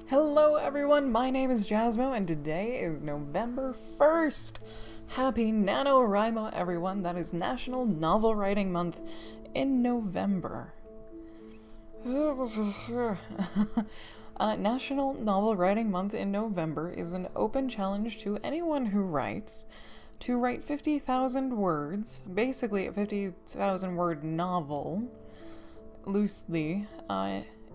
Hello everyone, my name is Jasmo and today is November 1st. Happy NaNoWriMo everyone, that is National Novel Writing Month in November. National Novel Writing Month in November is an open challenge to anyone who writes to write 50,000 words, basically a 50,000 word novel, loosely,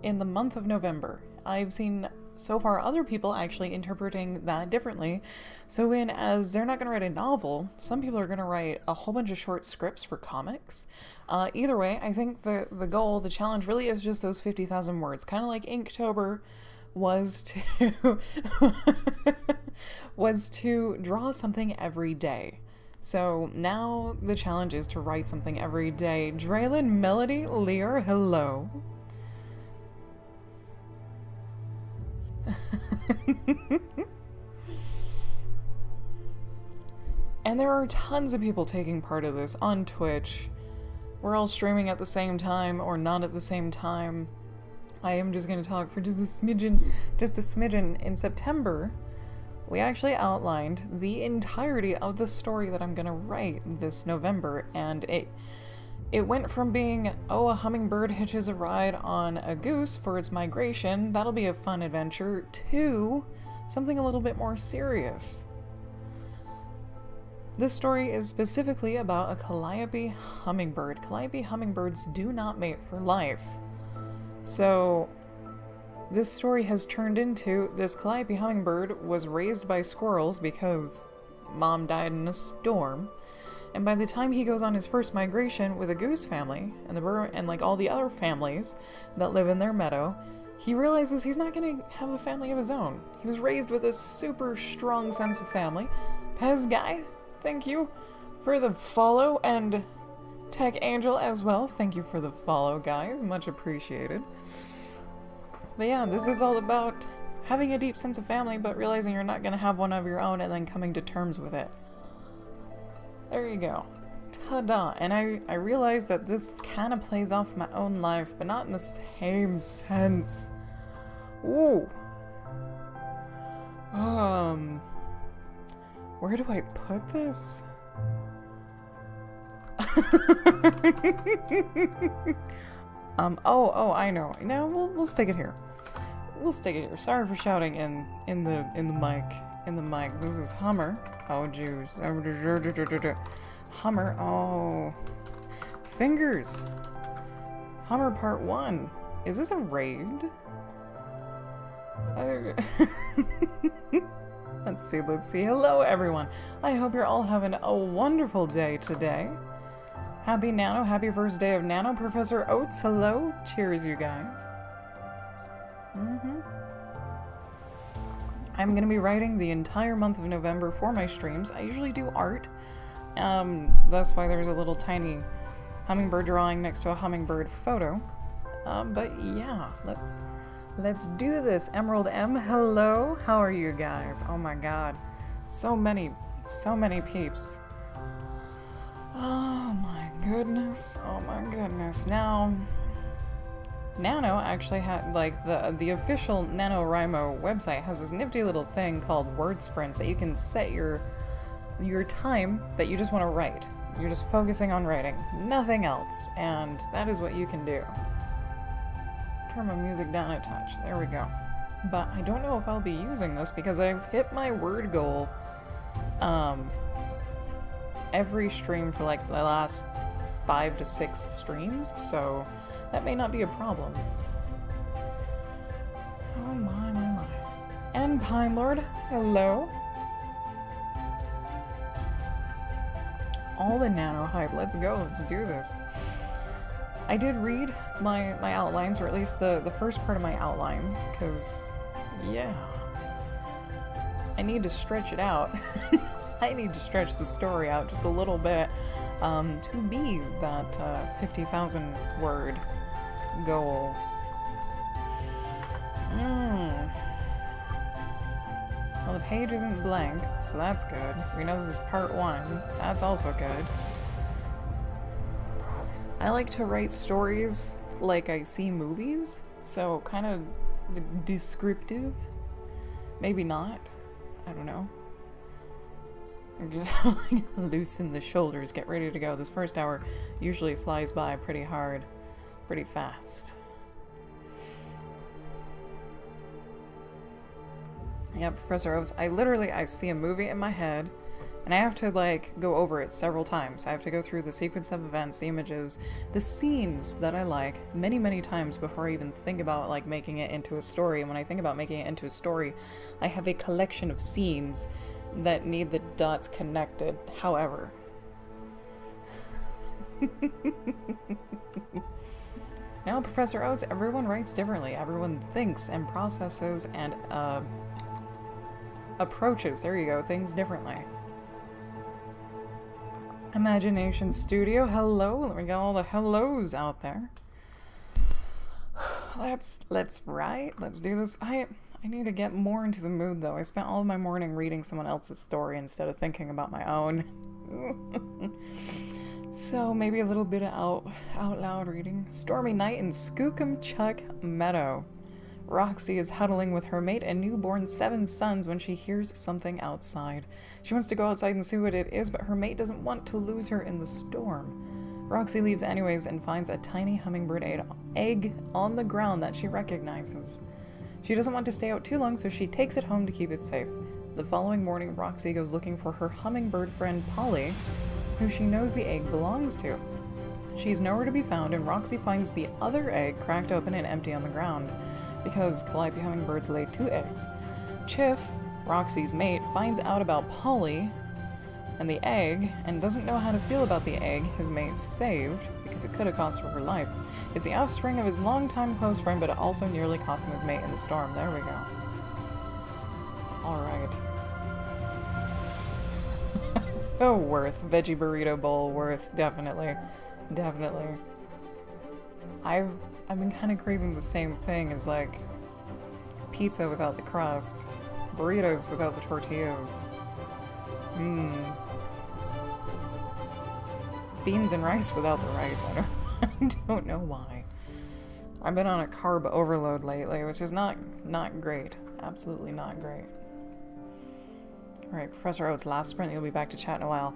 in the month of November. I've seen so far other people actually interpreting that differently. So as they're not going to write a novel, some people are going to write a whole bunch of short scripts for comics. Either way, I think the goal, the challenge really is just those 50,000 words, kind of like Inktober was to was to draw something every day. So now the challenge is to write something every day. Draylin Melody Lear, hello. And there are tons of people taking part of this on Twitch. We're all streaming at the same time or not at the same time. I am just going to talk for just a smidgen. In September, we actually outlined the entirety of the story that I'm going to write this November, and it went from being, oh, a hummingbird hitches a ride on a goose for its migration, that'll be a fun adventure, to something a little bit more serious. This story is specifically about a calliope hummingbird. Calliope hummingbirds do not mate for life. So this story has turned into this calliope hummingbird was raised by squirrels because mom died in a storm. And by the time he goes on his first migration with a goose family and like all the other families that live in their meadow, he realizes he's not going to have a family of his own. He was raised with a super strong sense of family. Pez Guy, thank you for the follow, and Tech Angel as well. Thank you for the follow, guys. Much appreciated. But yeah, this is all about having a deep sense of family, but realizing you're not going to have one of your own and then coming to terms with it. There you go. Ta-da! And I realized that this kind of plays off my own life, but not in the same sense. Ooh. Where do I put this? I know. No, we'll stick it here. We'll stick it here. Sorry for shouting in the mic. This is Hummer. Oh, juice. Hummer. Oh. Fingers. Hummer Part 1. Is this a raid? Let's see. Hello, everyone. I hope you're all having a wonderful day today. Happy Nano. Happy first day of Nano. Professor Oates, hello. Cheers, you guys. I'm going to be writing the entire month of November for my streams. I usually do art. That's why there's a little tiny hummingbird drawing next to a hummingbird photo. But yeah, let's do this. Emerald M, hello. How are you guys? Oh my god. So many peeps. Oh my goodness. Now, Nano actually had, like, the official NaNoWriMo website has this nifty little thing called word sprints that you can set your time that you just want to write. You're just focusing on writing, nothing else, and that is what you can do. Turn my music down a touch, there we go. But I don't know if I'll be using this because I've hit my word goal every stream for like the last 5 to 6 streams, so that may not be a problem. Oh my. And Pine Lord, hello. All the nano hype, let's go, let's do this. I did read my outlines, or at least the first part of my outlines, because, yeah. I need to stretch it out. I need to stretch the story out just a little bit to be that 50,000 word goal. Well, the page isn't blank, so that's good. We know this is part 1. That's also good. I like to write stories like I see movies, so kind of descriptive? Maybe not. I don't know. Just loosen the shoulders, get ready to go. This first hour usually flies by pretty hard, pretty fast. Yeah, Professor Oates, I see a movie in my head, and I have to, like, go over it several times. I have to go through the sequence of events, the images, the scenes that I like many, many times before I even think about, like, making it into a story. And when I think about making it into a story, I have a collection of scenes that need the dots connected. However, now, Professor Oates, everyone writes differently. Everyone thinks and processes and approaches, there you go, things differently. Imagination Studio, hello. Let me get all the hellos out there. Let's write. Let's do this. I need to get more into the mood, though. I spent all of my morning reading someone else's story instead of thinking about my own. So maybe a little bit of out loud reading. Stormy night in Skookumchuck Meadow. Roxy is huddling with her mate and newborn 7 sons when she hears something outside. She wants to go outside and see what it is, but her mate doesn't want to lose her in the storm. Roxy leaves anyways and finds a tiny hummingbird egg on the ground that she recognizes. She doesn't want to stay out too long, so she takes it home to keep it safe. The following morning, Roxy goes looking for her hummingbird friend Polly, who she knows the egg belongs to. She's nowhere to be found, and Roxy finds the other egg cracked open and empty on the ground, because Calliope hummingbirds lay 2 eggs. Chiff, Roxy's mate, finds out about Polly and the egg, and doesn't know how to feel about the egg his mate saved, because it could have cost her her life. It's the offspring of his longtime close friend, but it also nearly cost him his mate in the storm. There we go. Alright. Oh, worth. Veggie burrito bowl, worth. Definitely. Definitely. I've been kind of craving the same thing as, like, pizza without the crust, burritos without the tortillas. Beans and rice without the rice. I don't know why. I've been on a carb overload lately, which is not great. Absolutely not great. Alright, Professor Oates, last sprint, you'll be back to chat in a while.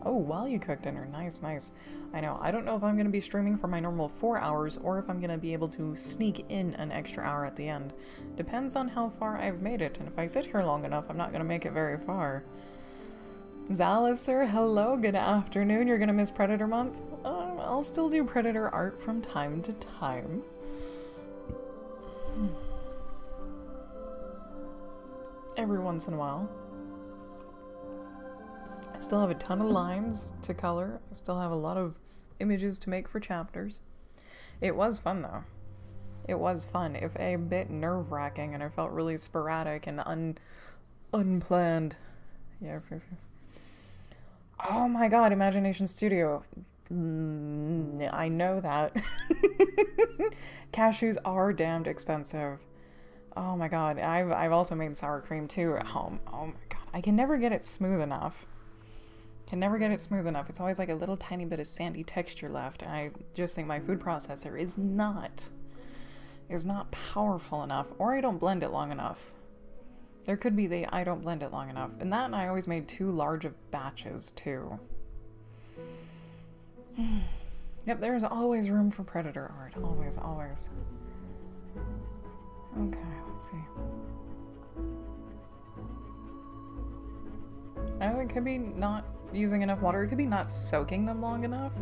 Oh, while you cook dinner. Nice, nice. I know. I don't know if I'm going to be streaming for my normal 4 hours or if I'm going to be able to sneak in an extra hour at the end. Depends on how far I've made it, and if I sit here long enough, I'm not going to make it very far. Zaliser, hello, good afternoon. You're going to miss Predator Month? I'll still do Predator art from time to time. Every once in a while. I still have a ton of lines to color. I still have a lot of images to make for chapters. It was fun, though. It was fun, if a bit nerve-wracking, and I felt really sporadic and unplanned. Yes, yes, yes. Oh my god, Imagination Studio. I know that. Cashews are damned expensive. Oh my god, I've also made sour cream too at home. Oh my god, I can never get it smooth enough. It's always like a little tiny bit of sandy texture left, and I just think my food processor is not powerful enough, or I don't blend it long enough. There could be the I don't blend it long enough. And that, and I always made too large of batches too. Yep, there's always room for Predator art. Always, always. Okay, let's see. Oh, it could be not using enough water. It could be not soaking them long enough.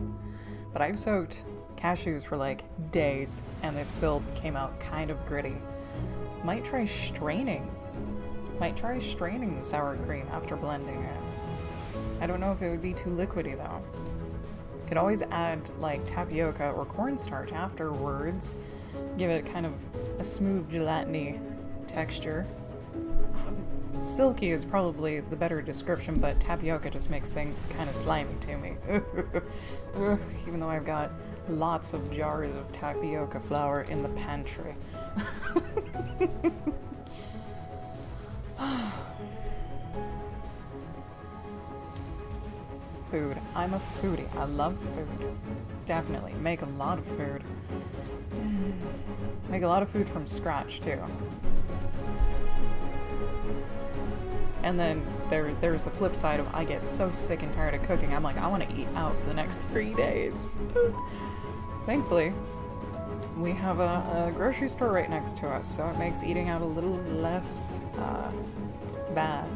But I've soaked cashews for like days, and it still came out kind of gritty. Might try straining the sour cream after blending it. I don't know if it would be too liquidy though. Could always add like tapioca or cornstarch afterwards. Give it kind of a smooth gelatiny texture. Silky is probably the better description, but tapioca just makes things kind of slimy to me. Even though I've got lots of jars of tapioca flour in the pantry. Food. I'm I'm a foodie. I love food. Definitely. Make a lot of food. Make a lot of food from scratch, too. And then there's the flip side of I get so sick and tired of cooking. I'm like, I want to eat out for the next 3 days. Thankfully, we have a grocery store right next to us, so it makes eating out a little less bad.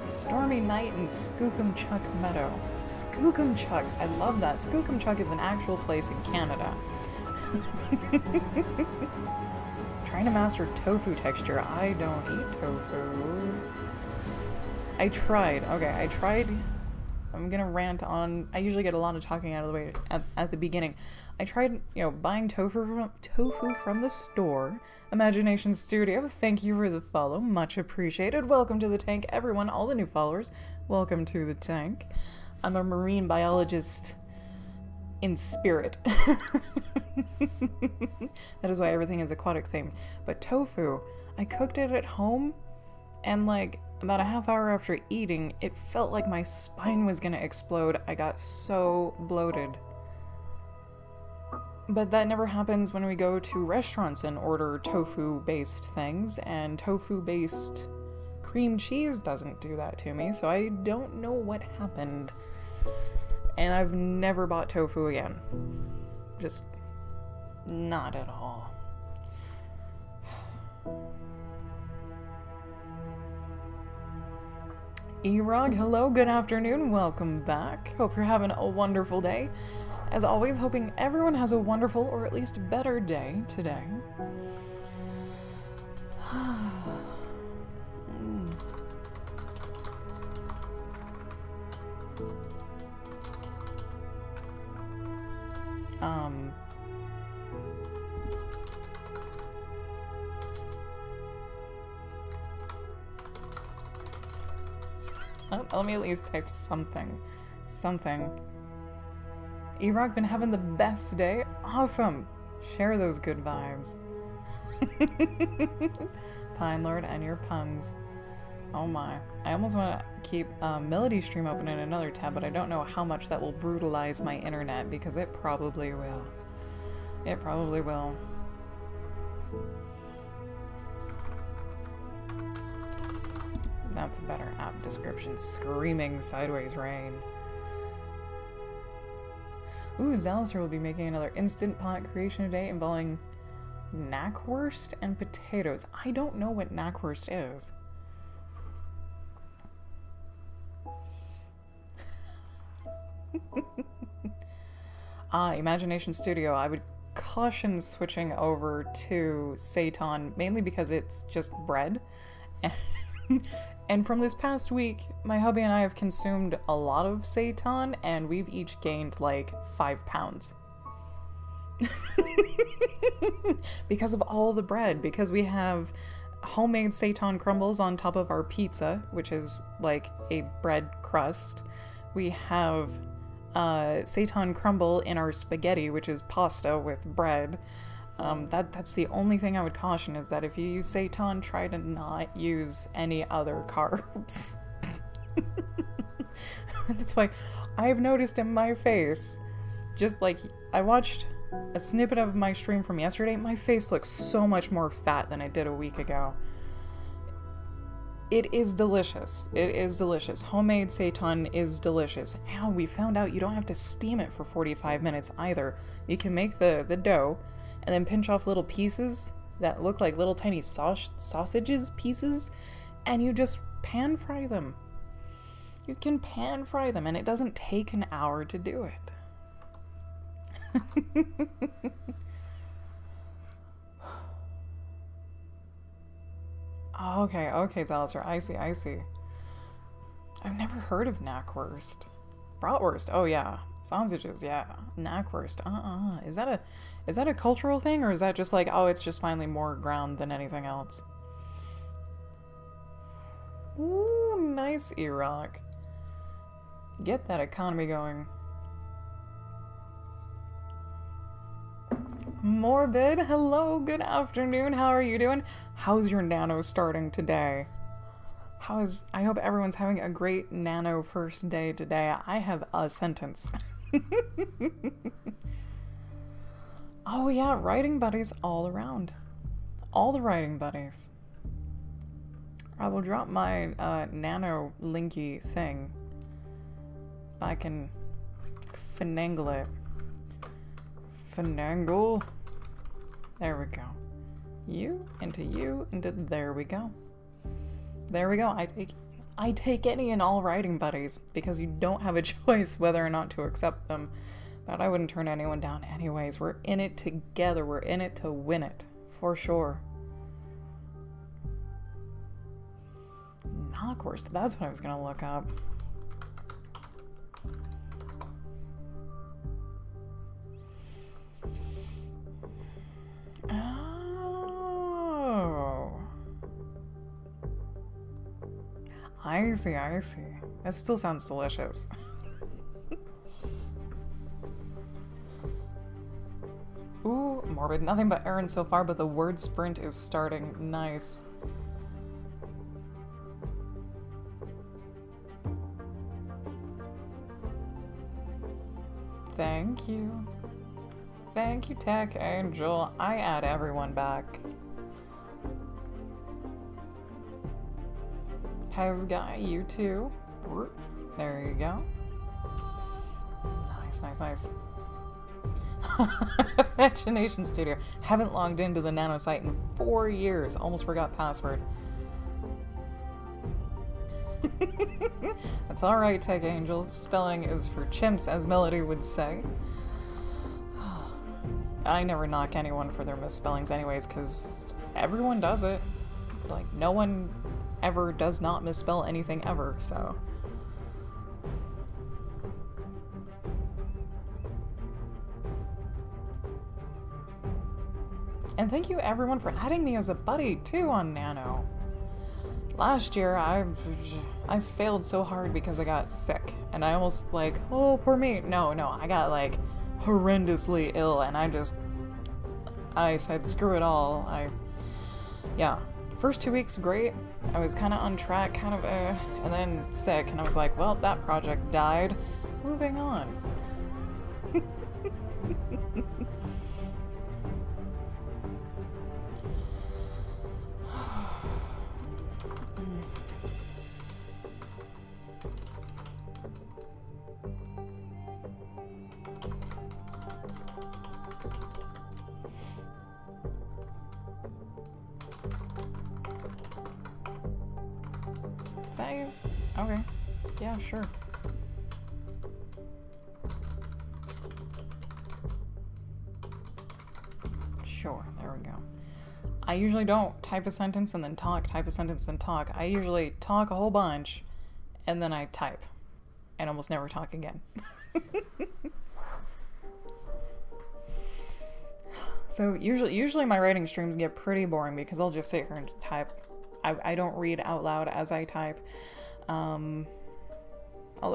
Stormy night in Skookumchuck Meadow. Skookumchuck, I love that. Skookumchuck is an actual place in Canada. Trying to master tofu texture. I don't eat tofu. I tried. I'm gonna rant on. I usually get a lot of talking out of the way at the beginning. I tried, buying tofu from the store. Imagination Studio, thank you for the follow. Much appreciated. Welcome to the tank, everyone. All the new followers, welcome to the tank. I'm a marine biologist in spirit. That is why everything is aquatic themed. But tofu, I cooked it at home, and about a half hour after eating, it felt like my spine was gonna explode. I got so bloated. But that never happens when we go to restaurants and order tofu-based things, and tofu-based cream cheese doesn't do that to me, so I don't know what happened. And I've never bought tofu again. Just not at all. Erog, hello, good afternoon, welcome back. Hope you're having a wonderful day. As always, hoping everyone has a wonderful, or at least better day today. Let me at least type something. Erog, been having the best day? Awesome! Share those good vibes. Pine Lord and your puns. Oh my. I almost want to keep Melody Stream open in another tab, but I don't know how much that will brutalize my internet, because it probably will. It probably will. That's a better app description. Screaming sideways rain. Ooh, Zalister will be making another Instant Pot creation today involving knackwurst and potatoes. I don't know what knackwurst is. Imagination Studio. I would caution switching over to seitan, mainly because it's just bread. And from this past week, my hubby and I have consumed a lot of seitan, and we've each gained 5 pounds. Because of all the bread, because we have homemade seitan crumbles on top of our pizza, which is like a bread crust. We have seitan crumble in our spaghetti, which is pasta with bread. That's the only thing I would caution, is that if you use seitan, try to not use any other carbs. That's why I've noticed in my face, just I watched a snippet of my stream from yesterday, my face looks so much more fat than it did a week ago. It is delicious. It is delicious. Homemade seitan is delicious. And we found out you don't have to steam it for 45 minutes either. You can make the dough and then pinch off little pieces that look like little tiny sausages pieces, and you just pan fry them. You can pan fry them, and it doesn't take an hour to do it. Okay, Zalister, I see. I've never heard of knackwurst. Bratwurst, oh yeah. Sausages, yeah. Knackwurst, Is that a cultural thing, or is that just it's just finally more ground than anything else? Ooh, nice, Iraq. Get that economy going. Morbid, hello, good afternoon, how are you doing? How's your nano starting today? I hope everyone's having a great nano first day today. I have a sentence. Oh yeah, writing buddies all around. All the writing buddies. I will drop my nano linky thing. If I can finagle it. Finagle. There we go. You, into there we go. There we go. I take any and all writing buddies because you don't have a choice whether or not to accept them. But I wouldn't turn anyone down anyways. We're in it together. We're in it to win it. For sure. Knockwurst. That's what I was going to look up. Oh. I see, I see. That still sounds delicious. Ooh, morbid. Nothing but errands so far, but the word sprint is starting. Nice. Thank you. Thank you, Tech Angel. I add everyone back. Pez Guy, you too. There you go. Nice, nice, nice. Imagination Studio. Haven't logged into the Nano site in 4 years. Almost forgot password. That's alright, Tech Angel. Spelling is for chimps, as Melody would say. I never knock anyone for their misspellings anyways, because everyone does it. Like, no one ever does not misspell anything ever, so... And thank you everyone for adding me as a buddy, too, on Nano. Last year, I failed so hard because I got sick. And I almost, like, oh, poor me. No, I got, like, horrendously ill, and I said, screw it all. Yeah. First 2 weeks, great. I was kind of on track, and then sick, and I was like, well, that project died. Moving on. Is that you? Okay. Yeah, sure. Sure, there we go. I usually don't type a sentence and then talk, type a sentence and talk. I usually talk a whole bunch and then I type and almost never talk again. So usually my writing streams get pretty boring because I'll just sit here and type. I don't read out loud as I type. Although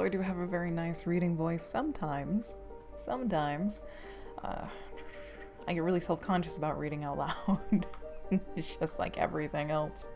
I do have a very nice reading voice sometimes. I get really self-conscious about reading out loud. It's just like everything else.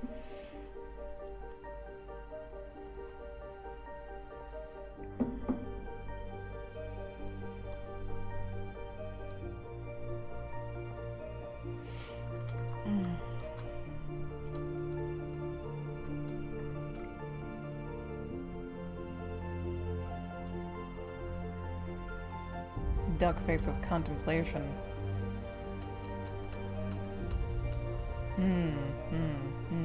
Duck face of contemplation.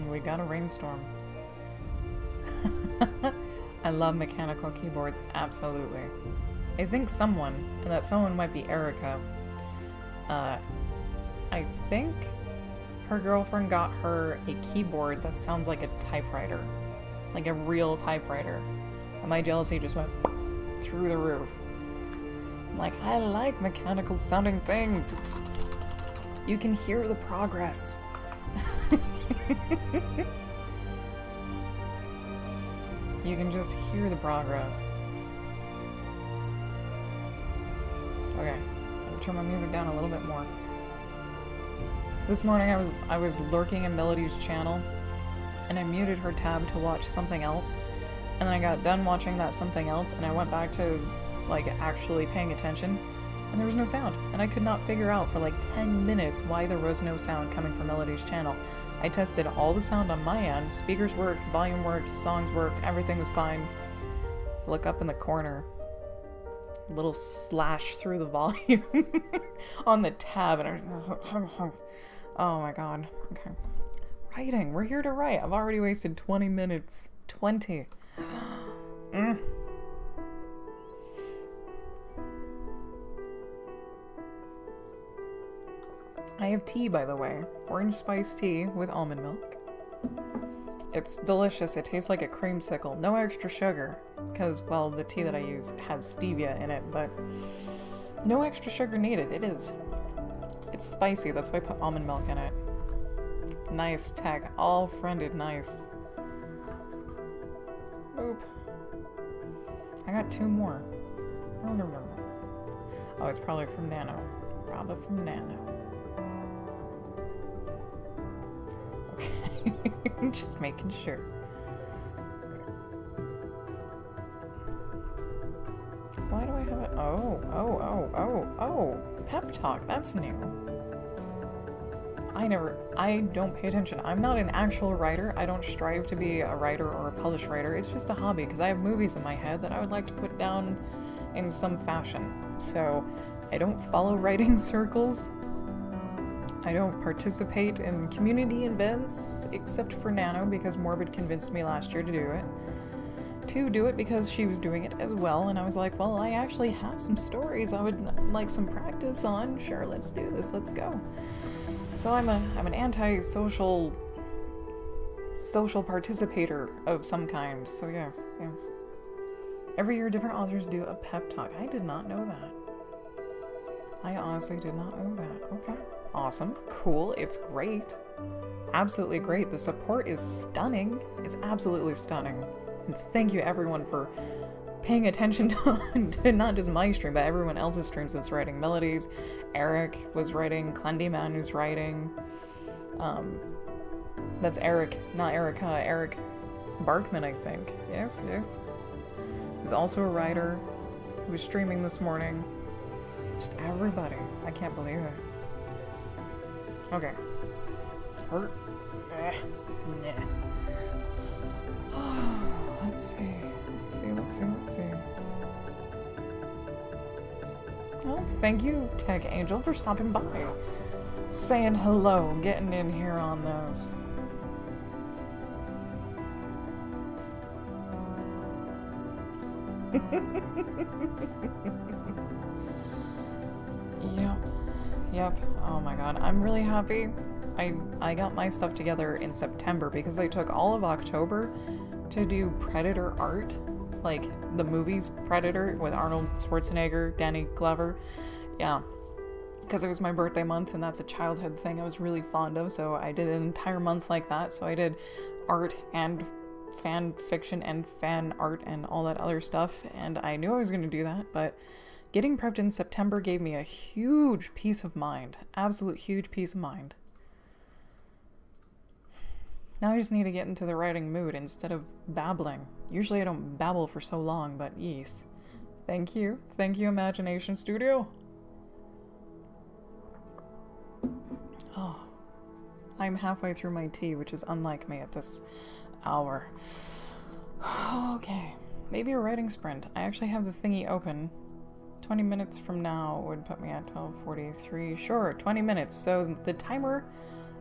We got a rainstorm. I love mechanical keyboards, absolutely. I think someone, and that someone might be Erica, I think her girlfriend got her a keyboard that sounds like a typewriter. Like a real typewriter. And my jealousy just went through the roof. I'm like, I like mechanical sounding things. You can hear the progress. You can just hear the progress. Okay, gotta turn my music down a little bit more. This morning I was lurking in Melody's channel, and I muted her tab to watch something else, and then I got done watching that something else, and I went back to, like, actually paying attention, and there was no sound, and I could not figure out for like 10 minutes why there was no sound coming from Melody's channel. I tested all the sound on my end, speakers worked, volume worked, songs worked, everything was fine. Look up in the corner. A little slash through the volume on the tab, and oh my god. Okay. Writing. We're here to write. I've already wasted 20 minutes. 20. I have tea, by the way. Orange spice tea with almond milk. It's delicious. It tastes like a creamsicle. No extra sugar, because, well, the tea that I use has stevia in it, but no extra sugar needed. It's spicy. That's why I put almond milk in it. Nice tag. All friended nice. Oop. I got 2 more. No. Oh, it's probably from Nano. Probably from Nano. Okay. Just making sure. Why do I have it? Oh. Pep talk. That's new. I don't pay attention. I'm not an actual writer. I don't strive to be a writer or a published writer. It's just a hobby because I have movies in my head that I would like to put down in some fashion. So I don't follow writing circles. I don't participate in community events except for Nano because Morbid convinced me last year to do it. To do it because she was doing it as well, and I was like, well, I actually have some stories I would like some practice on. Sure, let's do this. Let's go. So I'm an anti-social participator of some kind. So yes. Every year different authors do a pep talk. I did not know that. I honestly did not know that. Okay. Awesome. Cool. It's great. Absolutely great. The support is stunning. It's absolutely stunning. And thank you everyone for paying attention to not just my stream, but everyone else's streams that's writing melodies. Eric was writing, Clendyman who's writing. That's Eric, not Erica. Eric Barkman, I think. Yes. He's also a writer who was streaming this morning. Just everybody. I can't believe it. Okay. Hurt. Nah. Let's see. Oh, thank you, Tech Angel, for stopping by. Saying hello, getting in here on those. Yep. Oh my god, I'm really happy. I got my stuff together in September because I took all of October to do Predator art, like the movies Predator with Arnold Schwarzenegger, Danny Glover. Yeah, because it was my birthday month and that's a childhood thing I was really fond of, so I did an entire month like that. So I did art and fan fiction and fan art and all that other stuff, and I knew I was going to do that, but getting prepped in September gave me a huge peace of mind. Absolute huge peace of mind. Now I just need to get into the writing mood instead of babbling. Usually I don't babble for so long, but yes. Thank you. Thank you, Imagination Studio. Oh, I'm halfway through my tea, which is unlike me at this hour. Okay, maybe a writing sprint. I actually have the thingy open. 20 minutes from now would put me at 12:43. Sure, 20 minutes. So the timer,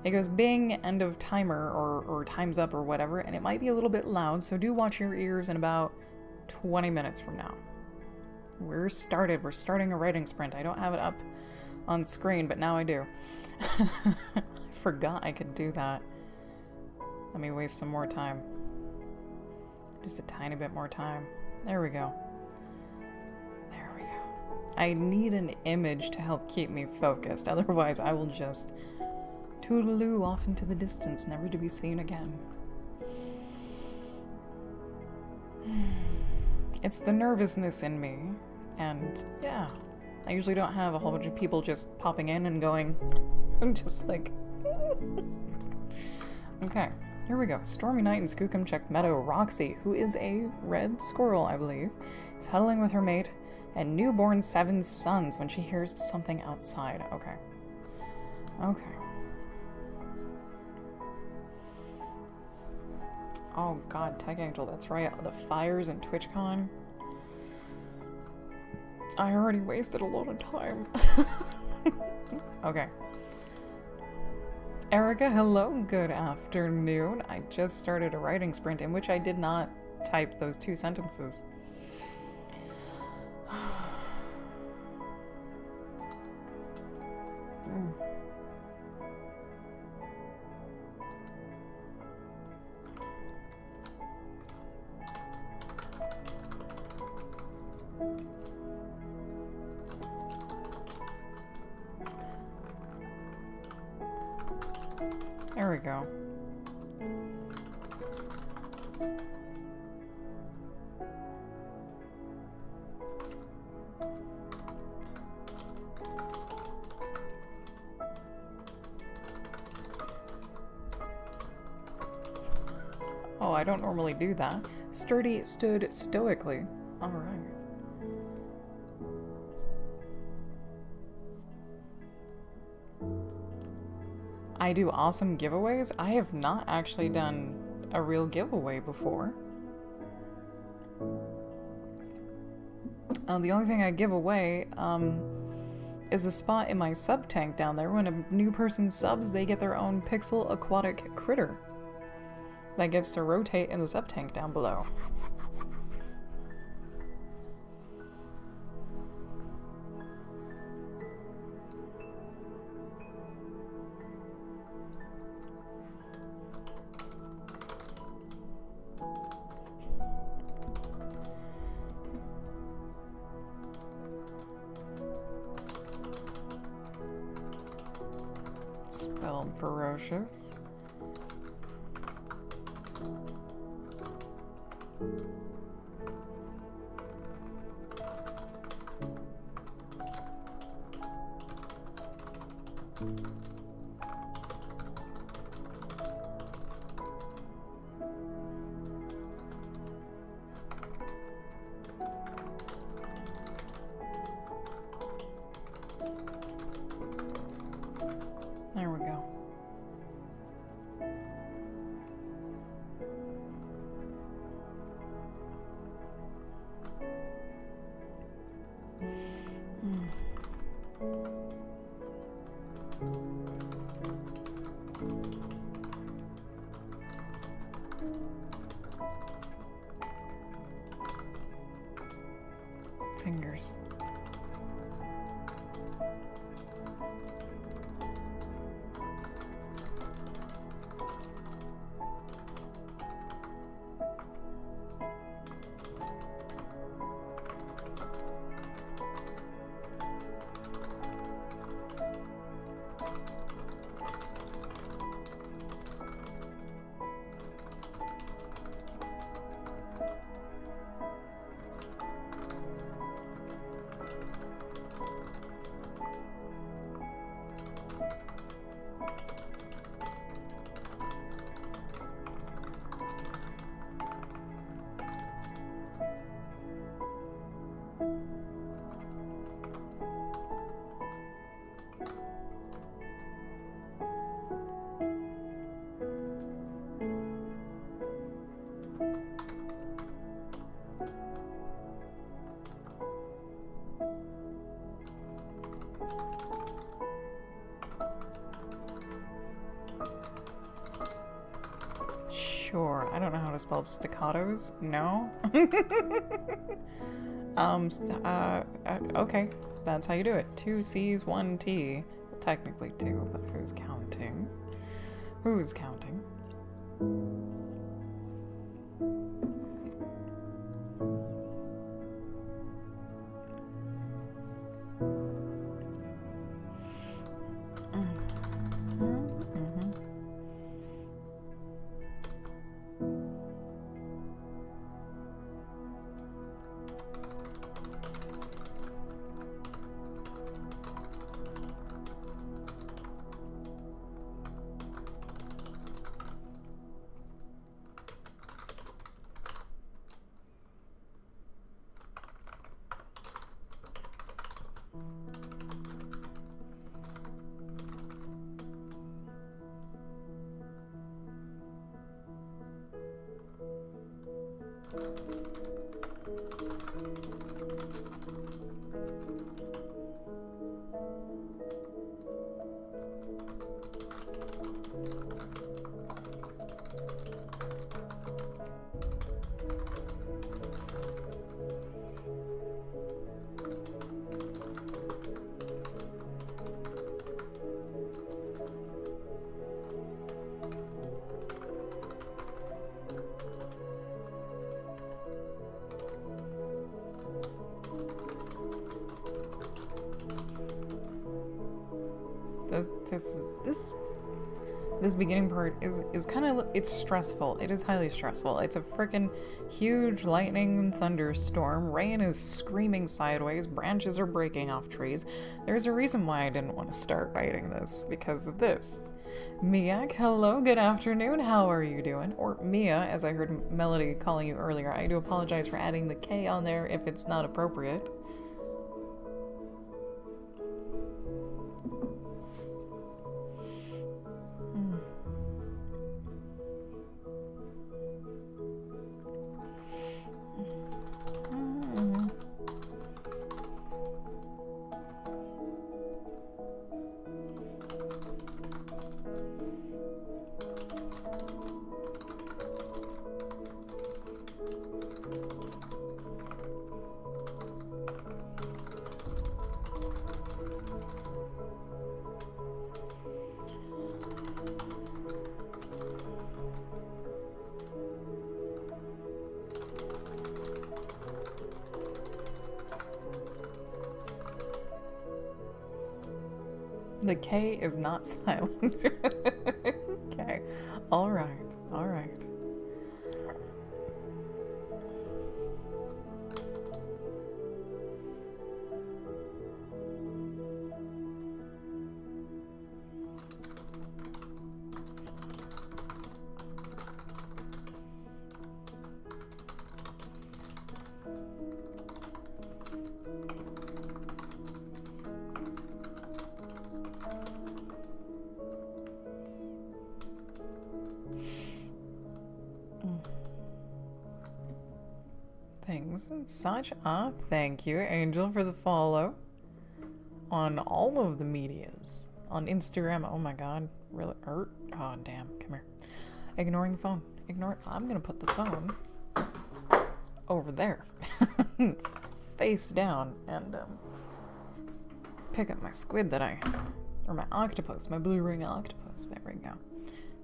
it goes bing, end of timer, or time's up or whatever, and it might be a little bit loud, so do watch your ears in about 20 minutes from now. We're starting a writing sprint. I don't have it up on screen, but now I do. I forgot I could do that. Let me waste some more time. Just a tiny bit more time. There we go. I need an image to help keep me focused, otherwise I will just toodaloo off into the distance, never to be seen again. It's the nervousness in me, and yeah, I usually don't have a whole bunch of people just popping in and going. I'm just like... Okay, Here we go. Stormy night in Skookumchuck Meadow. Roxy, who is a red squirrel, I believe, is huddling with her mate and newborn 7 sons when she hears something outside. Okay. Okay. Oh god, Tech Angel, that's right. The fires in TwitchCon. I already wasted a lot of time. Okay. Erica, hello, good afternoon. I just started a writing sprint in which I did not type those 2 sentences. There we go. Oh, I don't normally do that. Sturdy stood stoically. Alright. I do awesome giveaways. I have not actually done a real giveaway before. The only thing I give away is a spot in my sub tank down there. When a new person subs, they get their own pixel aquatic critter that gets to rotate in the sub tank down below. Spelled ferocious. There we go. Fingers. Sure, I don't know how to spell staccatos. No? Okay. That's how you do it. 2 C's, 1 T. Well, technically 2, but who's counting? Who's counting? This beginning part is kind of, it's stressful. It is highly stressful. It's a freaking huge lightning and thunderstorm. Rain is screaming sideways. Branches are breaking off trees. There's a reason why I didn't want to start writing this, because of this. Miak, hello, good afternoon. How are you doing? Or Mia, as I heard Melody calling you earlier. I do apologize for adding the K on there if it's not appropriate. The K is not silent. Okay. Alright. Alright. Things and such. Thank you, Angel, for the follow on all of the medias. On Instagram, oh my god, really? Oh, damn, come here. Ignoring the phone. I'm gonna put the phone over there, face down, and pick up my squid or my octopus, my blue ring octopus. There we go.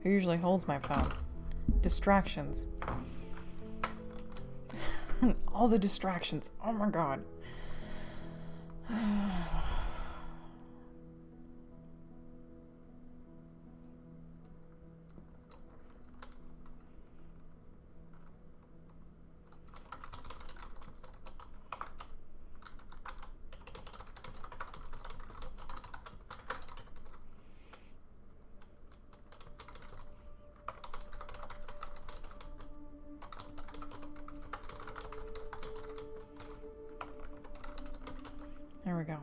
Who usually holds my phone? Distractions. All the distractions. Oh my god. There we go.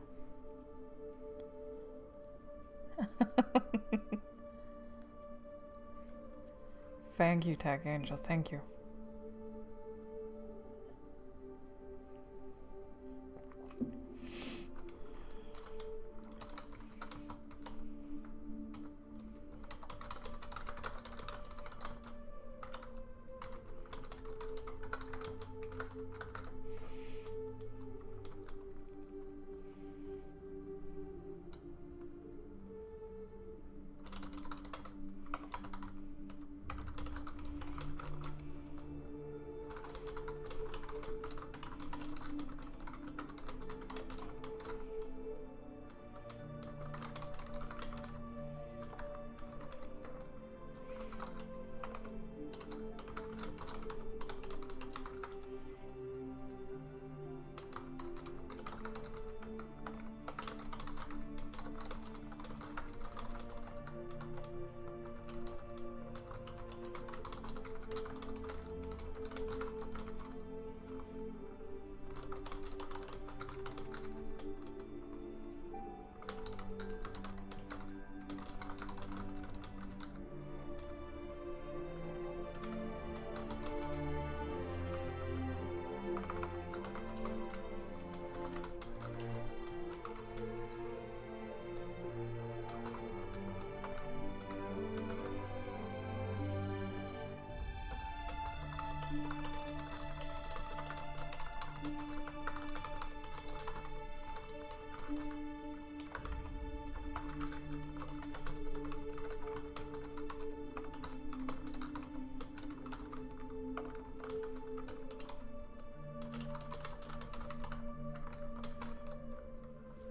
Thank you, Tech Angel. Thank you.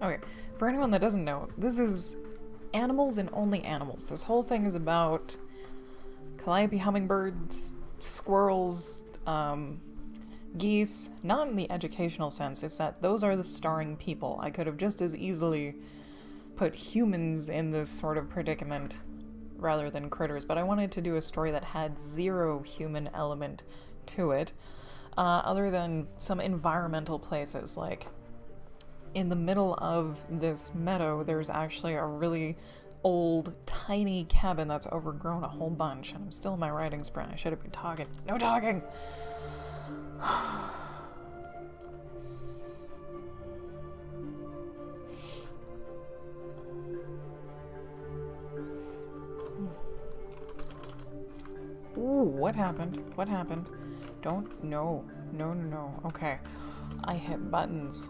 Okay, for anyone that doesn't know, this is animals and only animals. This whole thing is about calliope hummingbirds, squirrels, geese. Not in the educational sense, it's that those are the starring people. I could have just as easily put humans in this sort of predicament rather than critters, but I wanted to do a story that had zero human element to it, other than some environmental places. Like, in the middle of this meadow, there's actually a really old, tiny cabin that's overgrown a whole bunch, and I'm still in my writing sprint. I should have been talking. No talking! Ooh, what happened? What happened? Don't. No. No, no, no. Okay. I hit buttons.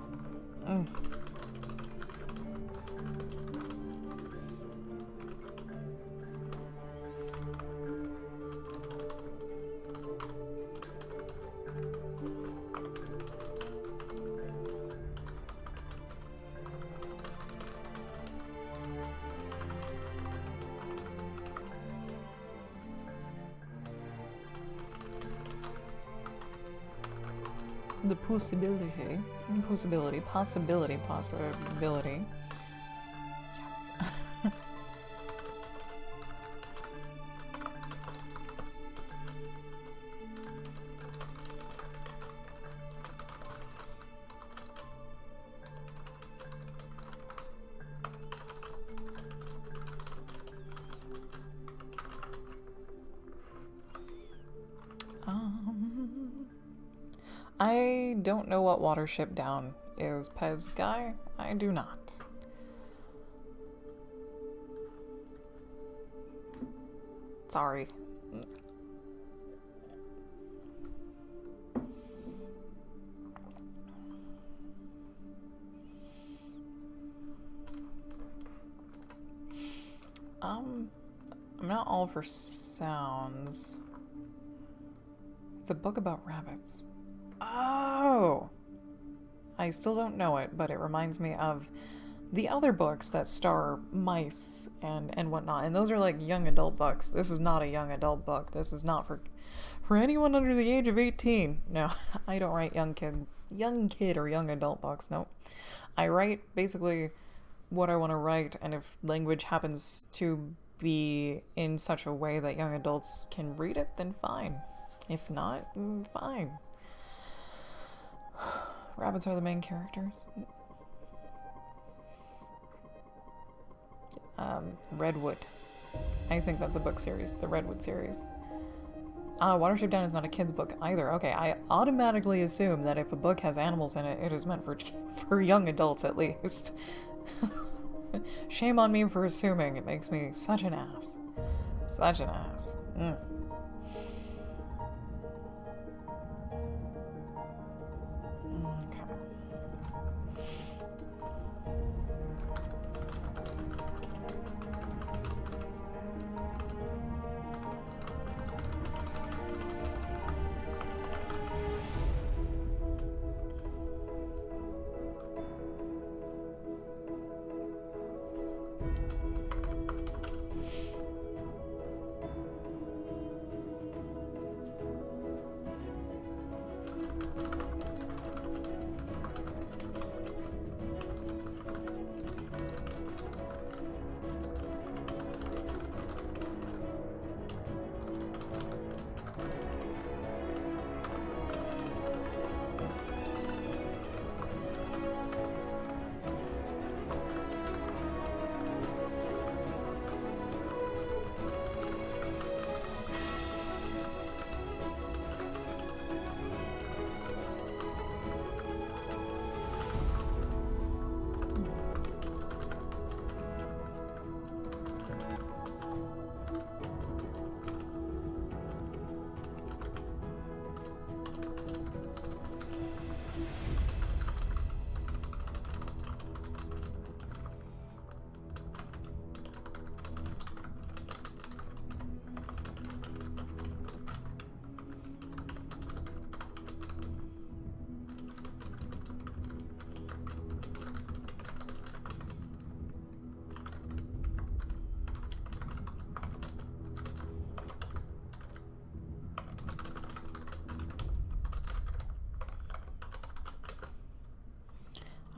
The possibility. Yes. I don't know what Watership Down is, Pez guy. I do not. Sorry. I'm not all for sounds. It's a book about rabbits. Oh! I still don't know it, but it reminds me of the other books that star mice and whatnot, and those are like young adult books. This is not a young adult book. This is not for anyone under the age of 18. No, I don't write young kid or young adult books. No, I write basically what I want to write, and if language happens to be in such a way that young adults can read it, then fine. If not, fine. Rabbits are the main characters. Redwood. I think that's a book series, the Redwood series. Watership Down is not a kid's book either. Okay, I automatically assume that if a book has animals in it, it is meant for young adults at least. Shame on me for assuming. It makes me such an ass. Such an ass.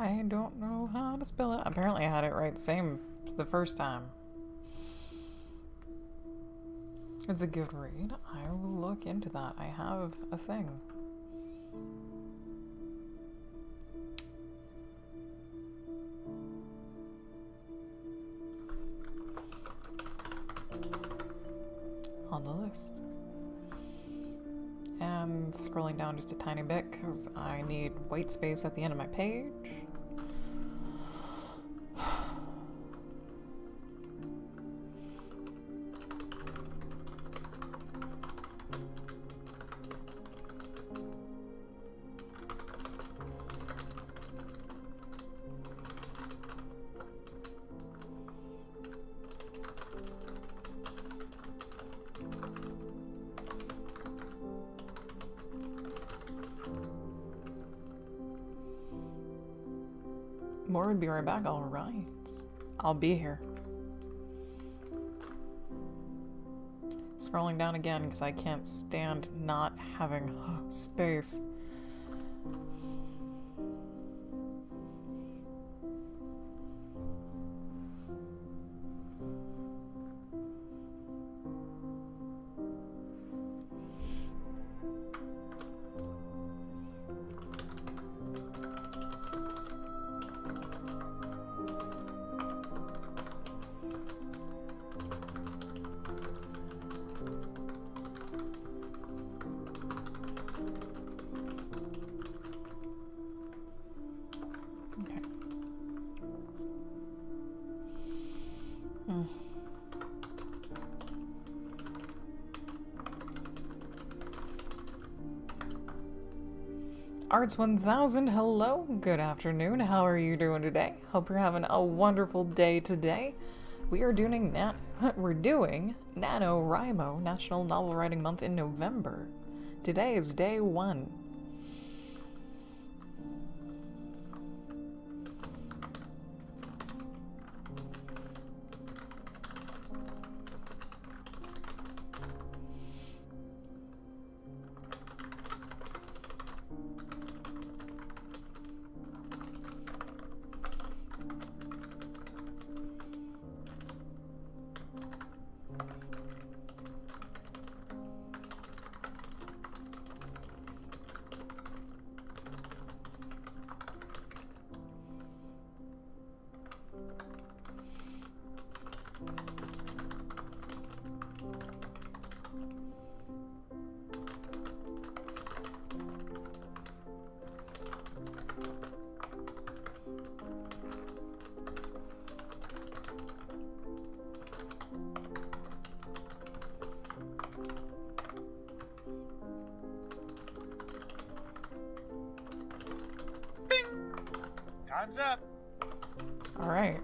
I don't know how to spell it. Apparently I had it right the first time. It's a good read. I will look into that. I have a thing. On the list. And scrolling down just a tiny bit because I need white space at the end of my page. More would be right back. All right. I'll be here. Scrolling down again because I can't stand not having space. Arts 1000, hello, good afternoon, how are you doing today? Hope you're having a wonderful day today. We are doing NaNoWriMo, National Novel Writing Month in November. Today is day 1. Time's up. All right.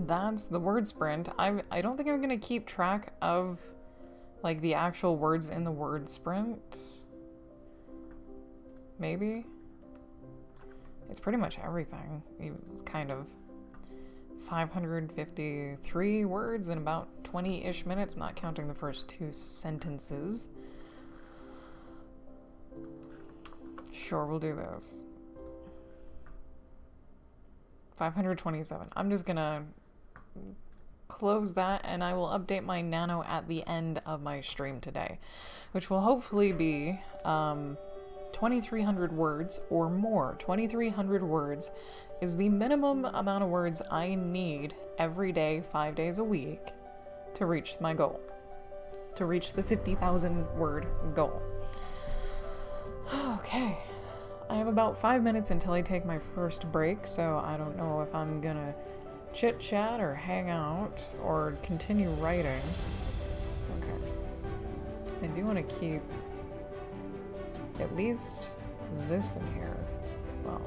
That's the word sprint. I don't think I'm gonna keep track of like the actual words in the word sprint. Maybe. It's pretty much everything. Kind of. 553 words in about 20-ish minutes, not counting the first 2 sentences. Sure, we'll do this. 527. I'm just gonna close that and I will update my nano at the end of my stream today, which will hopefully be 2,300 words or more. 2,300 words is the minimum amount of words I need every day, 5 days a week, to reach my goal. To reach the 50,000 word goal. Okay. I have about 5 minutes until I take my first break, so I don't know if I'm gonna chit-chat or hang out or continue writing. Okay. I do want to keep at least this in here. Well,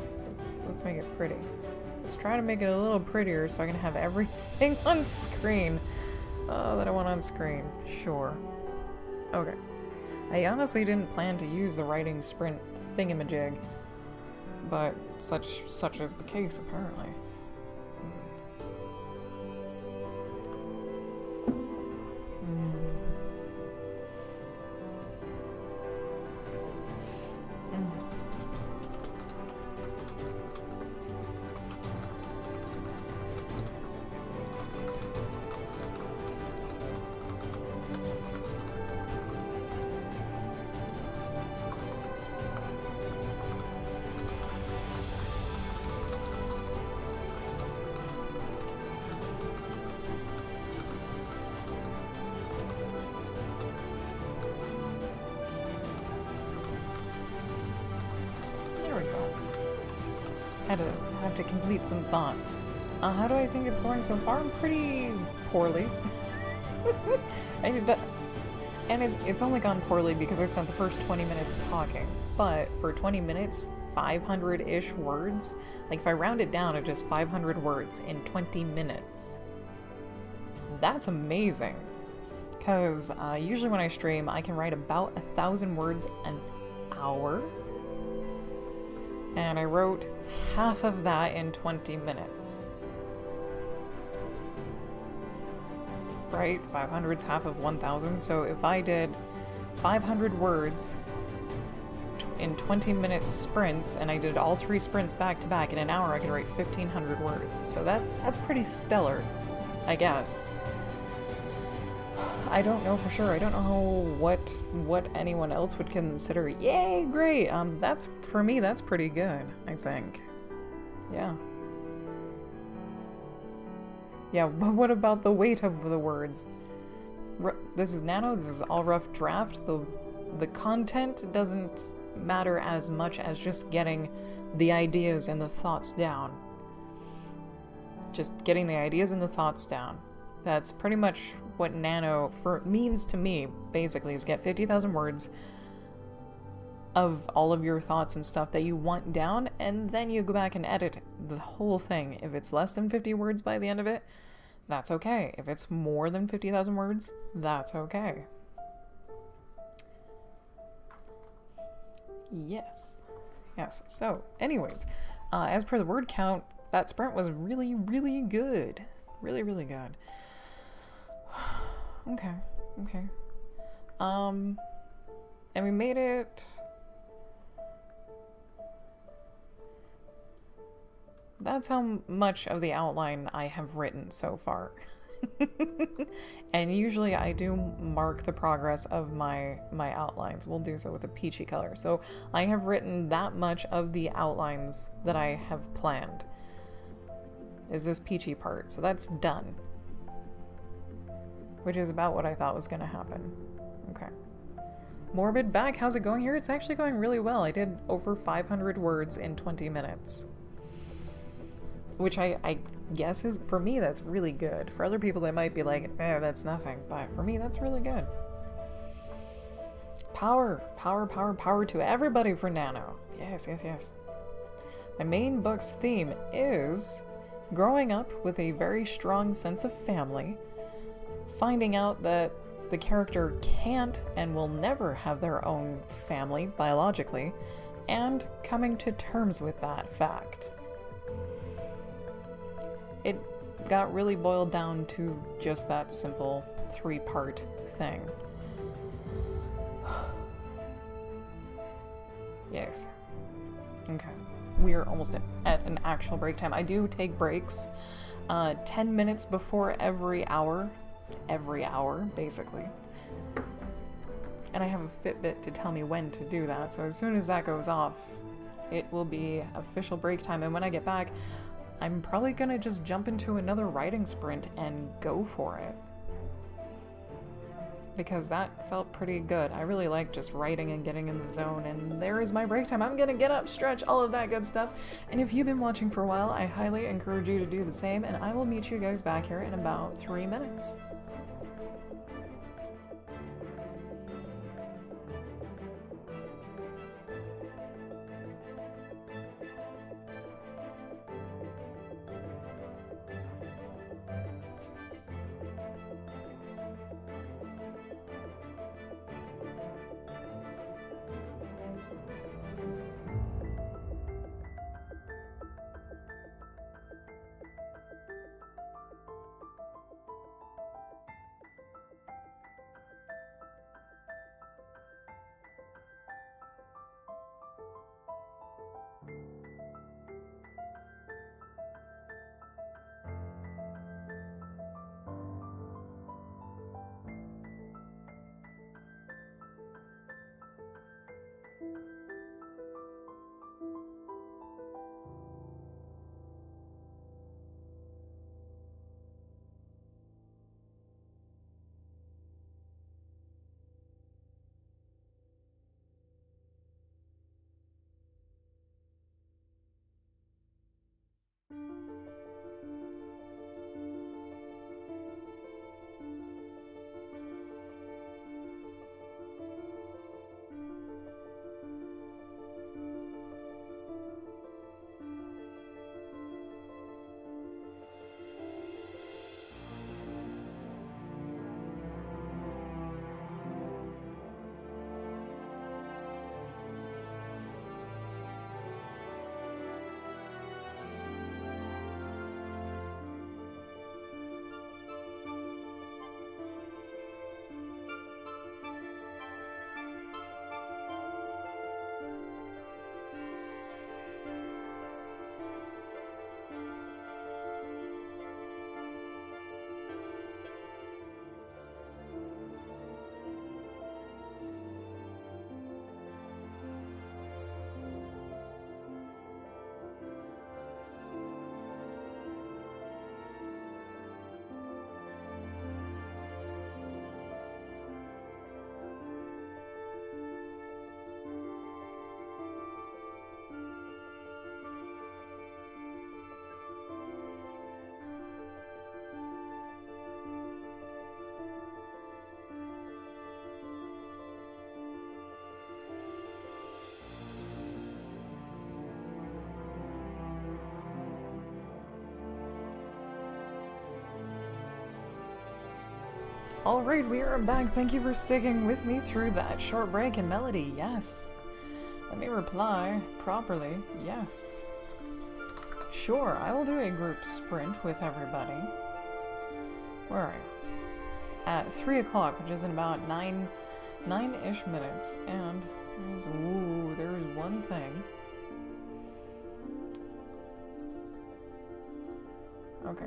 let's make it pretty. Let's try to make it a little prettier so I can have everything on screen that I want on screen. Sure. Okay. I honestly didn't plan to use the writing sprint thingamajig, but such is the case apparently. had to complete some thoughts. How do I think it's going so far? Pretty poorly. It's only gone poorly because I spent the first 20 minutes talking. But for 20 minutes, 500-ish words. Like if I round it down to just 500 words in 20 minutes. That's amazing. Because usually when I stream, I can write about 1,000 words an hour. And I wrote half of that in 20 minutes. Right? 500's half of 1,000. So if I did 500 words in 20-minute sprints, and I did all 3 sprints back to back in an hour, I could write 1,500 words. So that's pretty stellar, I guess. I don't know for sure. I don't know what anyone else would consider, yay, great. That's, for me, that's pretty good, I think. Yeah. Yeah, but what about the weight of the words? This is nano, this is all rough draft. The content doesn't matter as much as just getting the ideas and the thoughts down. Just getting the ideas and the thoughts down. That's pretty much what nano means to me, basically, is get 50,000 words of all of your thoughts and stuff that you want down, and then you go back and edit the whole thing. If it's less than 50 words by the end of it, that's okay. If it's more than 50,000 words, that's okay. Yes. Yes. So, anyways, as per the word count, that sprint was really, really good. Really, really good. Okay. Okay. And we made it... That's how much of the outline I have written so far. And usually I do mark the progress of my outlines. We'll do so with a peachy color. So I have written that much of the outlines that I have planned. Is this peachy part. So that's done. Which is about what I thought was going to happen. Okay. Morbid back, how's it going here? It's actually going really well. I did over 500 words in 20 minutes. Which I guess is, for me, that's really good. For other people, they might be like, that's nothing. But for me, that's really good. Power, power, power, power to everybody for Nano. Yes, yes, yes. My main book's theme is growing up with a very strong sense of family, finding out that the character can't and will never have their own family biologically, and coming to terms with that fact. It got really boiled down to just that simple 3-part thing. Yes. Okay. We are almost at an actual break time. I do take breaks 10 minutes before every hour, basically. And I have a Fitbit to tell me when to do that, so as soon as that goes off, it will be official break time, and when I get back, I'm probably gonna just jump into another writing sprint and go for it. Because that felt pretty good. I really like just writing and getting in the zone, and there is my break time. I'm gonna get up, stretch, all of that good stuff. And if you've been watching for a while, I highly encourage you to do the same, and I will meet you guys back here in about 3 minutes. Alright, we are back. Thank you for sticking with me through that short break in Melody. Yes. Let me reply properly. Yes. Sure, I will do a group sprint with everybody. Where are you? At 3 o'clock, which is in about 9-ish minutes. And there's one thing. Okay.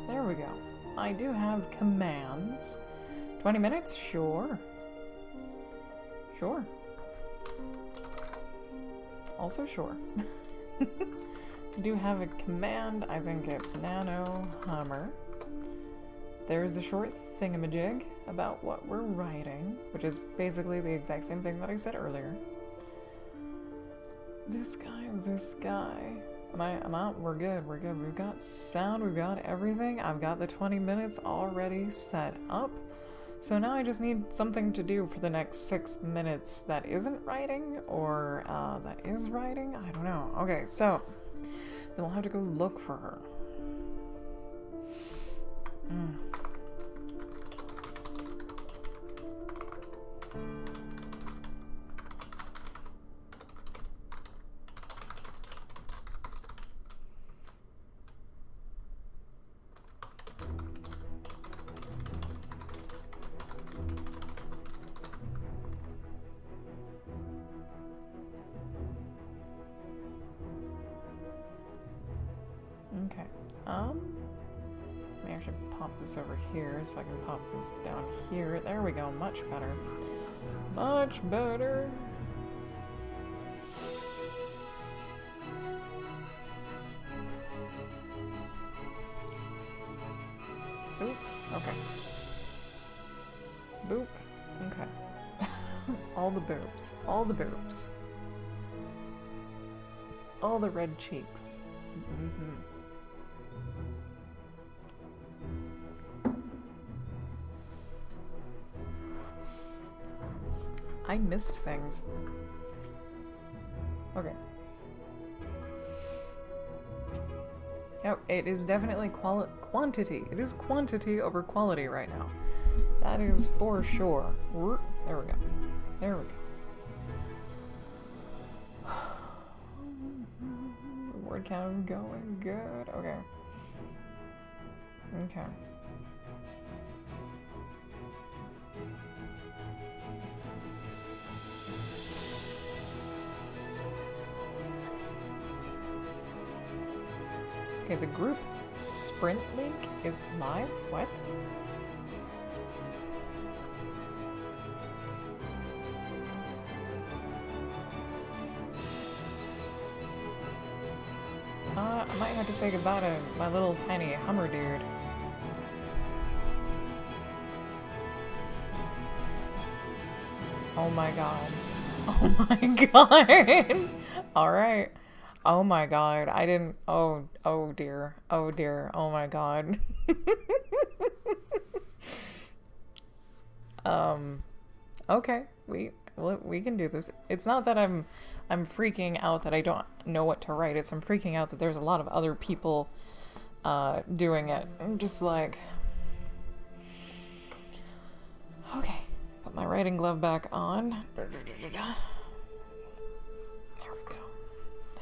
There we go. I do have commands. 20 minutes? Sure. Sure. Also sure. I do have a command. I think it's Nano Hummer. There's a short thingamajig about what we're writing, which is basically the exact same thing that I said earlier. This guy. I'm out. We're good. We've got sound. We've got everything. I've got the 20 minutes already set up. So now I just need something to do for the next 6 minutes that isn't writing, or that is writing. I don't know. Okay, so then we'll have to go look for her. Okay, maybe I should pop this over here so I can pop this down here. There we go, much better. Much better. Boop, okay. Boop, okay. All the boobs, all the boobs. All the red cheeks. I missed things. Okay. Oh, it is definitely quantity. It is quantity over quality right now. That is for sure. There we go. There we go. Word count is going good. Okay. Okay. Okay, the group sprint link is live? What? I might have to say goodbye to my little tiny Hummer dude. Oh my god. Oh my god. Alright. Oh my god. I didn't. Oh dear. Oh dear. Oh my god. Okay. We can do this. It's not that I'm freaking out that I don't know what to write. It's I'm freaking out that there's a lot of other people doing it. I'm just like, okay, put my writing glove back on. There we go.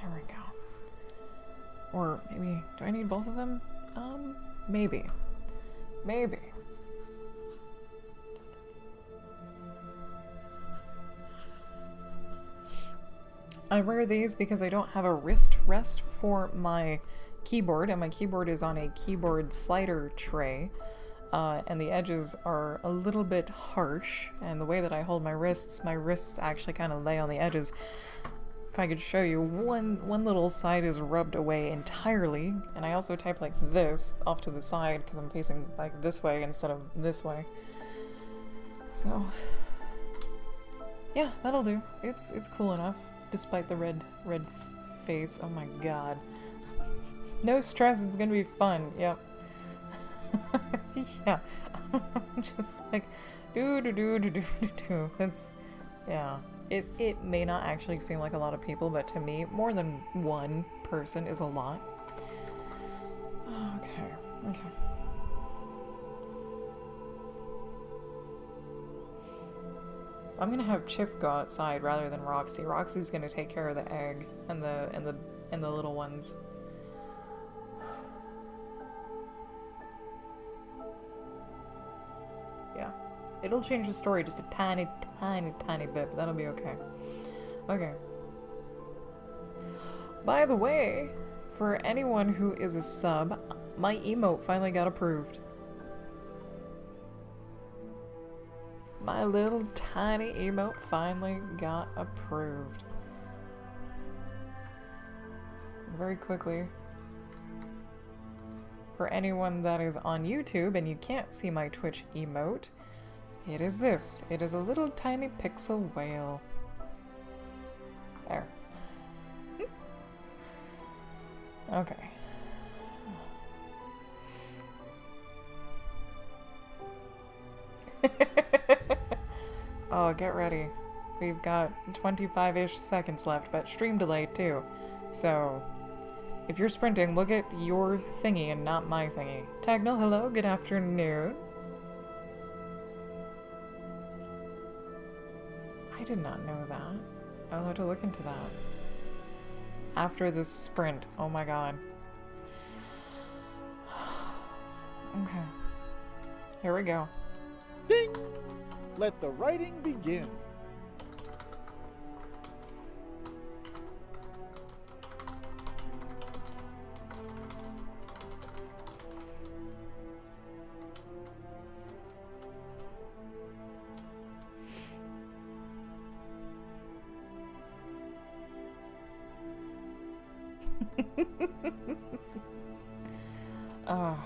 There we go. Or maybe, do I need both of them? Maybe. Maybe. I wear these because I don't have a wrist rest for my keyboard, and my keyboard is on a keyboard slider tray, and the edges are a little bit harsh, and the way that I hold my wrists actually kind of lay on the edges. If I could show you, one little side is rubbed away entirely, and I also type like this off to the side because I'm facing like this way instead of this way. So Yeah, that'll do. It's cool enough, despite the red face. Oh my god. No stress, it's gonna be fun. Yep. Yeah. Just like do. That's yeah. It may not actually seem like a lot of people, but to me, more than one person is a lot. Okay. I'm gonna have Chiff go outside rather than Roxy. Roxy's gonna take care of the egg and the little ones. Yeah. It'll change the story just a tiny bit, but that'll be okay. Okay. By the way, for anyone who is a sub, my emote finally got approved. My little tiny emote finally got approved. Very quickly, for anyone that is on YouTube and you can't see my Twitch emote, it is this. It is a little tiny pixel whale. There. Okay. Oh, get ready. We've got 25-ish seconds left, but stream delay too. So, if you're sprinting, look at your thingy and not my thingy. Tagnell, hello, good afternoon. I did not know that. I'll have to look into that. After this sprint, oh my god. Okay. Here we go. Ding! Let the writing begin. Oh.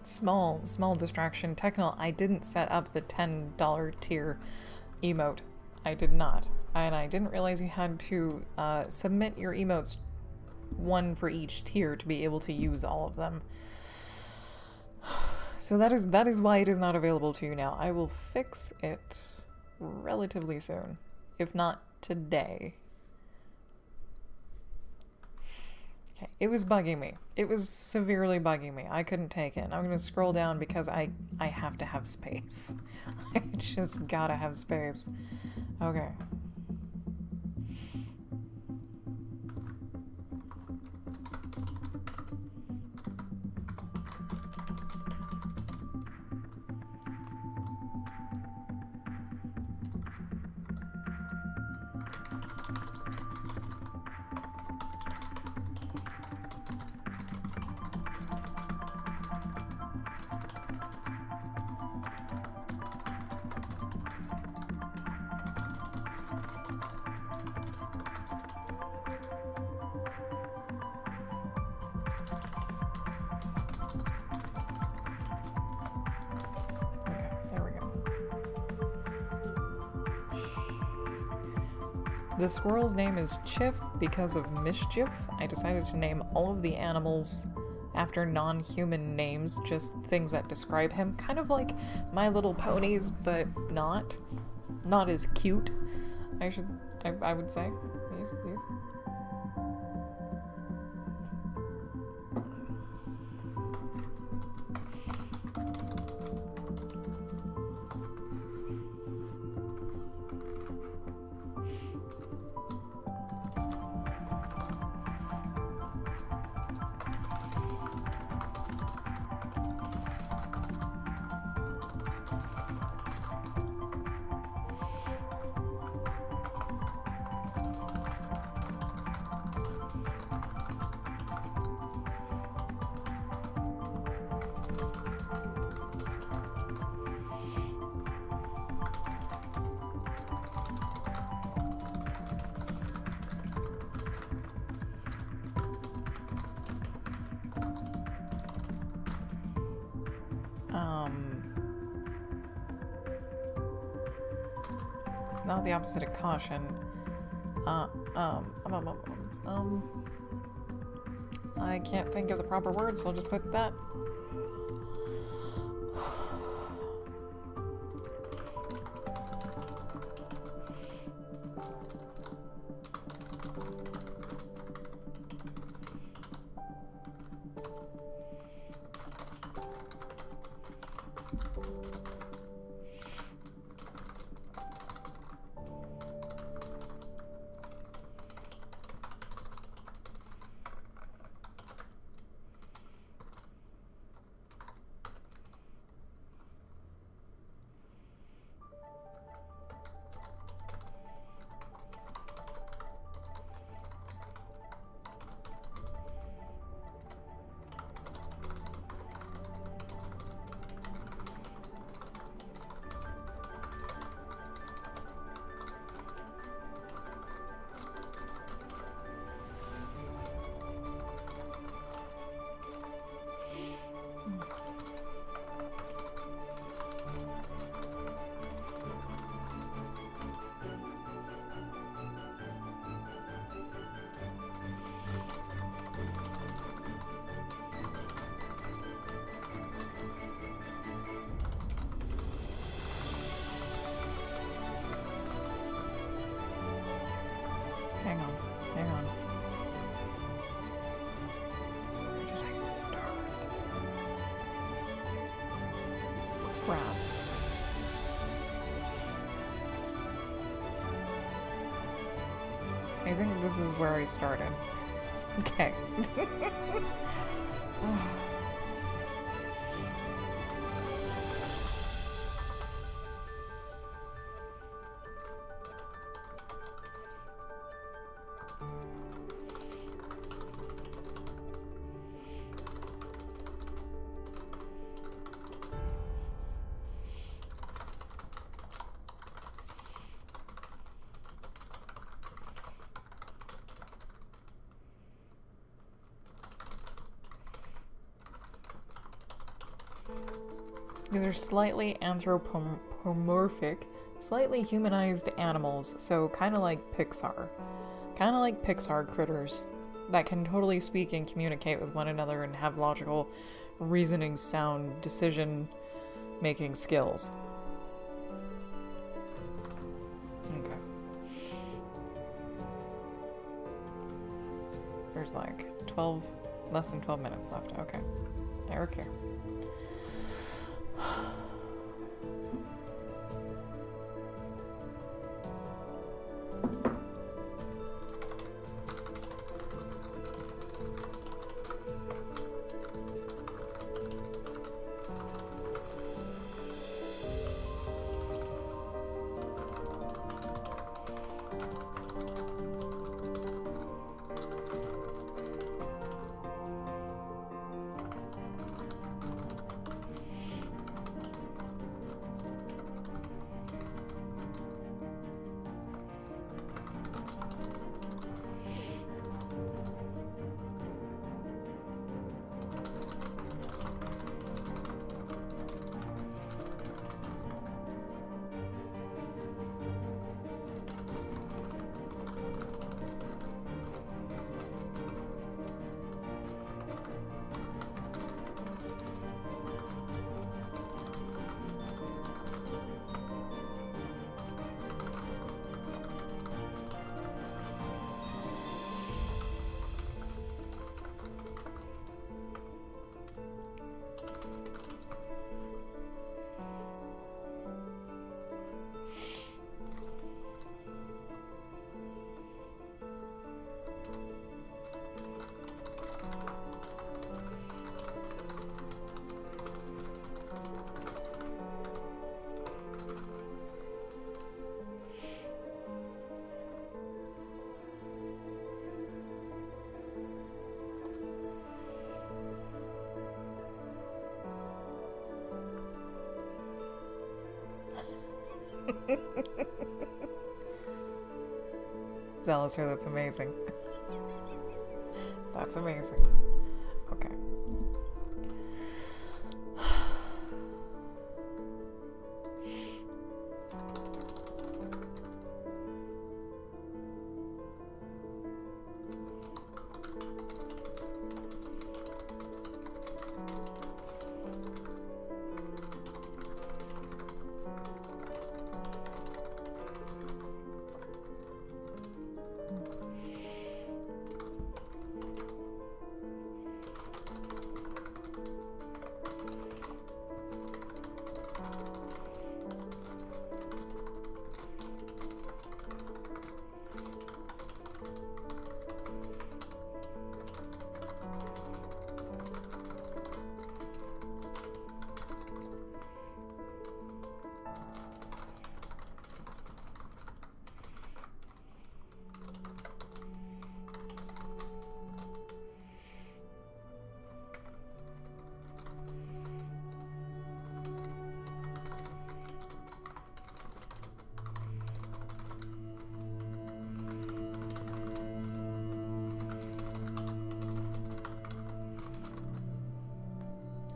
Small distraction. Technical, I didn't set up the $10 tier emote. I did not. And I didn't realize you had to submit your emotes, one for each tier, to be able to use all of them. So that is why it is not available to you now. I will fix it relatively soon, if not today. Okay, it was bugging me. It was severely bugging me. I couldn't take it. I'm gonna scroll down because I have to have space. I just gotta have space. Okay. The squirrel's name is Chiff because of mischief. I decided to name all of the animals after non-human names, just things that describe him. Kind of like My Little Ponies, but not. Not as cute, I would say. Yes. It's not the opposite of caution. I can't think of the proper words, so I'll just put that. Hang on. Where did I start? Crap. I think this is where I started. Okay. These are slightly anthropomorphic, slightly humanized animals, so kind of like Pixar. Kind of like Pixar critters that can totally speak and communicate with one another and have logical reasoning, sound, decision-making skills. Okay. There's like 12, less than 12 minutes left. Okay. Eric here. Zalister, that's amazing. That's amazing. Okay.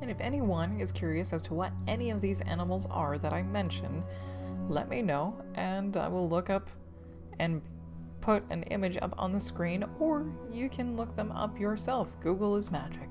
And if anyone is curious as to what any of these animals are that I mentioned, let me know and I will look up and put an image up on the screen, or you can look them up yourself. Google is magic.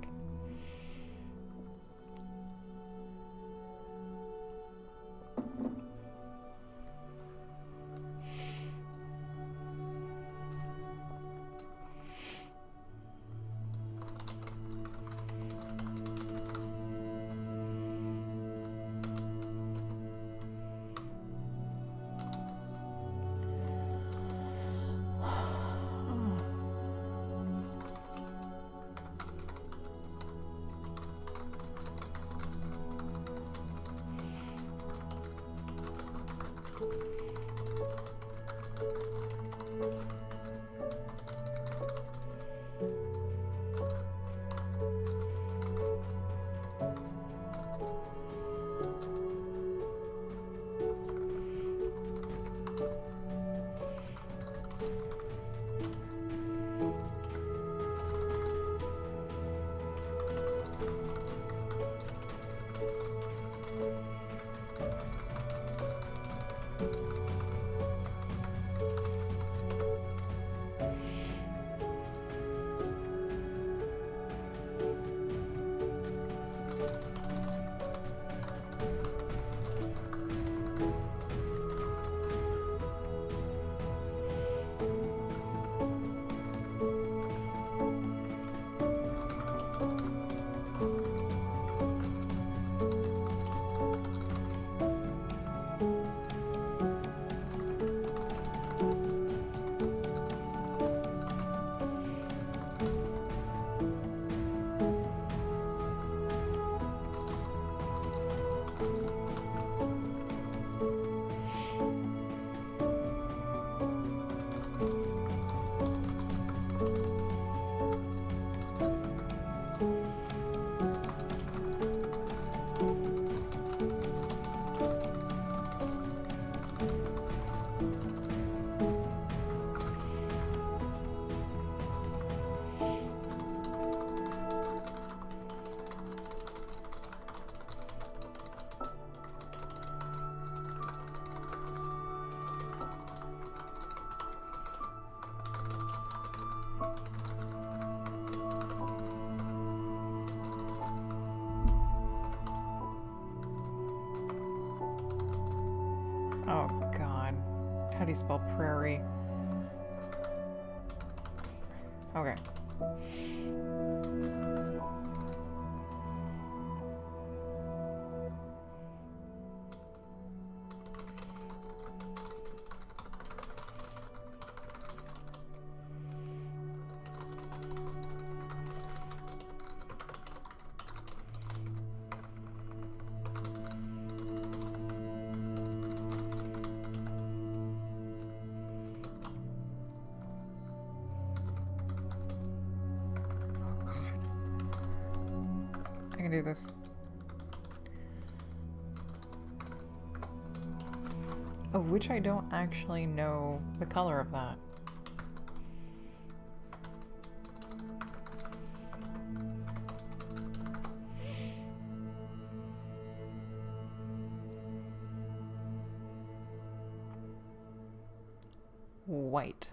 How do you spell prairie? Okay. I can do this. Of which I don't actually know the color of that. White.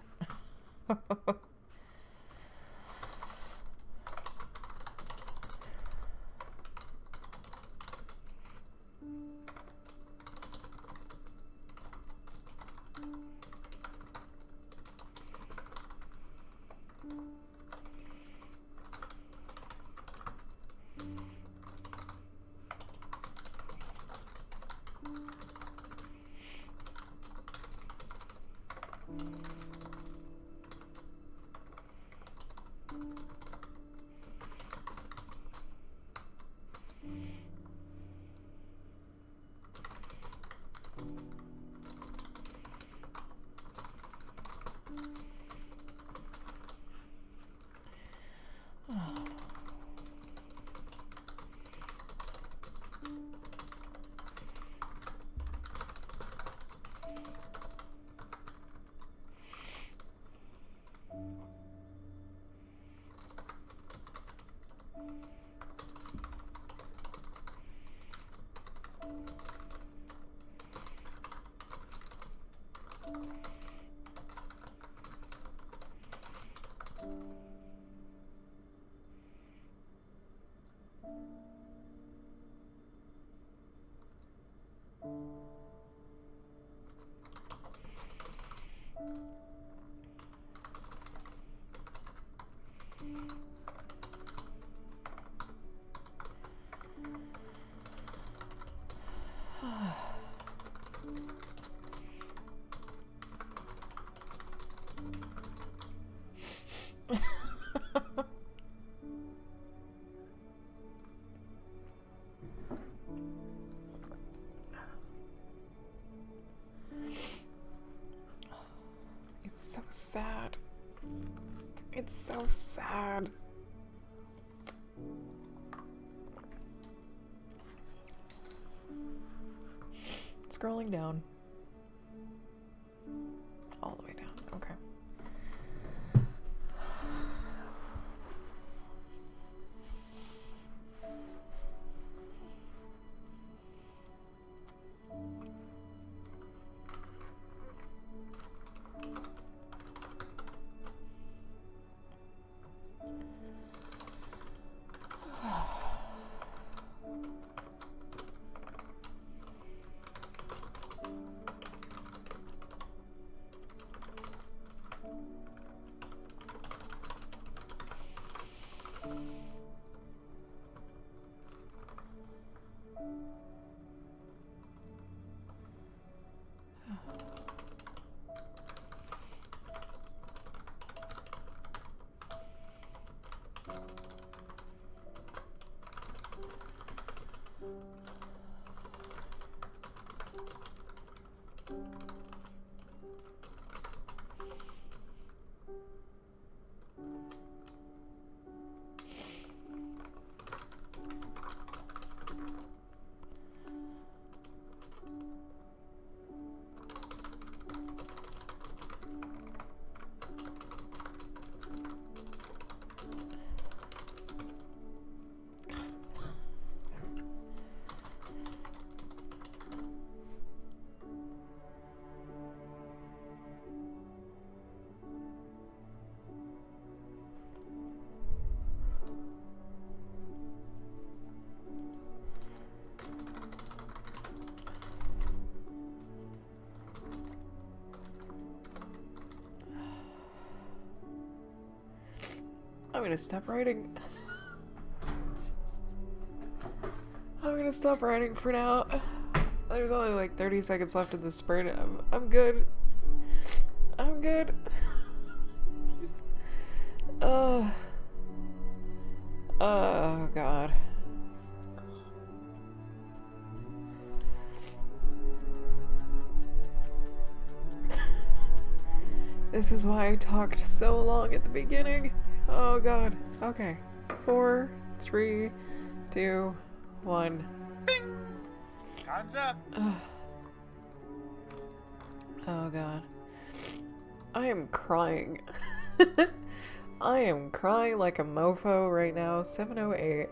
It's so sad. It's so sad. Scrolling down. All the way down. Okay. I'm gonna stop writing. I'm gonna stop writing for now. There's only like 30 seconds left in the sprint. I'm good. I'm good. Oh God. This is why I talked so long at the beginning. Oh God. Okay. 4, 3, 2, 1. Bing! Time's up. Oh God. I am crying. I am crying like a mofo right now. 7:08.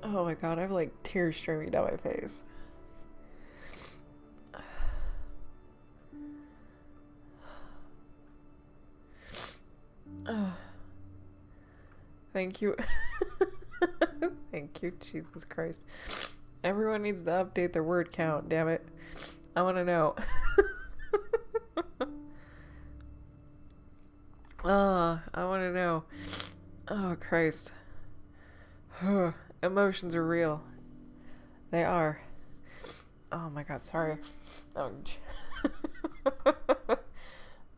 Oh my God, I have like tears streaming down my face. Thank you. Thank you, Jesus Christ. Everyone needs to update their word count, damn it. I want to know. I want to know. Oh, Christ. Emotions are real. They are. Oh my God, sorry. Oh,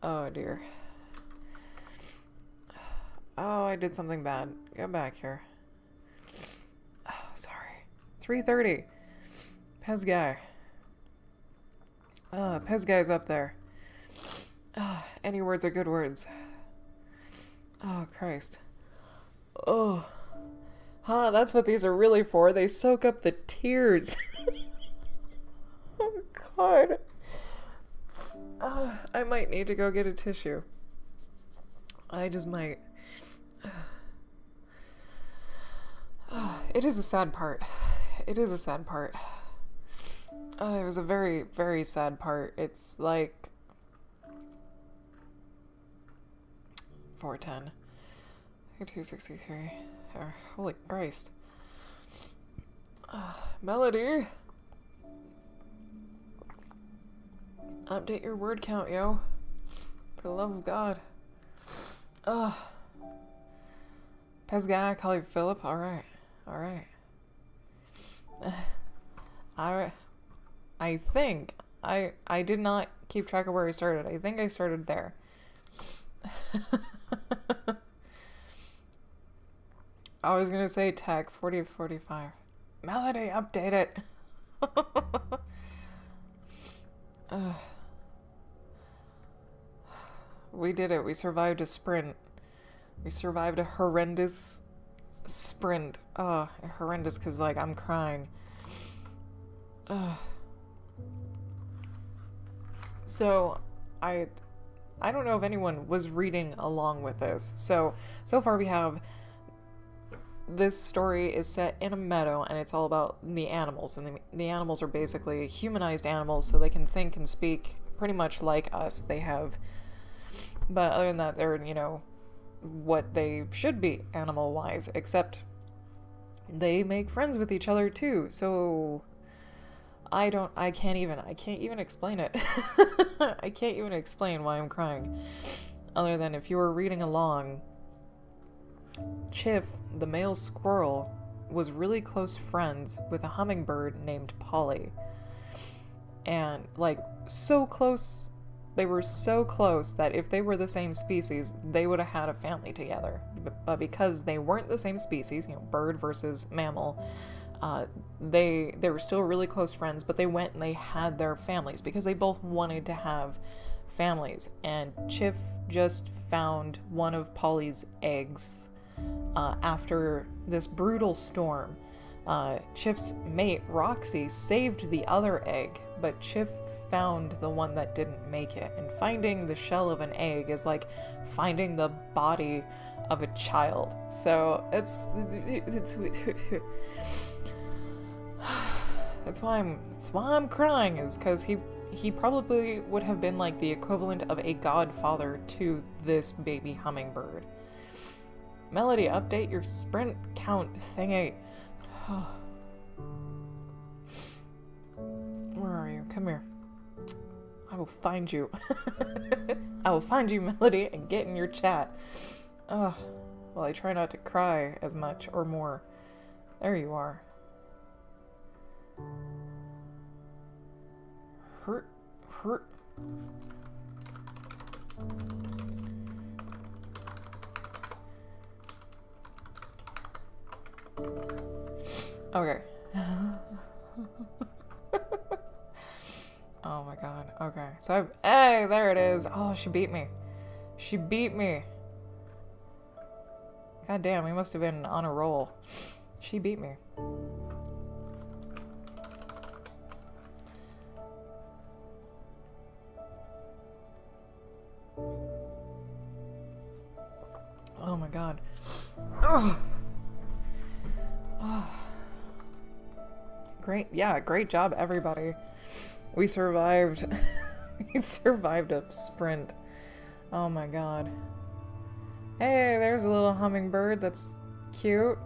oh dear. Oh, I did something bad. Go back here. Oh, sorry. 3:30. Pez guy. Pez guy's up there. Any words are good words. Oh, Christ. Oh. That's what these are really for. They soak up the tears. Oh, God. I might need to go get a tissue. I just might. It is a sad part. It is a sad part. It was a very, very sad part. It's like 410. 263. Holy Christ. Melody. Update your word count, yo. For the love of God. Pez guy, call you Philip. Alright. Alright. I think I did not keep track of where I started. I think I started there. I was gonna say tech 40 to 45. Melody, update it. We did it. We survived a sprint. We survived a horrendous sprint. Horrendous because, like, I'm crying. So, I don't know if anyone was reading along with this. So far we have... This story is set in a meadow, and it's all about the animals. And the animals are basically humanized animals, so they can think and speak pretty much like us. They have... But other than that, they're, you know, what they should be animal-wise, except they make friends with each other too. So I can't even explain it. I can't even explain why I'm crying. Other than if you were reading along, Chiff, the male squirrel, was really close friends with a hummingbird named Polly. And, like, so close. They were so close that if they were the same species, they would have had a family together. But because they weren't the same species, you know, bird versus mammal, they were still really close friends, but they went and they had their families because they both wanted to have families. And Chiff just found one of Polly's eggs after this brutal storm. Chiff's mate, Roxy, saved the other egg, but Chiff found the one that didn't make it. And finding the shell of an egg is like finding the body of a child. So it's that's why I'm crying, is because he probably would have been like the equivalent of a godfather to this baby hummingbird. Melody, update your sprint count thingy. Where are you? Come here. I will find you. I will find you, Melody, and get in your chat. Ugh. Well, I try not to cry as much or more. There you are. Hurt. Okay. Oh my god. Okay. So hey, there it is. Oh, she beat me. She beat me. God damn, we must have been on a roll. She beat me. Oh my god. Ugh. Oh. Great, yeah, great job, everybody. We survived. We survived a sprint. Oh my god. Hey, there's a little hummingbird that's cute.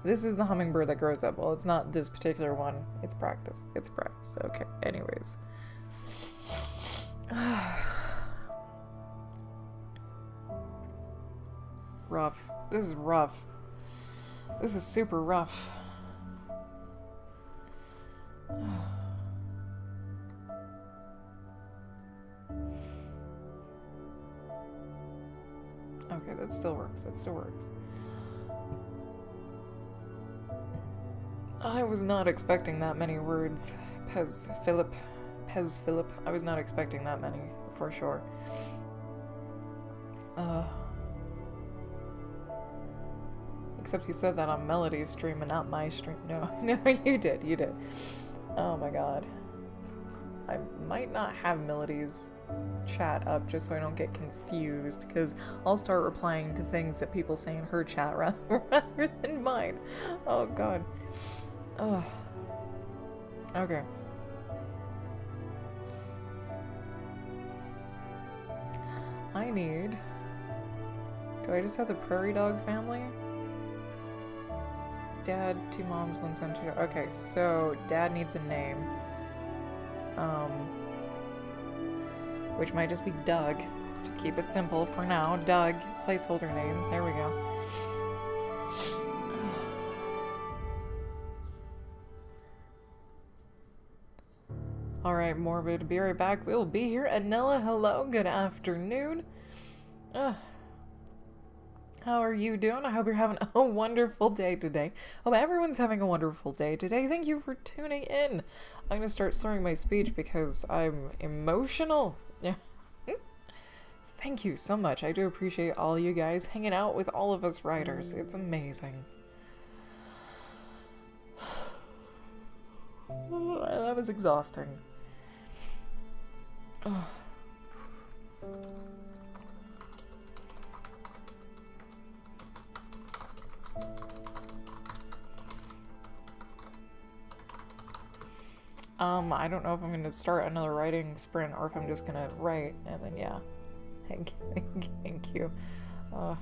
This is the hummingbird that grows up. Well, it's not this particular one. It's practice. It's practice. Okay, anyways. Rough. This is rough. This is super rough. Okay, that still works. That still works. I was not expecting that many words. Pez Philip. I was not expecting that many, for sure. Except you said that on Melody's stream and not my stream. No, no, you did. You did. Oh my god. I might not have Melody's chat up just so I don't get confused, because I'll start replying to things that people say in her chat rather than mine. Oh god. Ugh. Okay. I need... Do I just have the prairie dog family? Dad, 2 moms, 1 son, 2... Okay, so Dad needs a name. Which might just be Doug, to keep it simple for now. Doug, placeholder name. There we go. Alright, Morbid, be right back. We'll be here. Anella, hello, good afternoon. How are you doing? I hope you're having a wonderful day today. Hope everyone's having a wonderful day today. Thank you for tuning in. I'm gonna start slurring my speech because I'm emotional. Yeah. Thank you so much. I do appreciate all you guys hanging out with all of us writers. It's amazing. That was exhausting. I don't know if I'm going to start another writing sprint or if I'm just going to write, and then yeah. Thank you. Oh,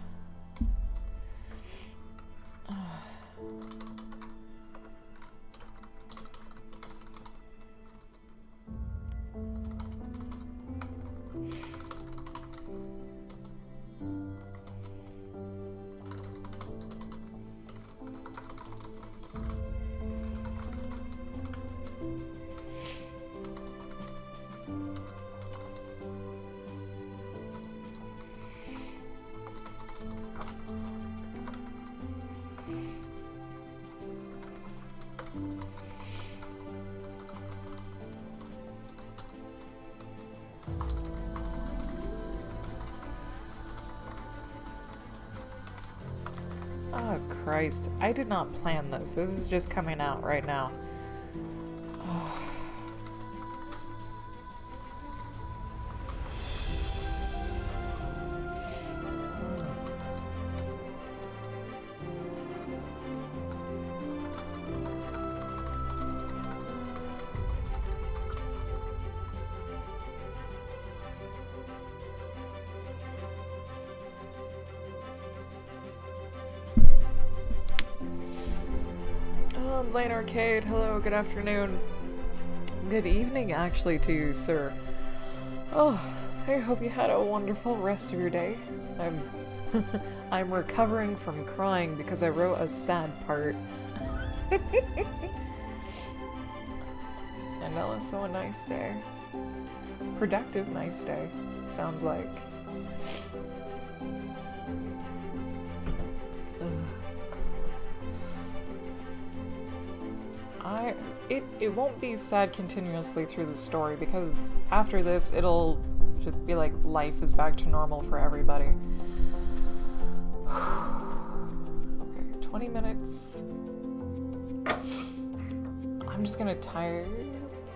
Christ. I did not plan this. This is just coming out right now. Blaine Arcade, hello, good afternoon. Good evening, actually, to you, sir. Oh, I hope you had a wonderful rest of your day. I'm recovering from crying because I wrote a sad part. And also a nice day. Productive nice day, sounds like. It won't be sad continuously through the story, because after this it'll just be like life is back to normal for everybody. Okay, 20 minutes. I'm just gonna tire,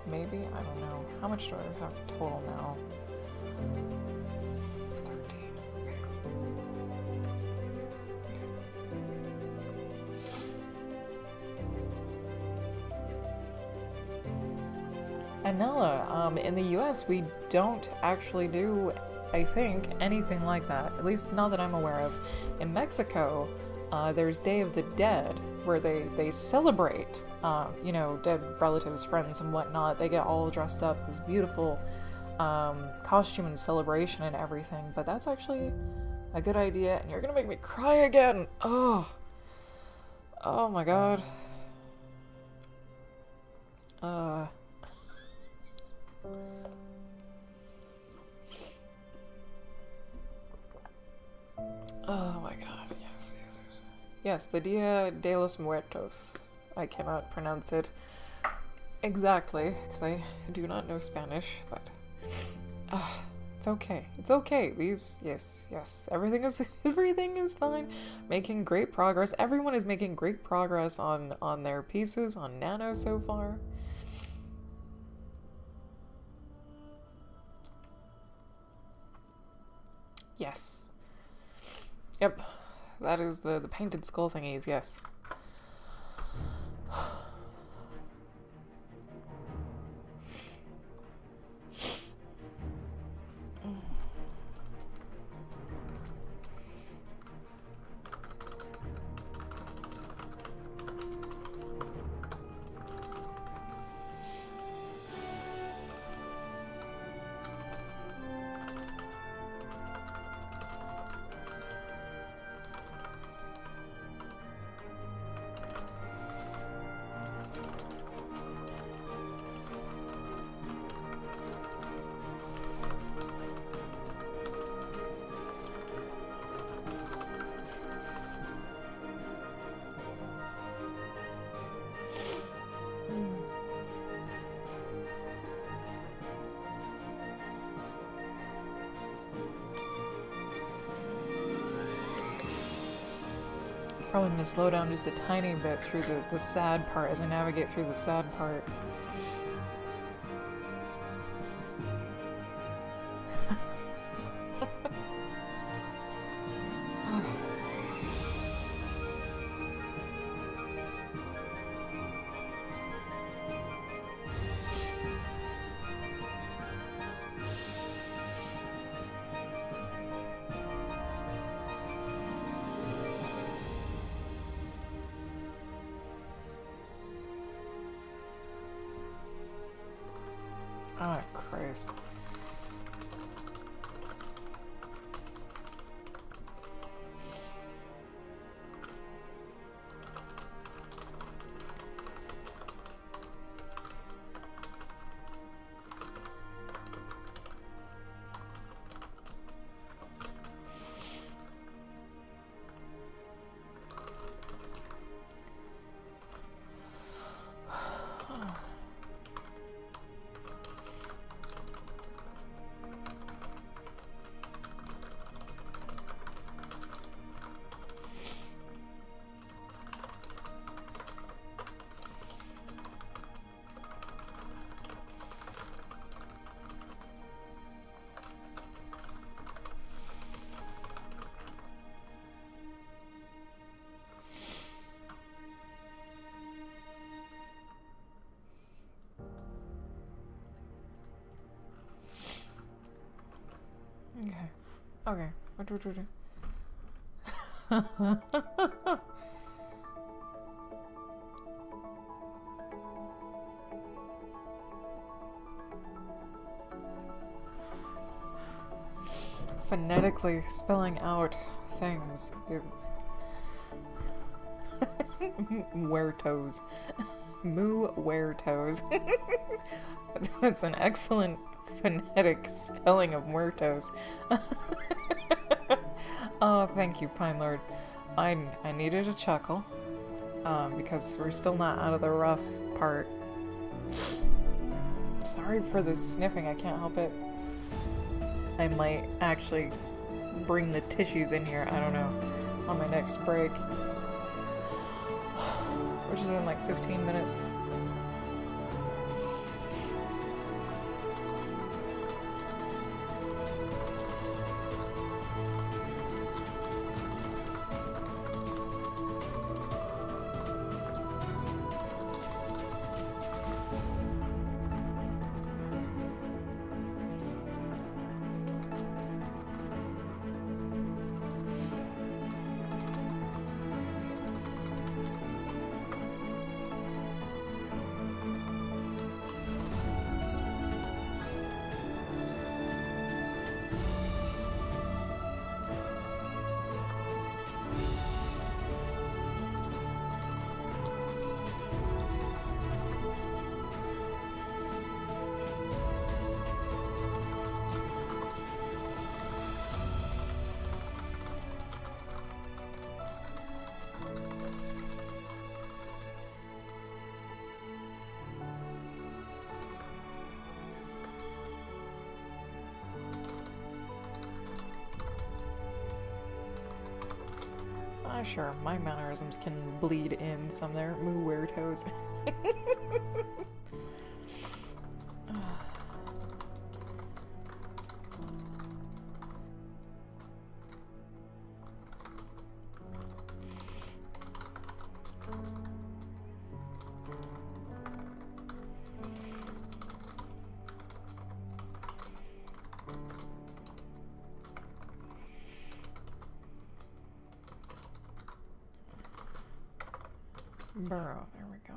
maybe? I don't know. How much do I have total now? 13, okay. Anella, in the US, we don't actually do, I think, anything like that. At least not that I'm aware of. In Mexico, there's Day of the Dead, where they celebrate, you know, dead relatives, friends, and whatnot. They get all dressed up, this beautiful costume and celebration and everything. But that's actually a good idea, and you're gonna make me cry again. Oh my god. Oh my god, yes. Yes, the Dia de los Muertos. I cannot pronounce it exactly, because I do not know Spanish, but it's okay. It's okay. Yes. Everything is fine. Making great progress. Everyone is making great progress on their pieces, on Nano so far. Yes. Yep, that is the painted skull thingies, yes. Probably gonna slow down just a tiny bit through the sad part as I navigate through the sad part. Oh, Christ. Okay. What? phonetically spelling out things. Muertos. Muertos. That's an excellent phonetic spelling of muertos. Oh, thank you, Pine Lord. I needed a chuckle, because we're still not out of the rough part. Sorry for the sniffing, I can't help it. I might actually bring the tissues in here, I don't know, on my next break. Which is in like 15 minutes. Sure, my mannerisms can bleed in some there. Moo weird toes. Burrow, there we go.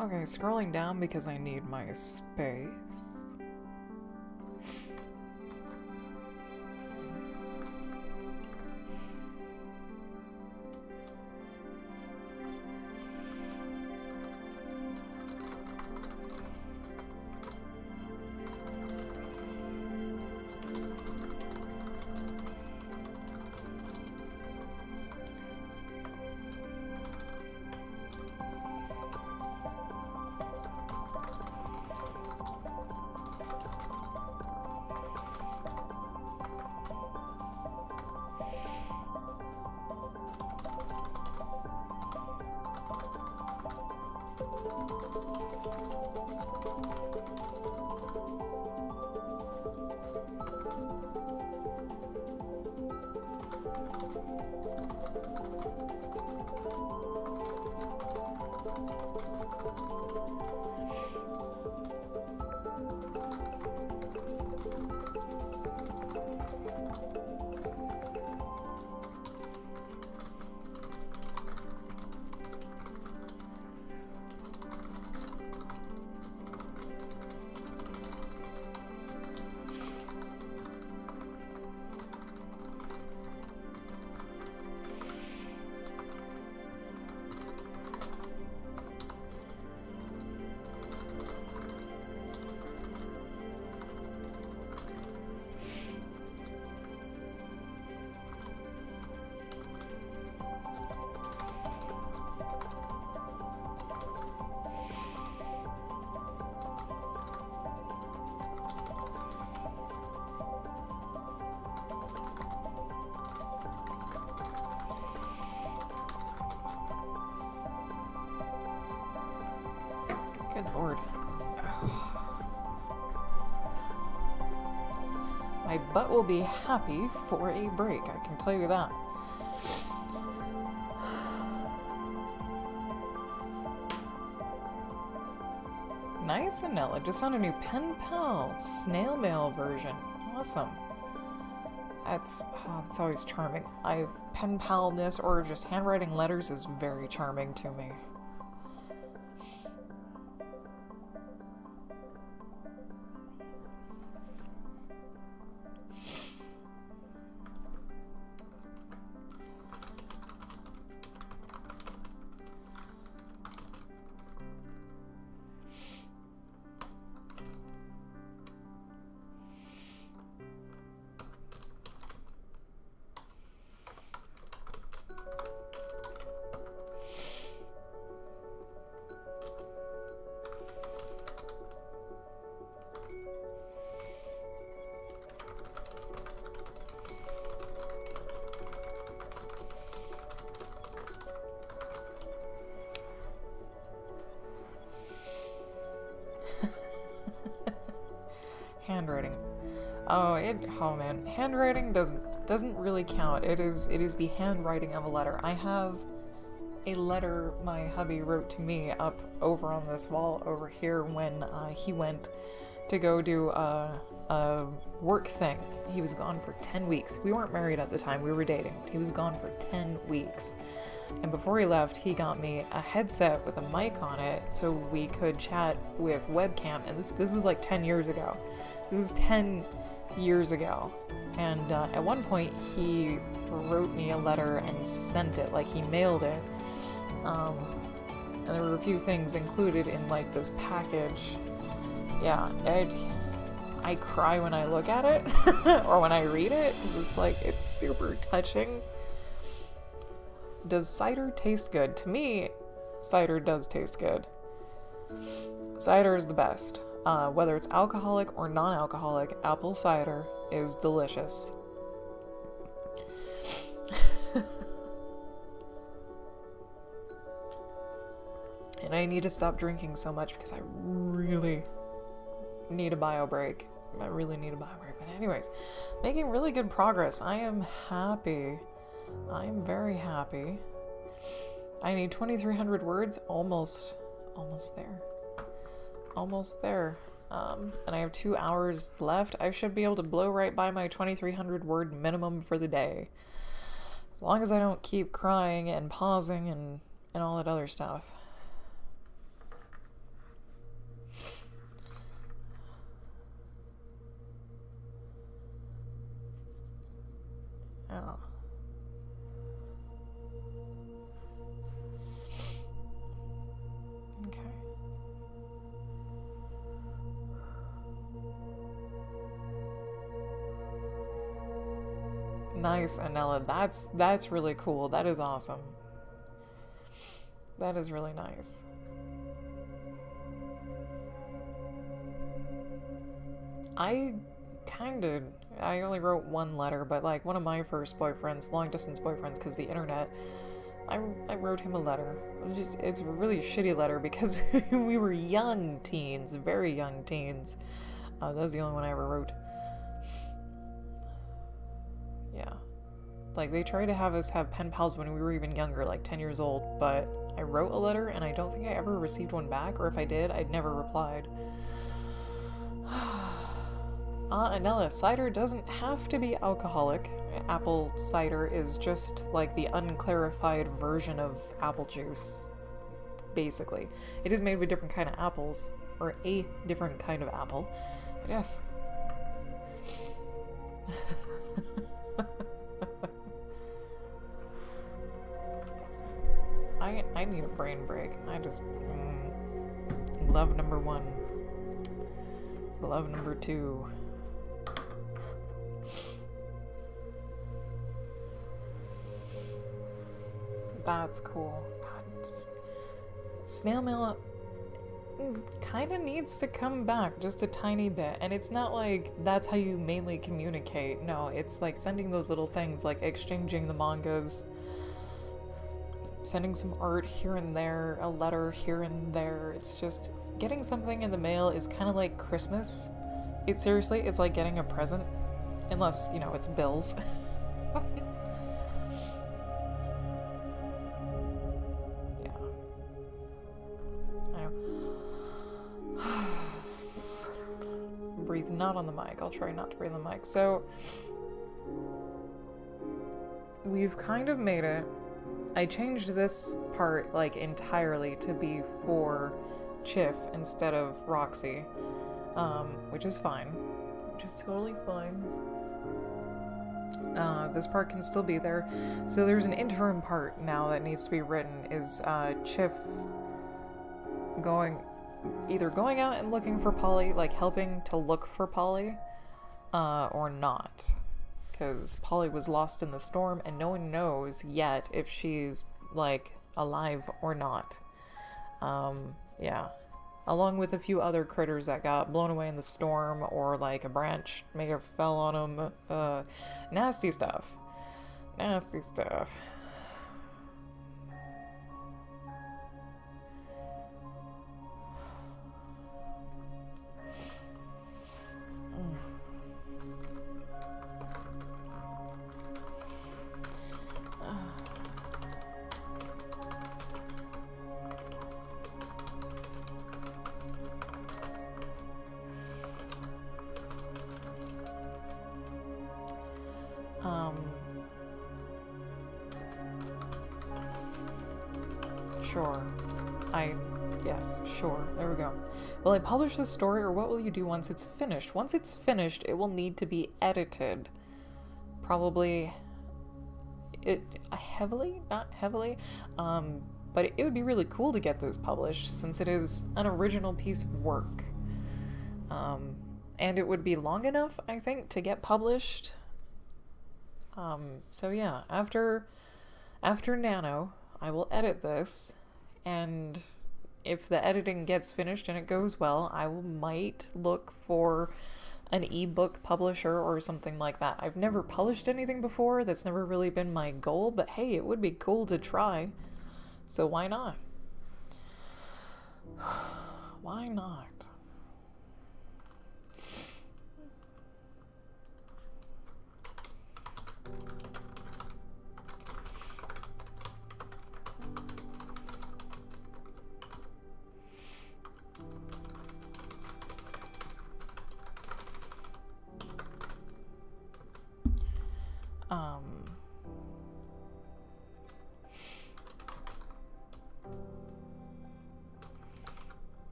Okay, scrolling down because I need my space. Good lord. My butt will be happy for a break, I can tell you that. Nice, Anella. Just found a new pen pal snail mail version. Awesome. That's always charming. Pen palness or just handwriting letters is very charming to me. Handwriting. Oh man, handwriting doesn't really count. It is the handwriting of a letter. I have a letter my hubby wrote to me up over on this wall over here when he went to go do a work thing. He was gone for 10 weeks. We weren't married at the time, we were dating. He was gone for 10 weeks. And before he left, he got me a headset with a mic on it so we could chat with webcam. And this was like 10 years ago. This was 10 years ago. And at one point, he wrote me a letter and sent it, like he mailed it. And there were a few things included in like this package. Yeah, I cry when I look at it or when I read it because it's super touching. Does cider taste good? To me, cider does taste good. Cider is the best. Whether it's alcoholic or non-alcoholic, apple cider is delicious. And I need to stop drinking so much because I really need a bio break. I really need a bio break. But anyways, making really good progress. I am happy. I am very happy. I need 2,300 words. Almost there. Almost there. And I have 2 hours left. I should be able to blow right by my 2,300 word minimum for the day. As long as I don't keep crying and pausing and all that other stuff. Oh. Okay. Nice, Anella. That's really cool. That is awesome. That is really nice. I only wrote one letter, but like one of my first boyfriends, long distance boyfriends, because the internet, I wrote him a letter. It's a really shitty letter because we were young teens, very young teens. That was the only one I ever wrote. Yeah. Like, they tried to have us have pen pals when we were even younger, like 10 years old, but I wrote a letter and I don't think I ever received one back, or if I did, I'd never replied. Anella, cider doesn't have to be alcoholic. Apple cider is just like the unclarified version of apple juice, basically. It is made with different kind of apples, or a different kind of apple, but yes. I need a brain break. I just love number 1. Love number 2. That's cool. God, snail mail kind of needs to come back just a tiny bit, and it's not like that's how you mainly communicate. No, it's like sending those little things, like exchanging the mangas, sending some art here and there, a letter here and there. It's just getting something in the mail is kind of like Christmas. It's like getting a present, unless, you know, it's bills. Yeah. I know. Breathe not on the mic. I'll try not to breathe on the mic. So, we've kind of made it. I changed this part, like, entirely to be for Chiff instead of Roxy, which is fine. Which is totally fine. This part can still be there. So there's an interim part now that needs to be written, is Chiff either going out and looking for Polly, like helping to look for Polly, or not. Because Polly was lost in the storm and no one knows yet if she's, like, alive or not. Yeah. Along with a few other critters that got blown away in the storm, or like a branch may have fell on them. Nasty stuff. Nasty stuff. Sure. Yes, sure. There we go. Will I publish this story, or what will you do once it's finished? Once it's finished, it will need to be edited. Probably... not heavily, but it would be really cool to get this published, since it is an original piece of work. And it would be long enough, I think, to get published. So yeah, after Nano, I will edit this, and if the editing gets finished and it goes well, I might look for an ebook publisher or something like that. I've never published anything before, that's never really been my goal, but hey, it would be cool to try. So why not? Why not?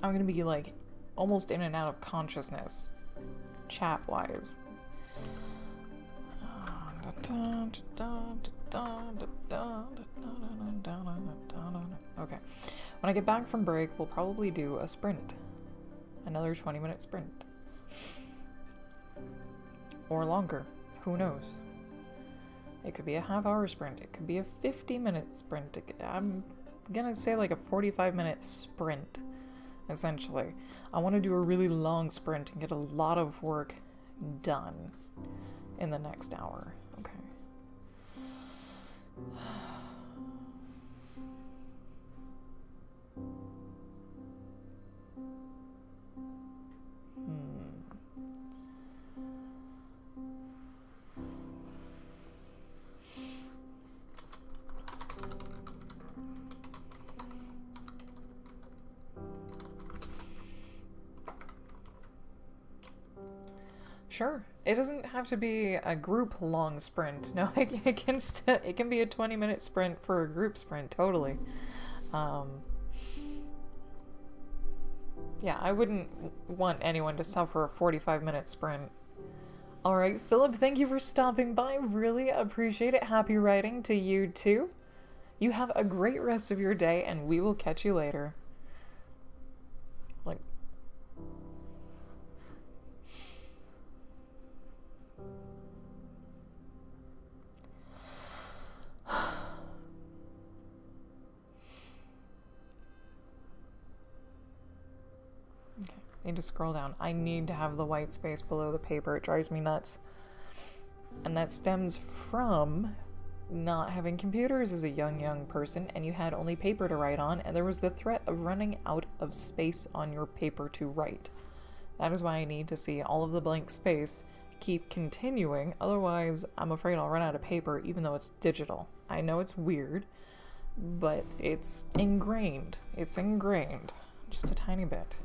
I'm gonna be like almost in and out of consciousness, chat wise. Okay. When I get back from break, we'll probably do a sprint. Another 20-minute sprint. Or longer. Who knows? It could be a half-hour sprint. It could be a 50-minute sprint. I'm gonna say like a 45-minute sprint. Essentially. I want to do a really long sprint and get a lot of work done in the next hour. Okay. Sure. It doesn't have to be a group long sprint. No, it can be a 20-minute sprint for a group sprint, totally. Yeah, I wouldn't want anyone to suffer a 45-minute sprint. Alright, Philip, thank you for stopping by. Really appreciate it. Happy writing to you too. You have a great rest of your day, and we will catch you later. Like... Need to scroll down. I need to have the white space below the paper. It drives me nuts. And that stems from not having computers as a young person, and you had only paper to write on, and there was the threat of running out of space on your paper to write. That is why I need to see all of the blank space keep continuing, otherwise I'm afraid I'll run out of paper even though it's digital. I know it's weird, but it's ingrained. It's ingrained. Just a tiny bit.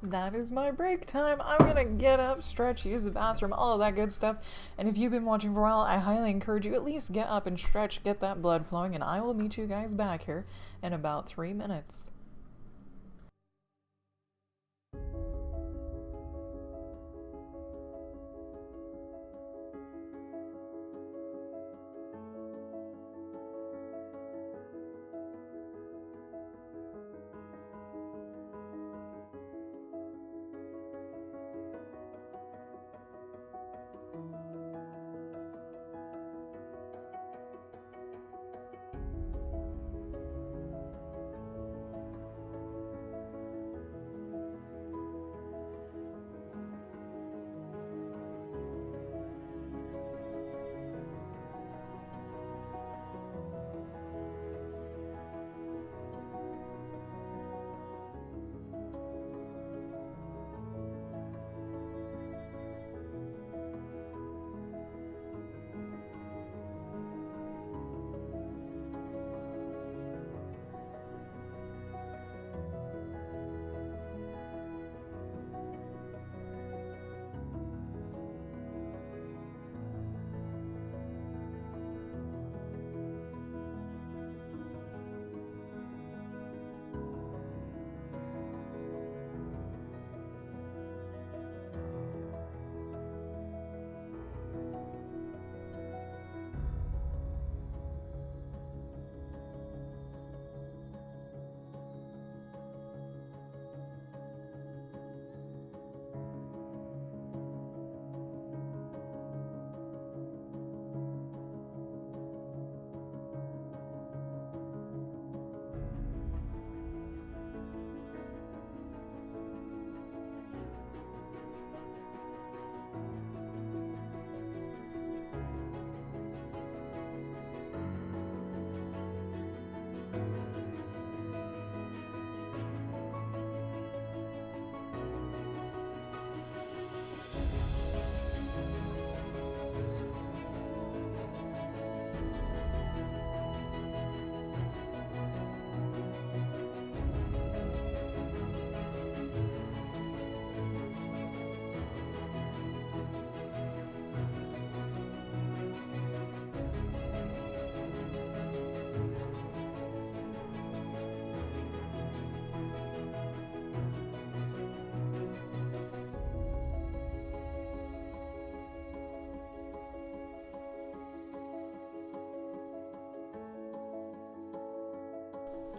That is my break time. I'm gonna get up, stretch, use the bathroom, all of that good stuff. And if you've been watching for a while, I highly encourage you at least get up and stretch, get that blood flowing, and I will meet you guys back here in about 3 minutes.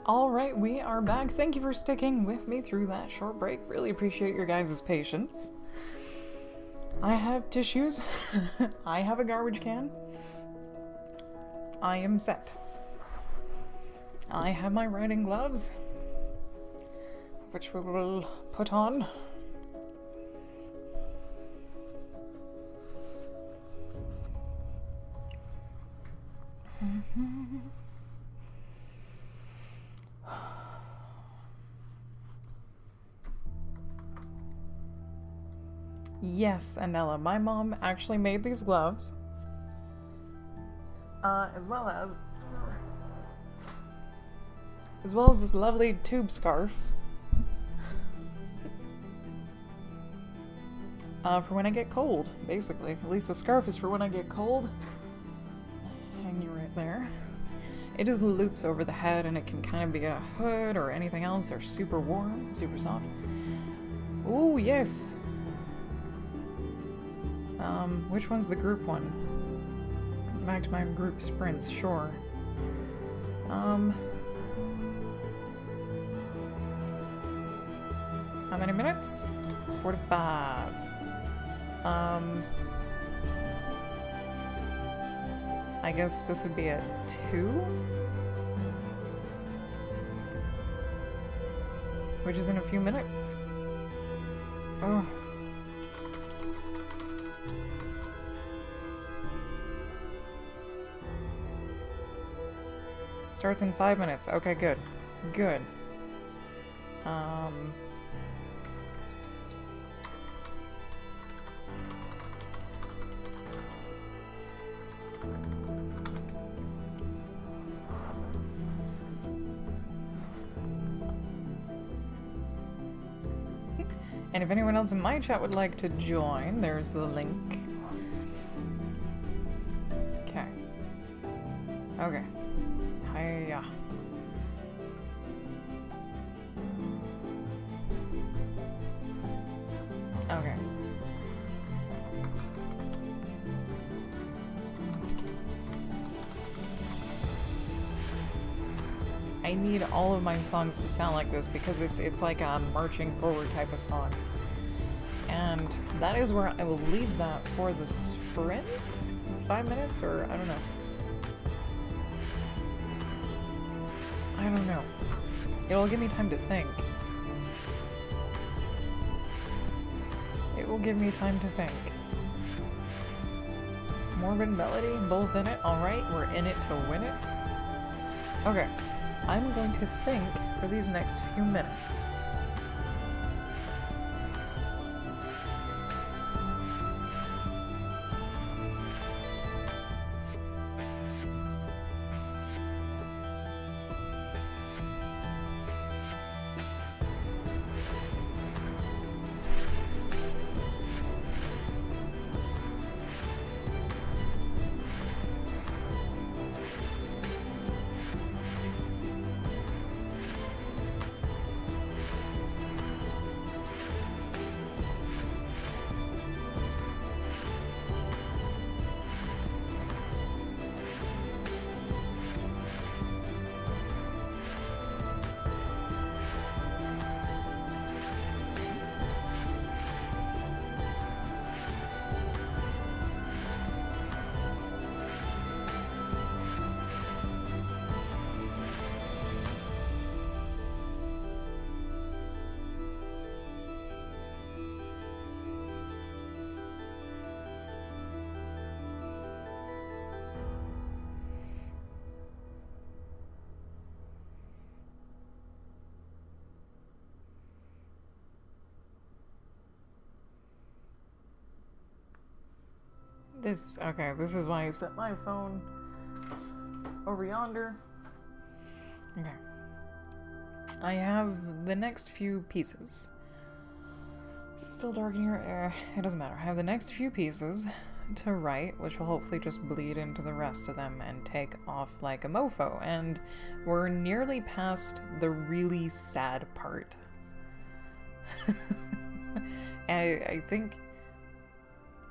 Alright, we are back. Thank you for sticking with me through that short break. Really appreciate your guys' patience. I have tissues. I have a garbage can. I am set. I have my riding gloves, which we will put on. Yes, Anella, my mom actually made these gloves, as well as this lovely tube scarf, for when I get cold, basically. At least the scarf is for when I get cold. Hang you right there. It just loops over the head, and it can kind of be a hood or anything else. They're super warm, super soft. Ooh, yes! Which one's the group one? Back to my group sprints, sure. How many minutes? 45. I guess this would be at 2? Which is in a few minutes. Oh. Starts in 5 minutes. Okay, good. Good. And if anyone else in my chat would like to join, there's the link. Okay. Okay. Hiya. Okay. I need all of my songs to sound like this because it's like a marching forward type of song. And that is where I will leave that for the sprint. Is it 5 minutes or I don't know. I don't know. It'll give me time to think. It will give me time to think. Morbid melody, both in it. Alright, we're in it to win it. Okay. I'm going to think for these next few minutes. This is why I set my phone over yonder. Okay. I have the next few pieces. Is it still dark in here? It doesn't matter. I have the next few pieces to write, which will hopefully just bleed into the rest of them and take off like a mofo. And we're nearly past the really sad part. I think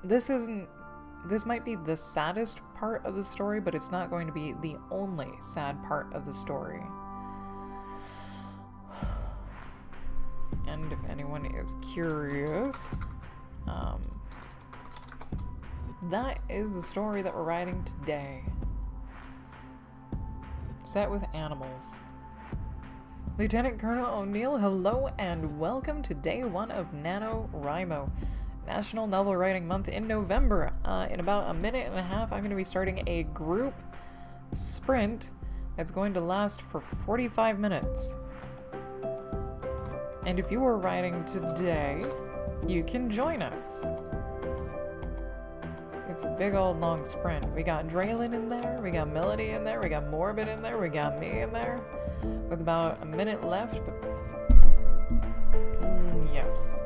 this might be the saddest part of the story, but it's not going to be the only sad part of the story. And if anyone is curious, that is the story that we're writing today. Set with animals. Lieutenant Colonel O'Neill, hello and welcome to day 1 of NaNoWriMo, National Novel Writing Month in November. In about a minute and a half, I'm going to be starting a group sprint that's going to last for 45 minutes. And if you are writing today, you can join us. It's a big old long sprint. We got Draylin in there, we got Melody in there, we got Morbid in there, we got me in there, with about a minute left, but... yes.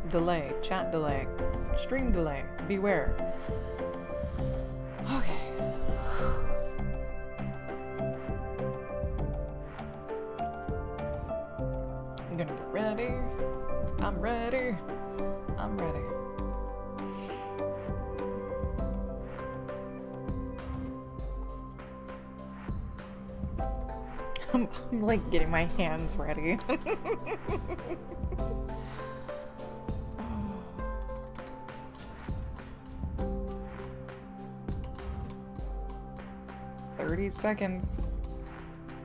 Delay, chat delay, stream delay, beware. Okay. I'm gonna get ready. I'm ready. I'm ready. I'm like getting my hands ready. "30 seconds.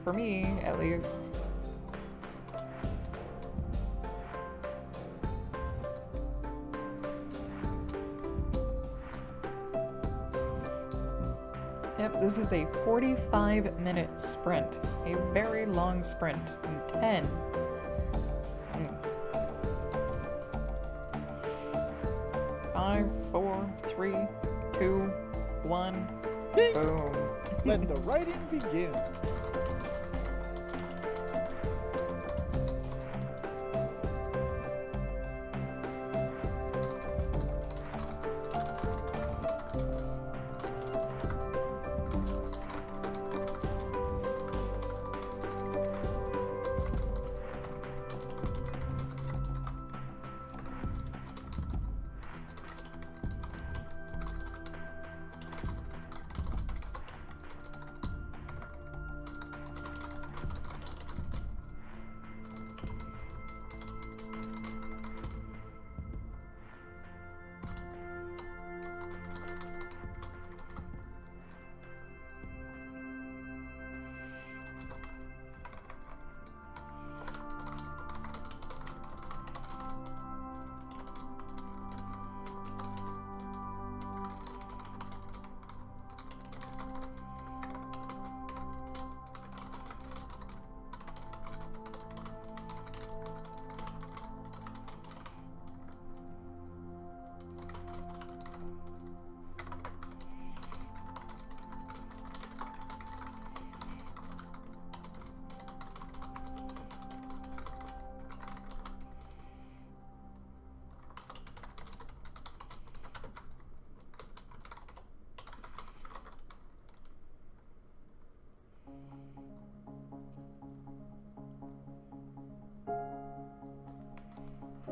For me, at least. Yep, this is a 45-minute sprint. A very long sprint. In 10. 5, 4, 3, 2, 1. Ding! Boom. Let the writing begin.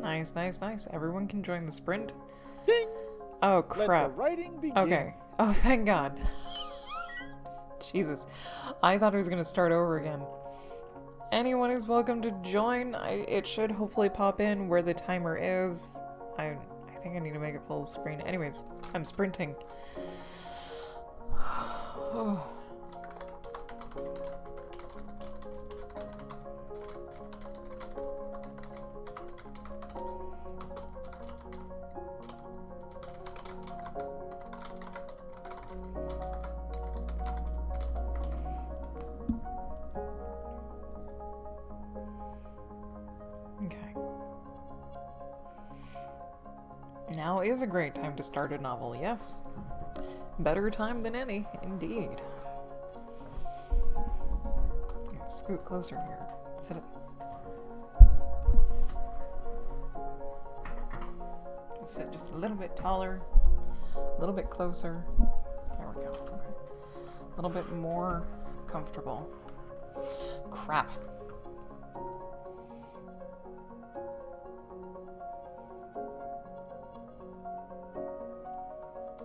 Nice, nice, nice. Everyone can join the sprint. Ding! Oh, Let crap. the writing begin. Okay. Oh, thank God. Jesus. I thought it was going to start over again. Anyone is welcome to join. It should hopefully pop in where the timer is. I think I need to make it full screen. Anyways, I'm sprinting. Oh. Okay. Now is a great time to start a novel, yes. Better time than any, indeed. Scoot closer here. Sit it. Sit just a little bit taller, a little bit closer. There we go. Okay. A little bit more comfortable. Crap.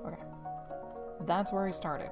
Okay. That's where I started.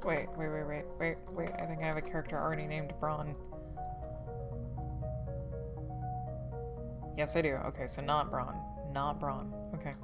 Wait. I think I have a character already named Braun. Yes, I do. Okay, so not Braun. Not Braun. Okay.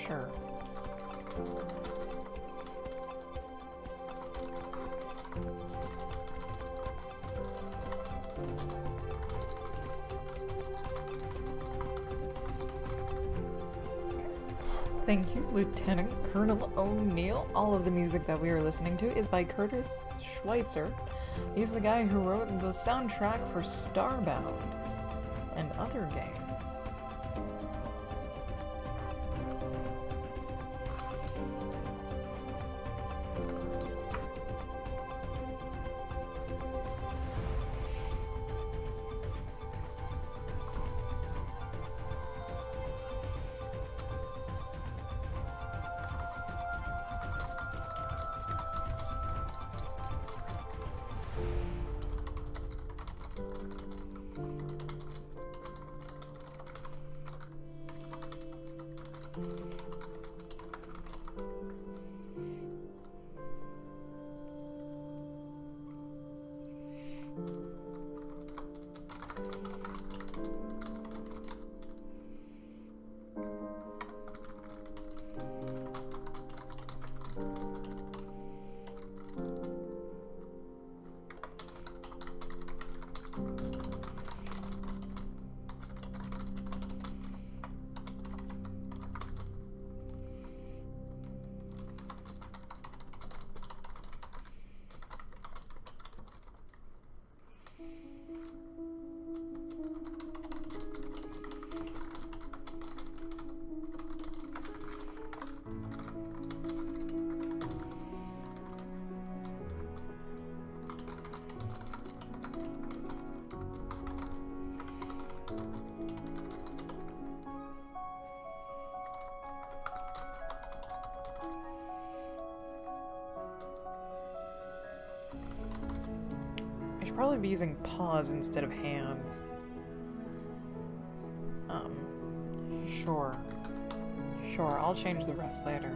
Sure. Thank you, Lieutenant Colonel O'Neill. All of the music that we are listening to is by Curtis Schweitzer. He's the guy who wrote the soundtrack for Starbound and other games. should probably be using paws instead of hands. Sure. Sure, I'll change the rest later.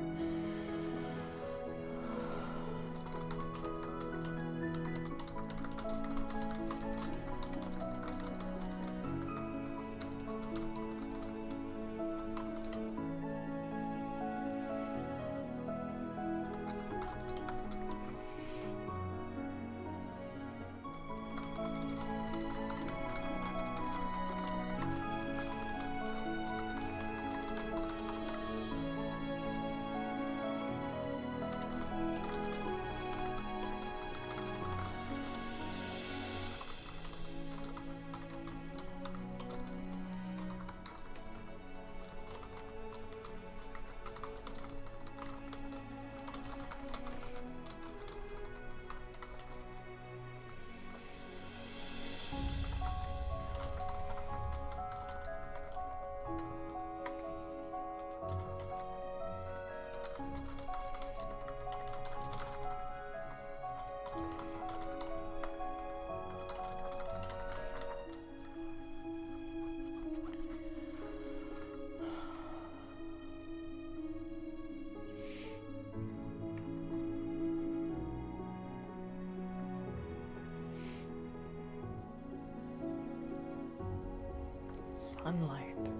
Sunlight.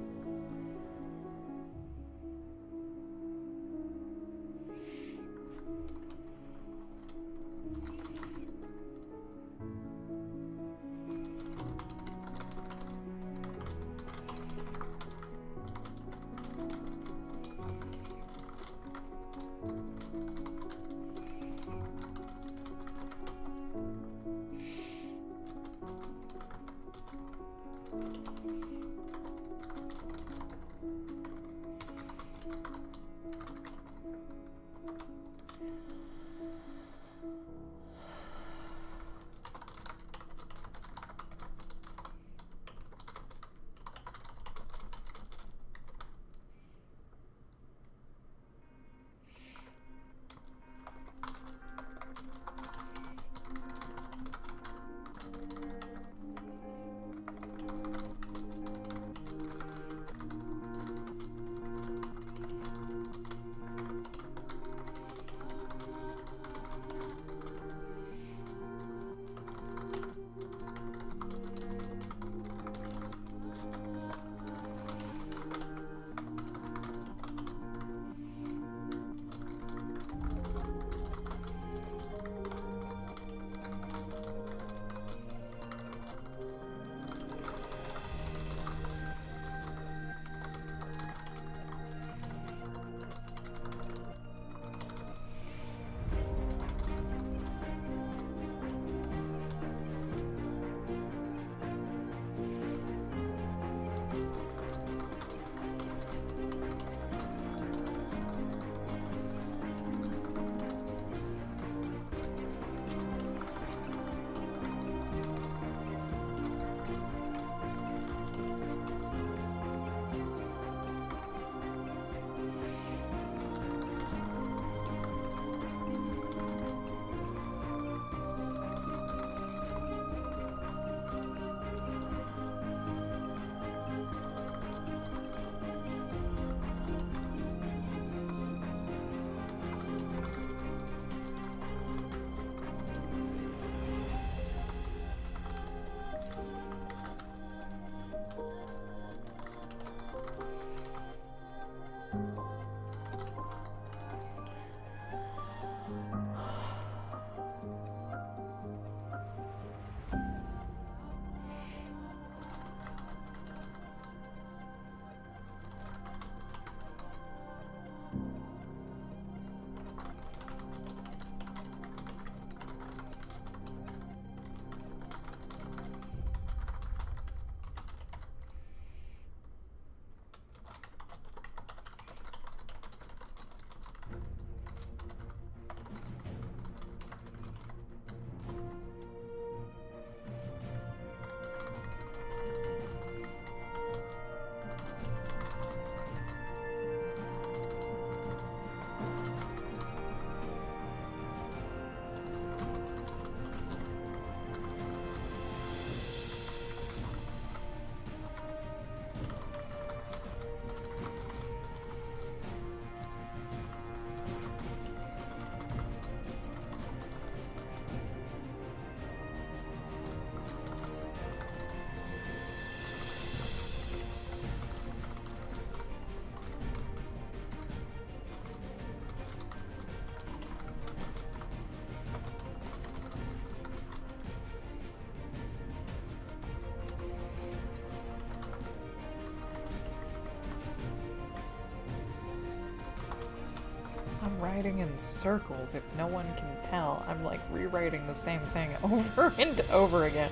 I'm writing in circles. If no one can tell, I'm like rewriting the same thing over and over again.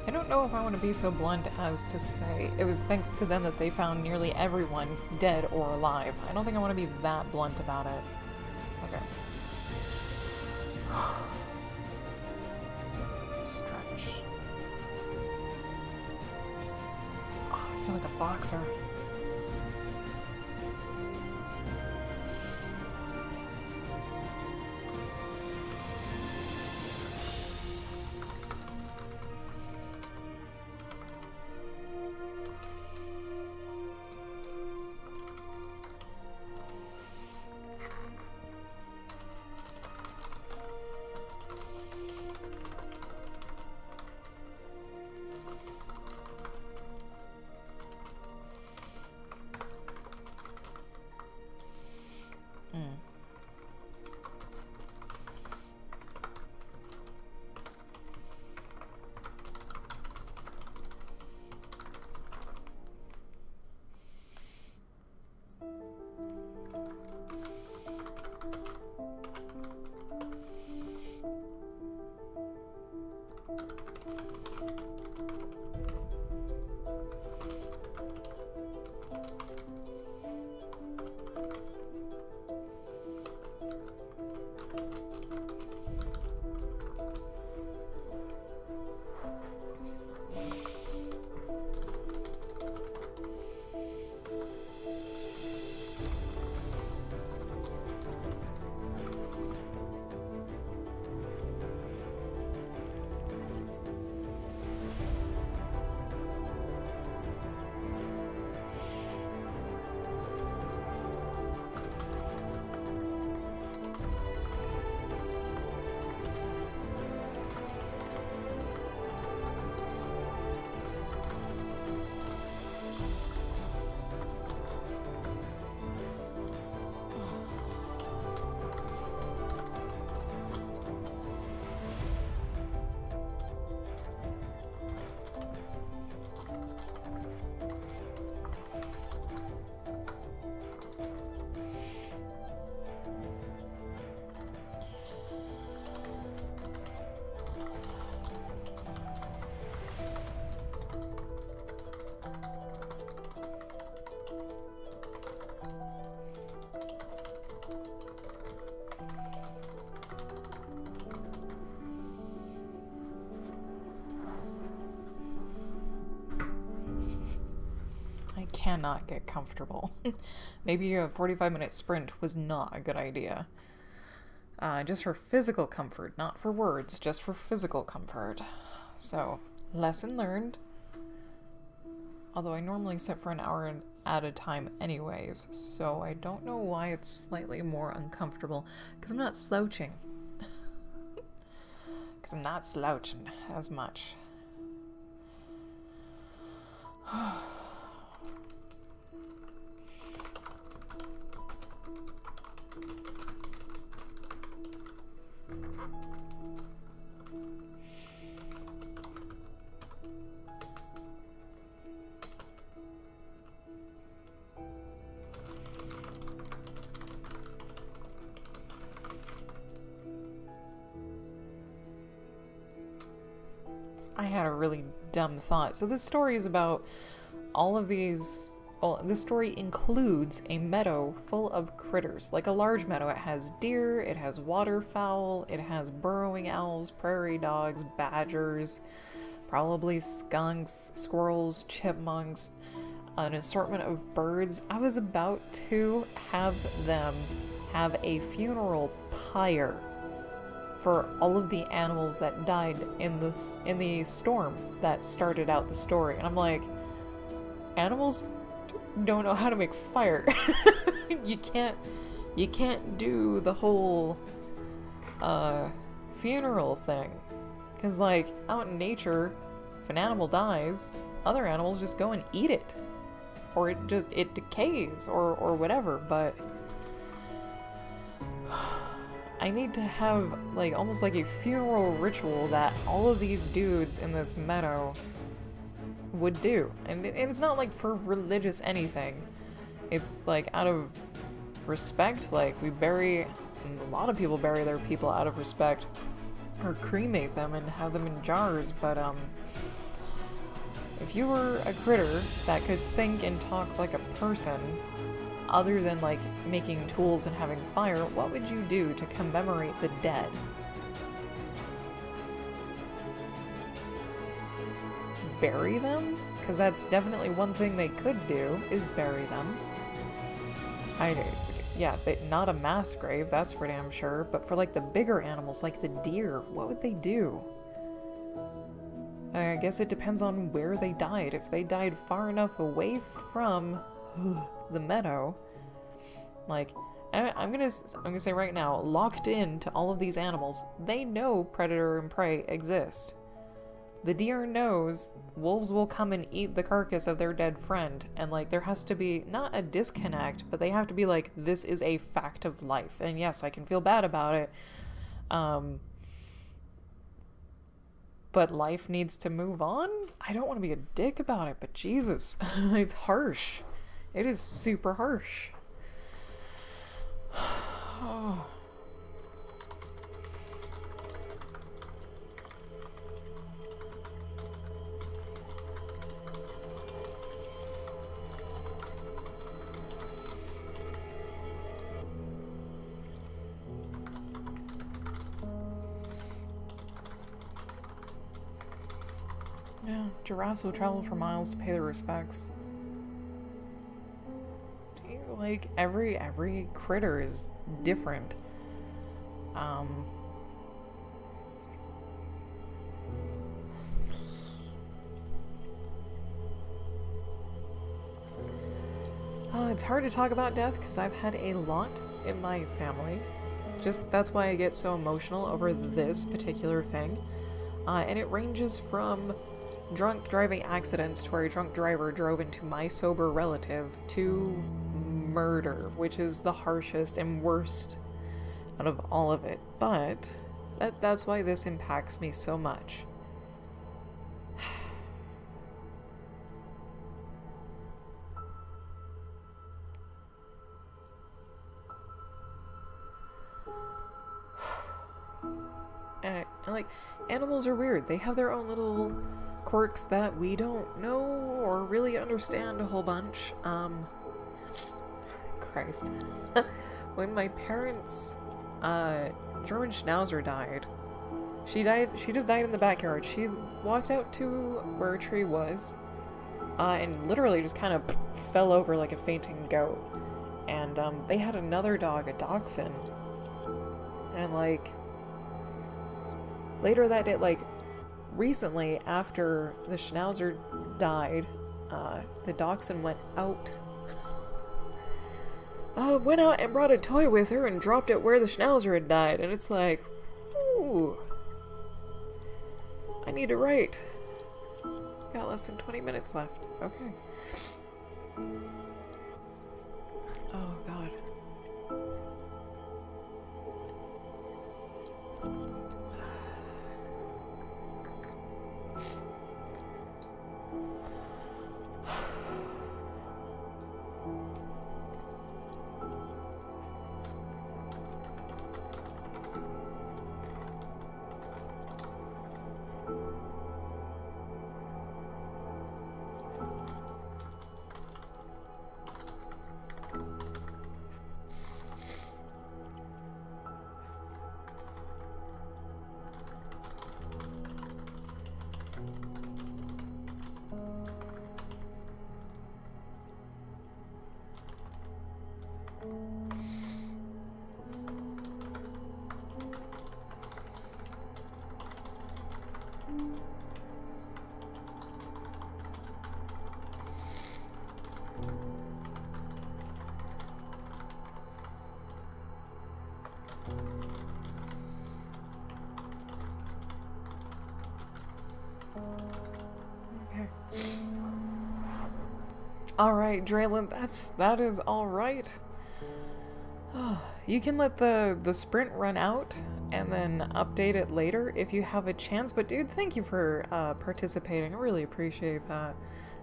I don't know if I want to be so blunt as to say it was thanks to them that they found nearly everyone dead or alive. I don't think I want to be that blunt about it. Okay. Stretch. Oh, I feel like a boxer. Cannot get comfortable. Maybe a 45-minute sprint was not a good idea. Just for physical comfort, not for words, just for physical comfort. So, lesson learned. Although I normally sit for an hour at a time anyways, so I don't know why it's slightly more uncomfortable, because I'm not slouching. Because I'm not slouching as much. I had a really dumb thought. So this story is about all of these... Well, this story includes a meadow full of critters. Like a large meadow. It has deer, it has waterfowl, it has burrowing owls, prairie dogs, badgers, probably skunks, squirrels, chipmunks, an assortment of birds. I was about to have them have a funeral pyre for all of the animals that died in the storm that started out the story. And I'm like, animals don't know how to make fire. you can't do the whole funeral thing, because like out in nature, if an animal dies, other animals just go and eat it, or it decays or whatever. But I need to have like almost like a funeral ritual that all of these dudes in this meadow would do. And it's not like for religious anything. It's like out of respect. Like a lot of people bury their people out of respect, or cremate them and have them in jars. But if you were a critter that could think and talk like a person, other than like making tools and having fire, what would you do to commemorate the dead? Bury them? Because that's definitely one thing they could do, is bury them. Yeah, not a mass grave, that's for damn sure, but for like the bigger animals, like the deer, what would they do? I guess it depends on where they died. If they died far enough away from the meadow, like, I'm gonna say right now, locked in to all of these animals, they know predator and prey exist. The deer knows wolves will come and eat the carcass of their dead friend, and like there has to be not a disconnect, but they have to be like, this is a fact of life. And yes, I can feel bad about it, but life needs to move on. I don't want to be a dick about it, but Jesus, it's harsh. It is super harsh. Oh. Yeah, giraffes will travel for miles to pay their respects. Like, every critter is different. It's hard to talk about death because I've had a lot in my family. That's why I get so emotional over this particular thing. And it ranges from drunk driving accidents to where a drunk driver drove into my sober relative to murder, which is the harshest and worst out of all of it. But that's why this impacts me so much. And like, animals are weird. They have their own little quirks that we don't know or really understand a whole bunch. Christ. When my parents' German Schnauzer died, she just died in the backyard. She walked out to where a tree was, and literally just kind of fell over like a fainting goat. And they had another dog, a dachshund, and like later that day, like recently after the Schnauzer died, the dachshund went out and brought a toy with her and dropped it where the Schnauzer had died. And it's like, ooh, I need to write. Got less than 20 minutes left. Okay. Oh, God. Okay. Alright, Draylon, that is alright. You can let the sprint run out and then update it later if you have a chance. But dude, thank you for participating. I really appreciate that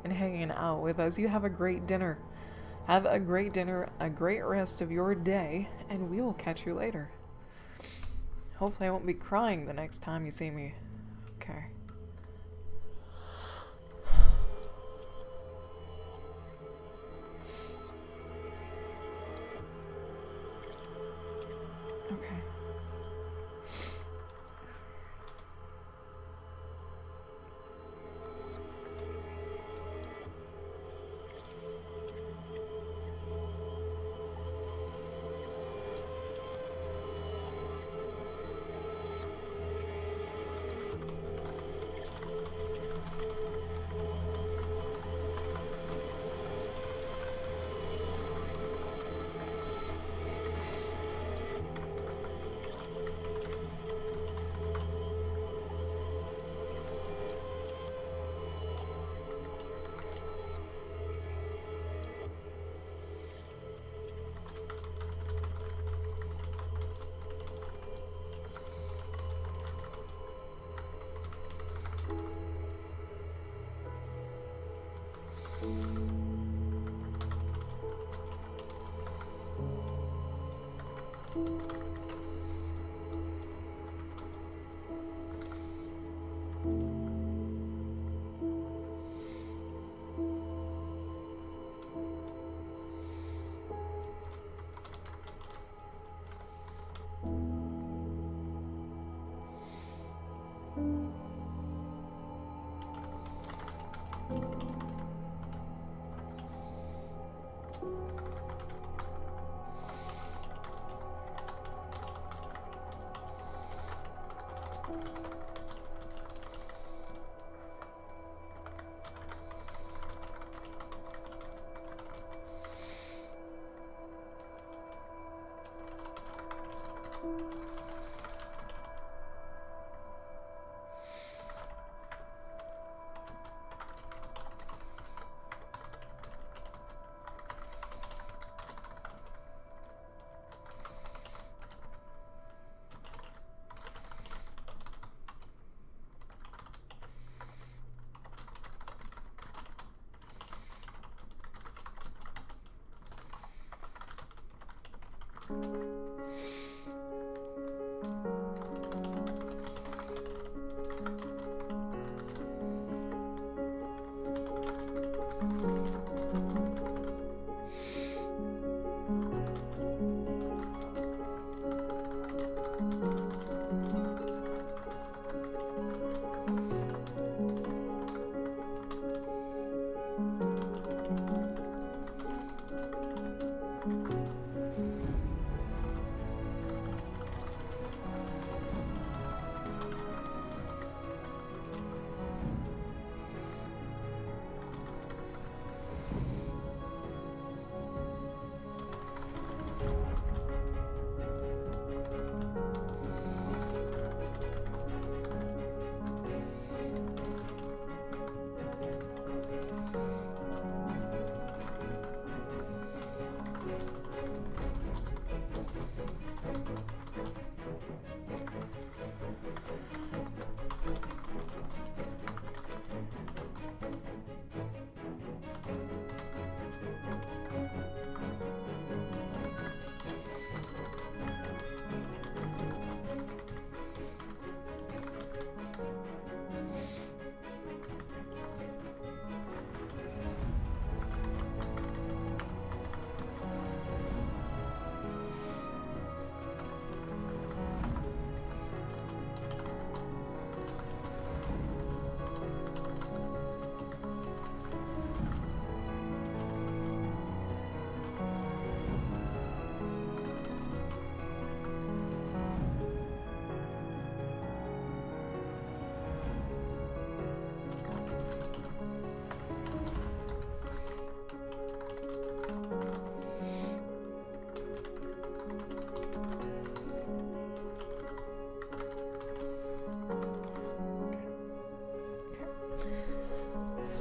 and hanging out with us. You have a great dinner. Have a great dinner, a great rest of your day, and we will catch you later. Hopefully I won't be crying the next time you see me. Okay. Okay.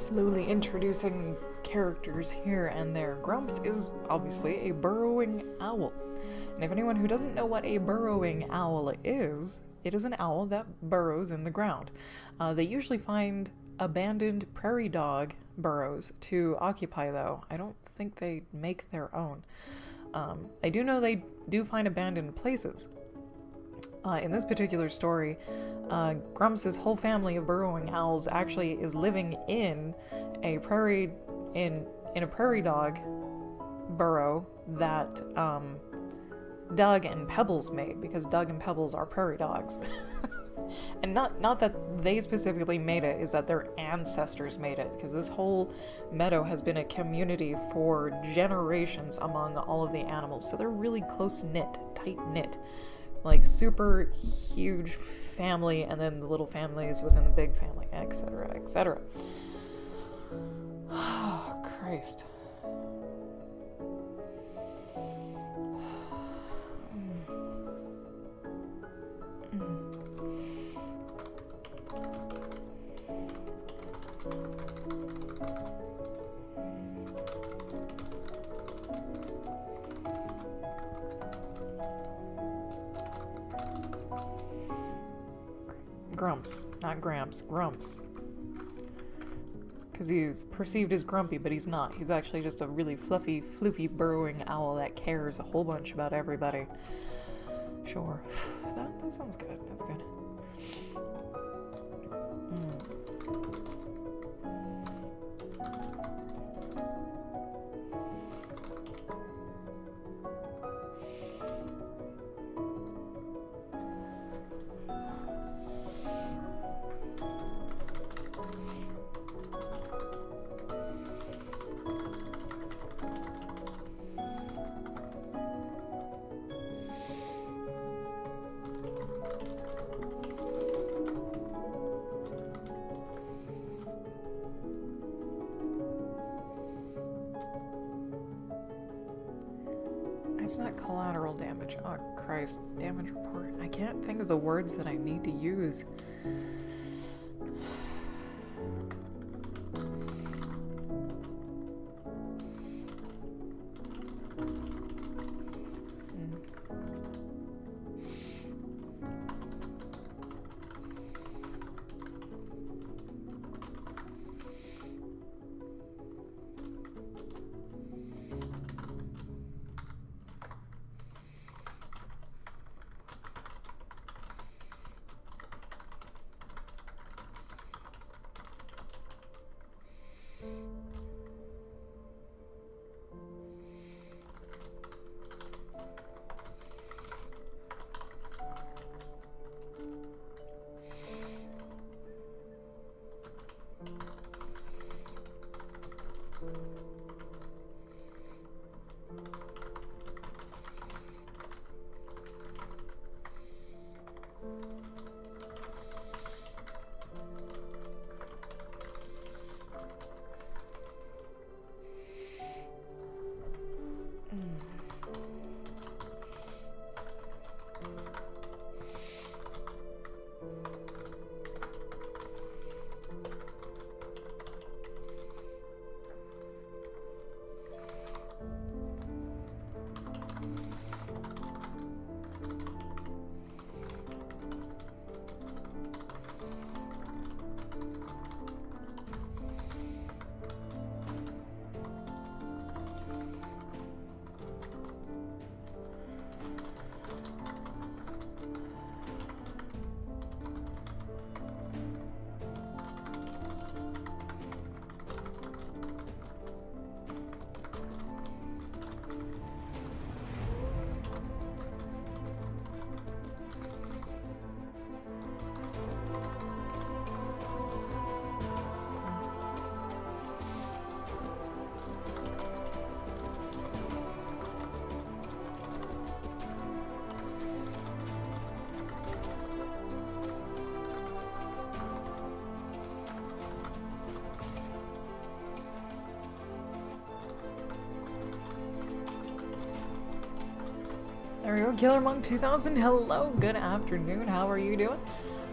slowly introducing characters here and there. Grumps is obviously a burrowing owl. And if anyone who doesn't know what a burrowing owl is, it is an owl that burrows in the ground. They usually find abandoned prairie dog burrows to occupy, though. I don't think they make their own. I do know they do find abandoned places. In this particular story, Grumps' whole family of burrowing owls actually is living in a prairie dog burrow that Doug and Pebbles made, because Doug and Pebbles are prairie dogs. And not that they specifically made it, is that their ancestors made it, because this whole meadow has been a community for generations among all of the animals. So they're really close-knit, tight-knit, like super huge family, and then the little families within the big family, etc., etc. Oh, Christ. Grumps, not Gramps, Grumps. Because he's perceived as grumpy, but he's not. He's actually just a really fluffy, floofy, burrowing owl that cares a whole bunch about everybody. Sure. That sounds good. That's good. It's not collateral damage. Oh, Christ. Damage report. I can't think of the words that I need to use. There we go, Killer Monk 2000. Hello, good afternoon. How are you doing?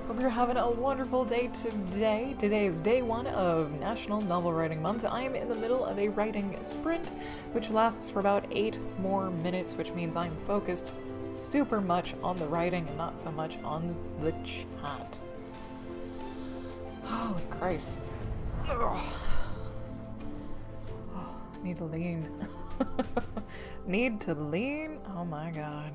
Hope hope you're having a wonderful day today. Today is day 1 of National Novel Writing Month. I am in the middle of a writing sprint, which lasts for about 8 more minutes, which means I'm focused super much on the writing and not so much on the chat. Holy Christ. Ugh. Oh, need to lean. Need to lean? Oh my god.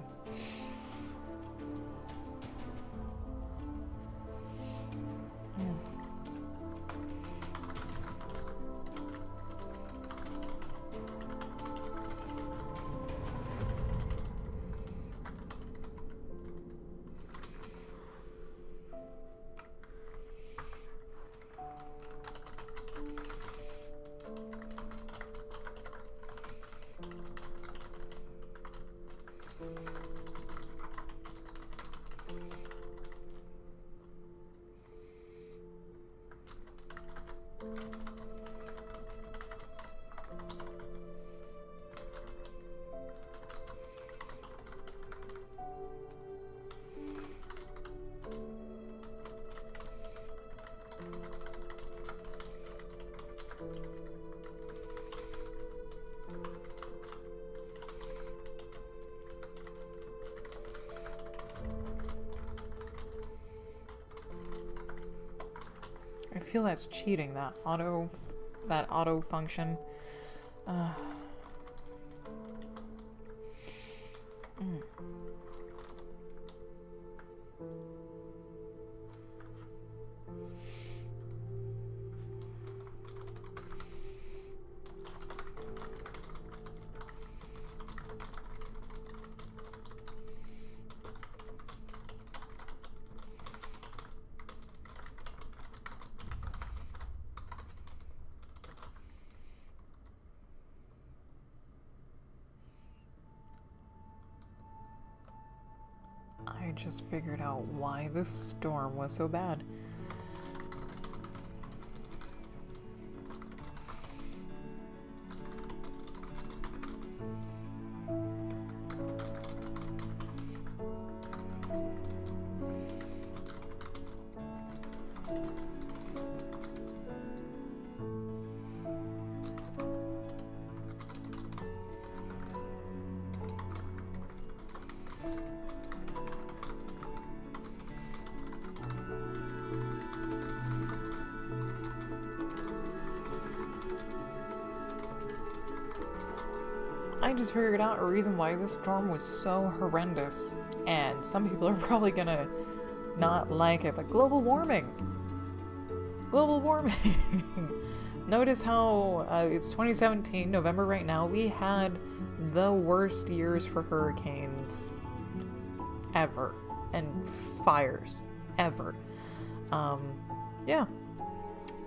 I feel that's cheating, that auto function. I just figured out why this storm was so bad. I just figured out a reason why this storm was so horrendous, and some people are probably gonna not like it, but global warming! Global warming! Notice how it's 2017, November right now, we had the worst years for hurricanes ever, and fires ever. Yeah.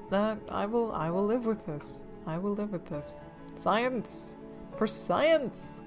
That, I will live with this. I will live with this. Science! For science!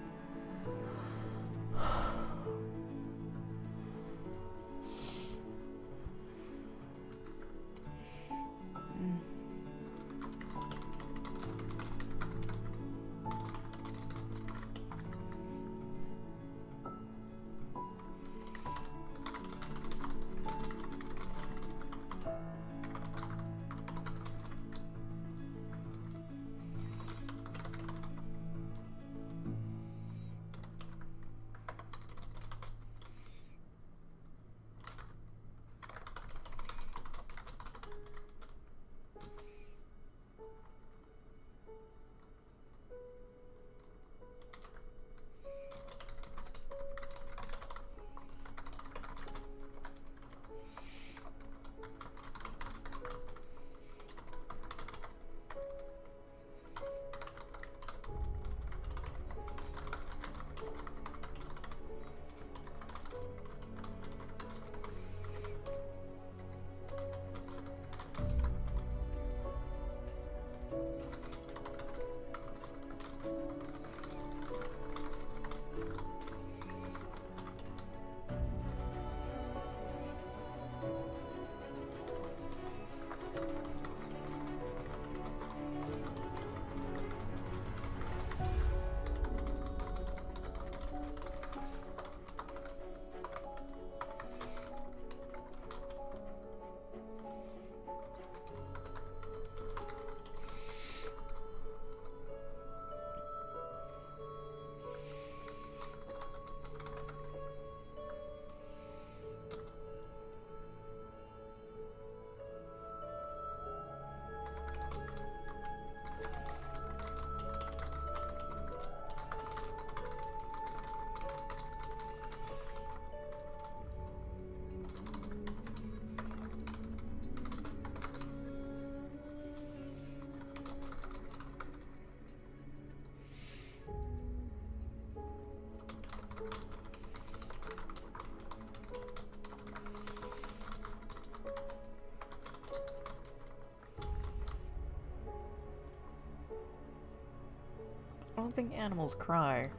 don't think animals cry.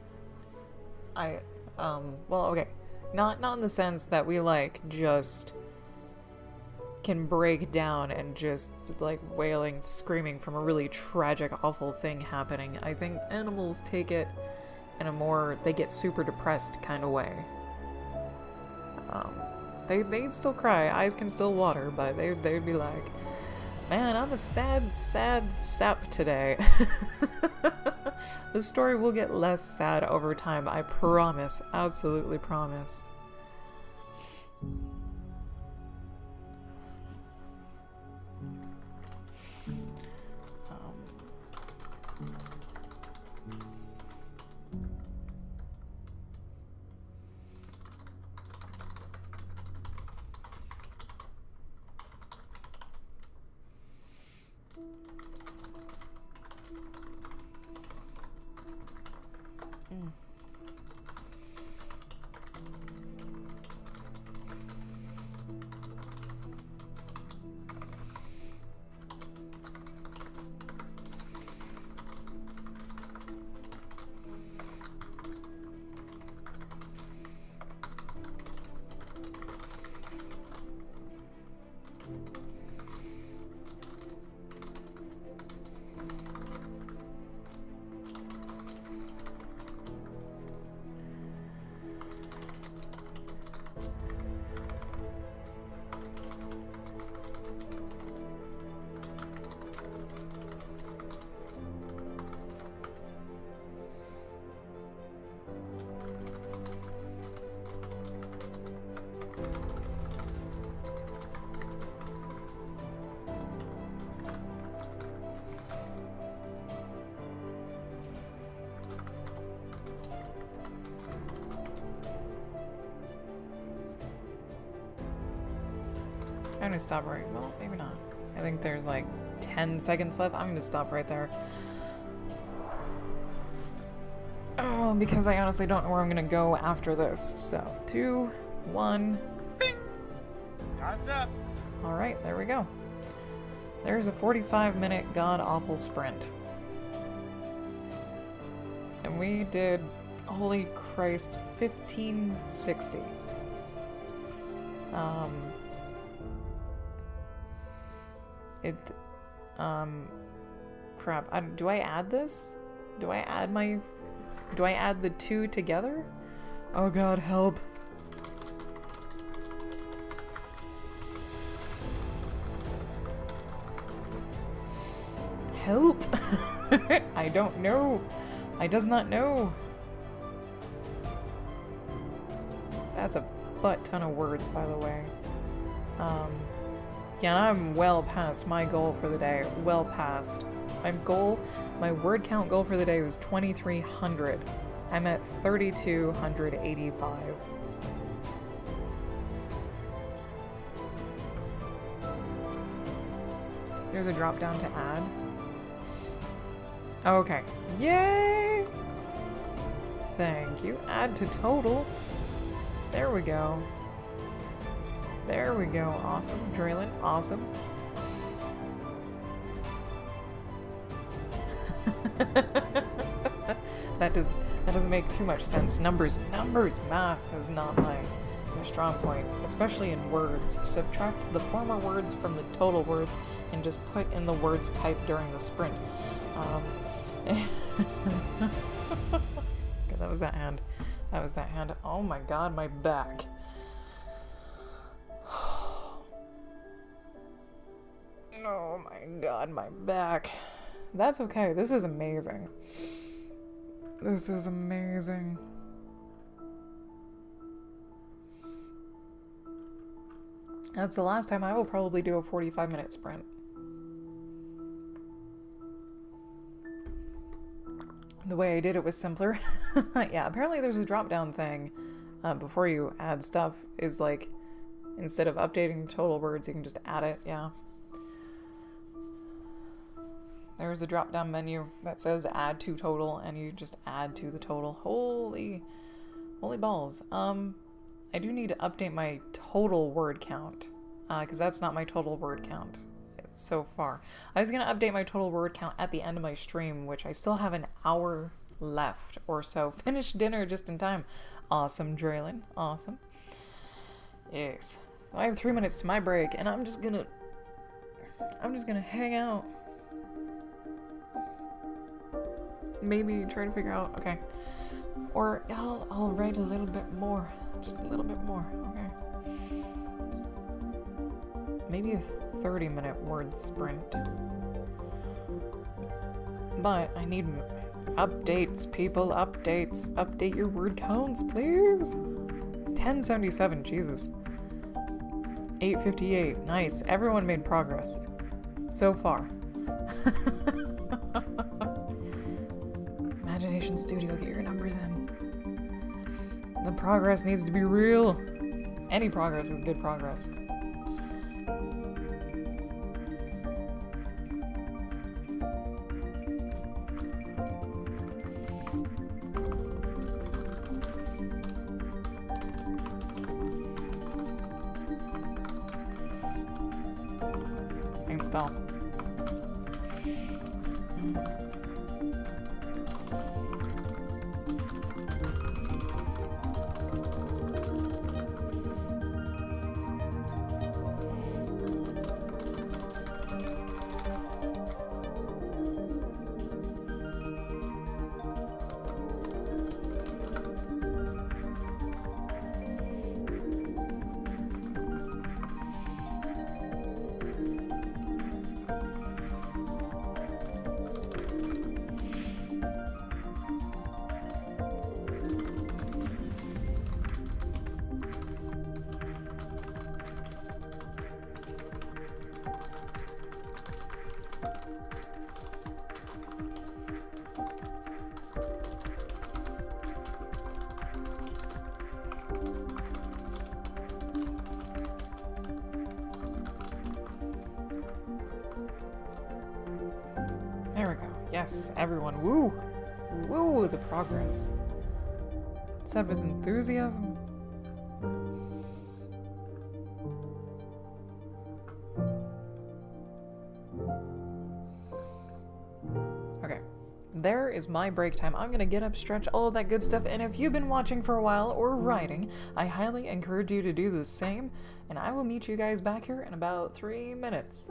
Well, okay. Not in the sense that we, like, just can break down and just, like, wailing, screaming from a really tragic, awful thing happening. I think animals take it in a more, they get super depressed kind of way. They'd still cry, eyes can still water, but they'd be like, man, I'm a sad, sad sap today. The story will get less sad over time, I promise, absolutely promise. I'm gonna stop right, well, maybe not. I think there's like 10 seconds left. I'm gonna stop right there. Oh, because I honestly don't know where I'm gonna go after this. So, 2, 1. Bing. Time's up. Alright, there we go. There's a 45-minute god-awful sprint. And we did, holy Christ, 1560. Crap. Do I add this? Do I add the two together? Oh god, help. Help! I don't know. I does not know. That's a butt ton of words, by the way. Yeah, I'm well past my goal for the day. Well past. My word count goal for the day was 2,300. I'm at 3,285. There's a drop down to add. Okay. Yay! Thank you. Add to total. There we go. There we go. Awesome. Drillin'. Awesome. That doesn't make too much sense. Numbers, math is not my strong point, especially in words. Subtract the former words from the total words and just put in the words typed during the sprint. Okay, that was that hand. That was that hand. Oh my god, my back. Oh my god, my back. That's okay. This is amazing. This is amazing. That's the last time I will probably do a 45-minute sprint. The way I did it was simpler. Yeah, apparently there's a drop-down thing before you add stuff, is like, instead of updating total words, you can just add it, yeah. There's a drop-down menu that says add to total, and you just add to the total. Holy balls. I do need to update my total word count, because that's not my total word count so far. I was going to update my total word count at the end of my stream, which I still have an hour left or so. Finished dinner just in time. Awesome, Draylon. Awesome. Yes. So I have 3 minutes to my break, and I'm just gonna hang out. Maybe try to figure out, okay. Or I'll write a little bit more. Just a little bit more, okay. Maybe a 30-minute word sprint. But I need updates, people, updates. Update your word counts, please. 1077, Jesus. 858, nice. Everyone made progress. So far. Imagination Studio, get your numbers in. The progress needs to be real. Any progress is good progress. Spell. There we go. Yes, everyone. Woo! Woo, the progress. Said with enthusiasm. Okay. There is my break time. I'm gonna get up, stretch, all of that good stuff, and if you've been watching for a while or writing, I highly encourage you to do the same, and I will meet you guys back here in about 3 minutes.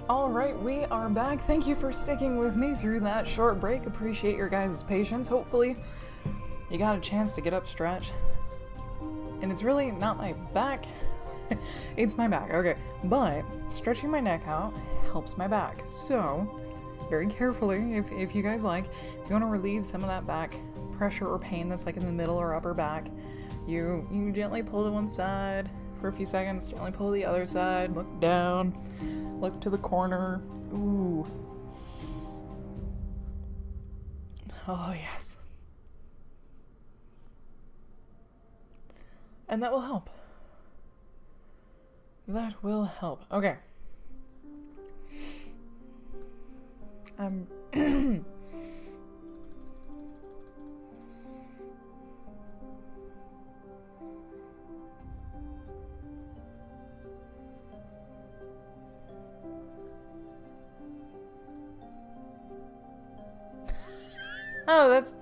Alright, we are back. Thank you for sticking with me through that short break. Appreciate your guys' patience. Hopefully, you got a chance to get up stretch. And it's really not my back, it's my back, okay. But stretching my neck out helps my back. So, very carefully, if you guys like, if you want to relieve some of that back pressure or pain that's like in the middle or upper back, you gently pull to one side for a few seconds, gently pull to the other side, look down, look to the corner. Ooh. Oh, yes. And that will help. That will help. Okay. Oh, that's...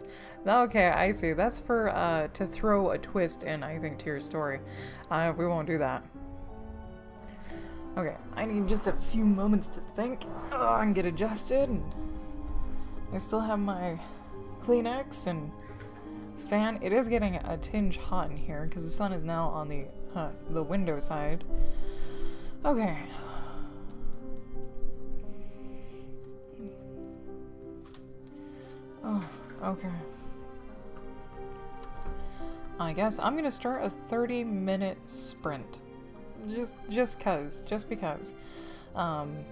Okay, I see. That's for, to throw a twist in, I think, to your story. We won't do that. Okay, I need just a few moments to think and get adjusted. And I still have my Kleenex and fan. It is getting a tinge hot in here because the sun is now on the window side. Okay. Oh, okay. I guess I'm gonna start a 30-minute sprint. Just because. And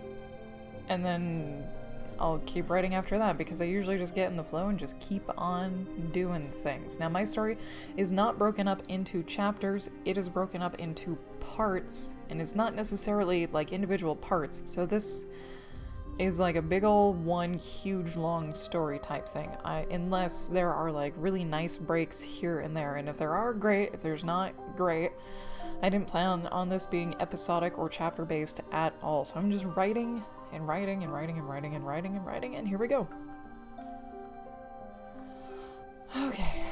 then I'll keep writing after that because I usually just get in the flow and just keep on doing things. Now my story is not broken up into chapters, it is broken up into parts, and it's not necessarily like individual parts, so this is like a big old one huge long story type thing. Unless there are like really nice breaks here and there, and if there are, great. If there's not, great. I didn't plan on this being episodic or chapter based at all, so I'm just writing and writing and writing and writing and writing and writing, and here we go. Okay.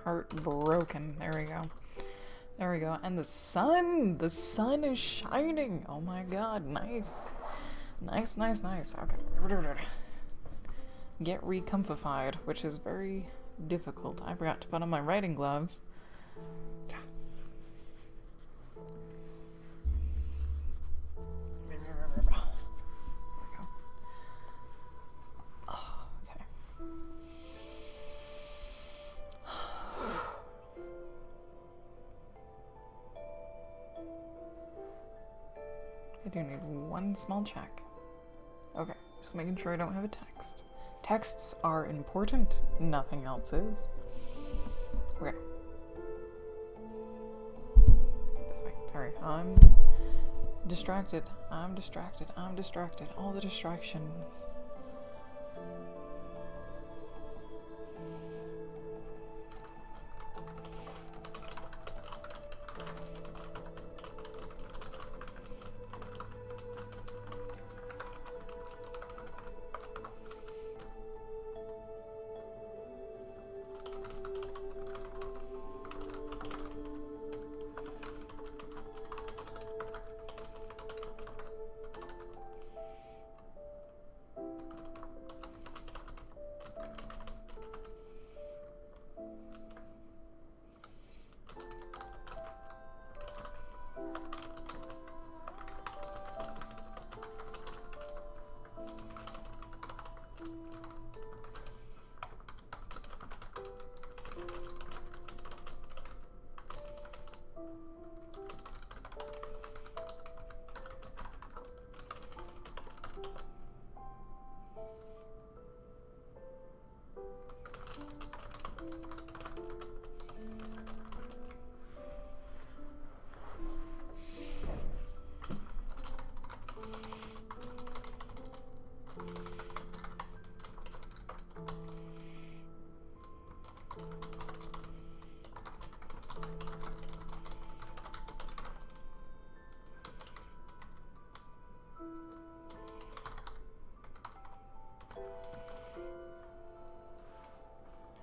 Heartbroken. There we go. There we go. And the sun is shining. Oh my god, nice. Nice. Okay. Get recomfified, which is very difficult. I forgot to put on my writing gloves. I do need one small check. Okay, just making sure I don't have a text. Texts are important, nothing else is. Okay. This way, sorry. I'm distracted. All the distractions.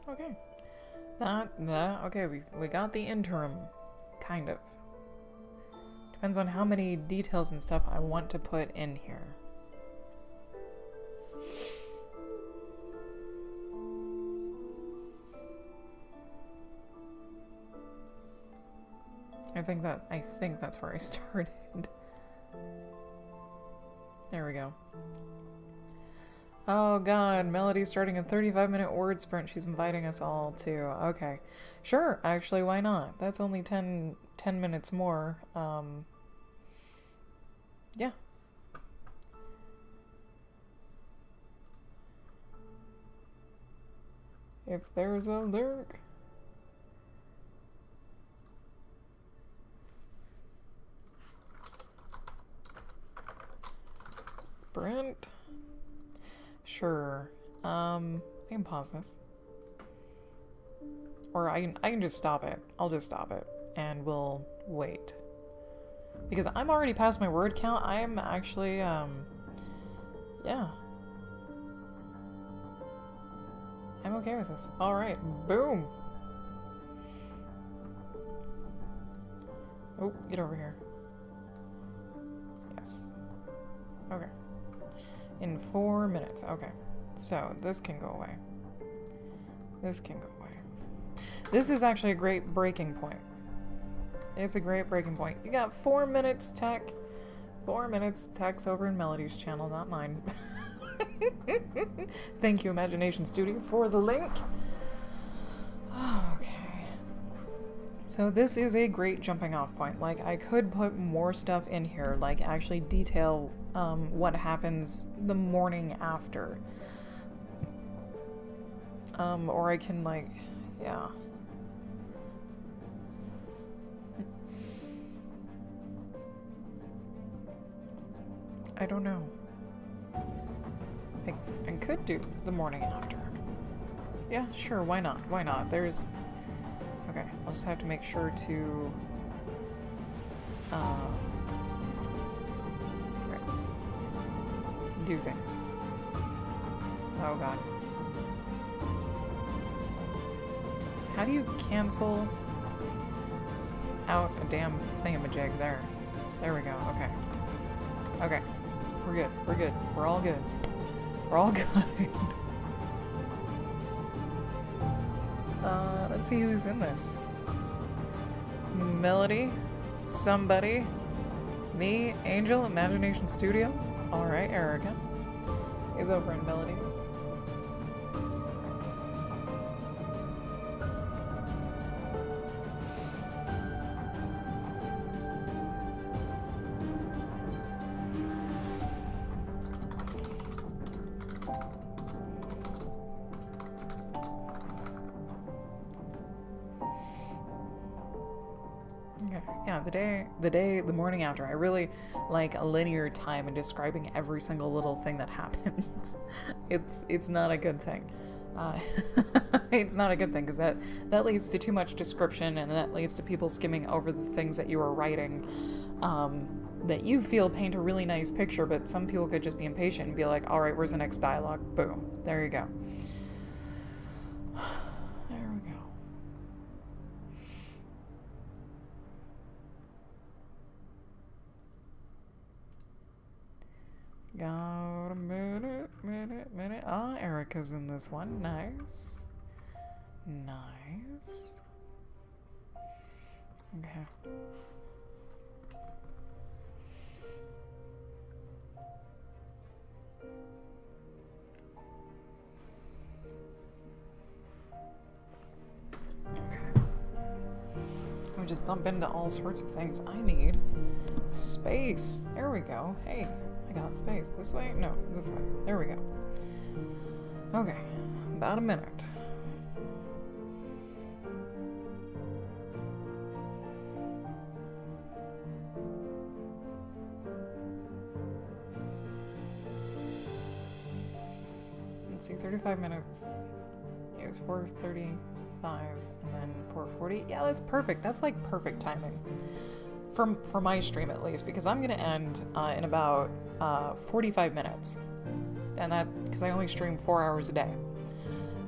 Okay. Okay, we got the interim, kind of. Depends on how many details and stuff I want to put in here. I think that's where I started. There we go. Oh god, Melody's starting a 35-minute word sprint. She's inviting us all to. Okay. Sure, actually, why not? That's only 10 minutes more. Yeah. If there's a lurk. Sprint. Sure. I can pause this. Or I can just stop it. I'll just stop it. And we'll wait. Because I'm already past my word count. I am actually, yeah. I'm okay with this. Alright. Boom! Oh, get over here. Yes. Okay. In 4 minutes. Okay. So, this can go away. This can go away. This is actually a great breaking point. It's a great breaking point. You got 4 minutes, Tech. 4 minutes. Tech's over in Melody's channel, not mine. Thank you, Imagination Studio, for the link. Okay. So this is a great jumping off point. Like, I could put more stuff in here, like actually detail what happens the morning after. Or I can, like, yeah. I don't know. I could do the morning after. Yeah, sure, why not? Why not? There's... Okay, I'll just have to make sure to... right. Do things. Oh god. How do you cancel out a damn thingamajig there? There we go, okay. Okay. We're good. We're good. We're all good. We're all good. Let's see who's in this. Melody, somebody, me, Angel, Imagination Studio. Alright, Erica is over in Melody's. Yeah, the morning after. I really like a linear time in describing every single little thing that happens. It's not a good thing. It's not a good thing because that leads to too much description, and that leads to people skimming over the things that you are writing that you feel paint a really nice picture, but some people could just be impatient and be like, all right, where's the next dialogue? Boom. There you go. There we go. Got a minute. Ah, Erica's in this one. Nice. Nice. Okay. We just bump into all sorts of things. I need space. There we go. Hey. I got space. This way? No, this way. There we go. Okay. About a minute. Let's see, 35 minutes. It was 4:35 and then 4:40. Yeah, that's perfect. That's like perfect timing. For my stream at least, because I'm gonna end in about 45 minutes, and that because I only stream 4 hours a day,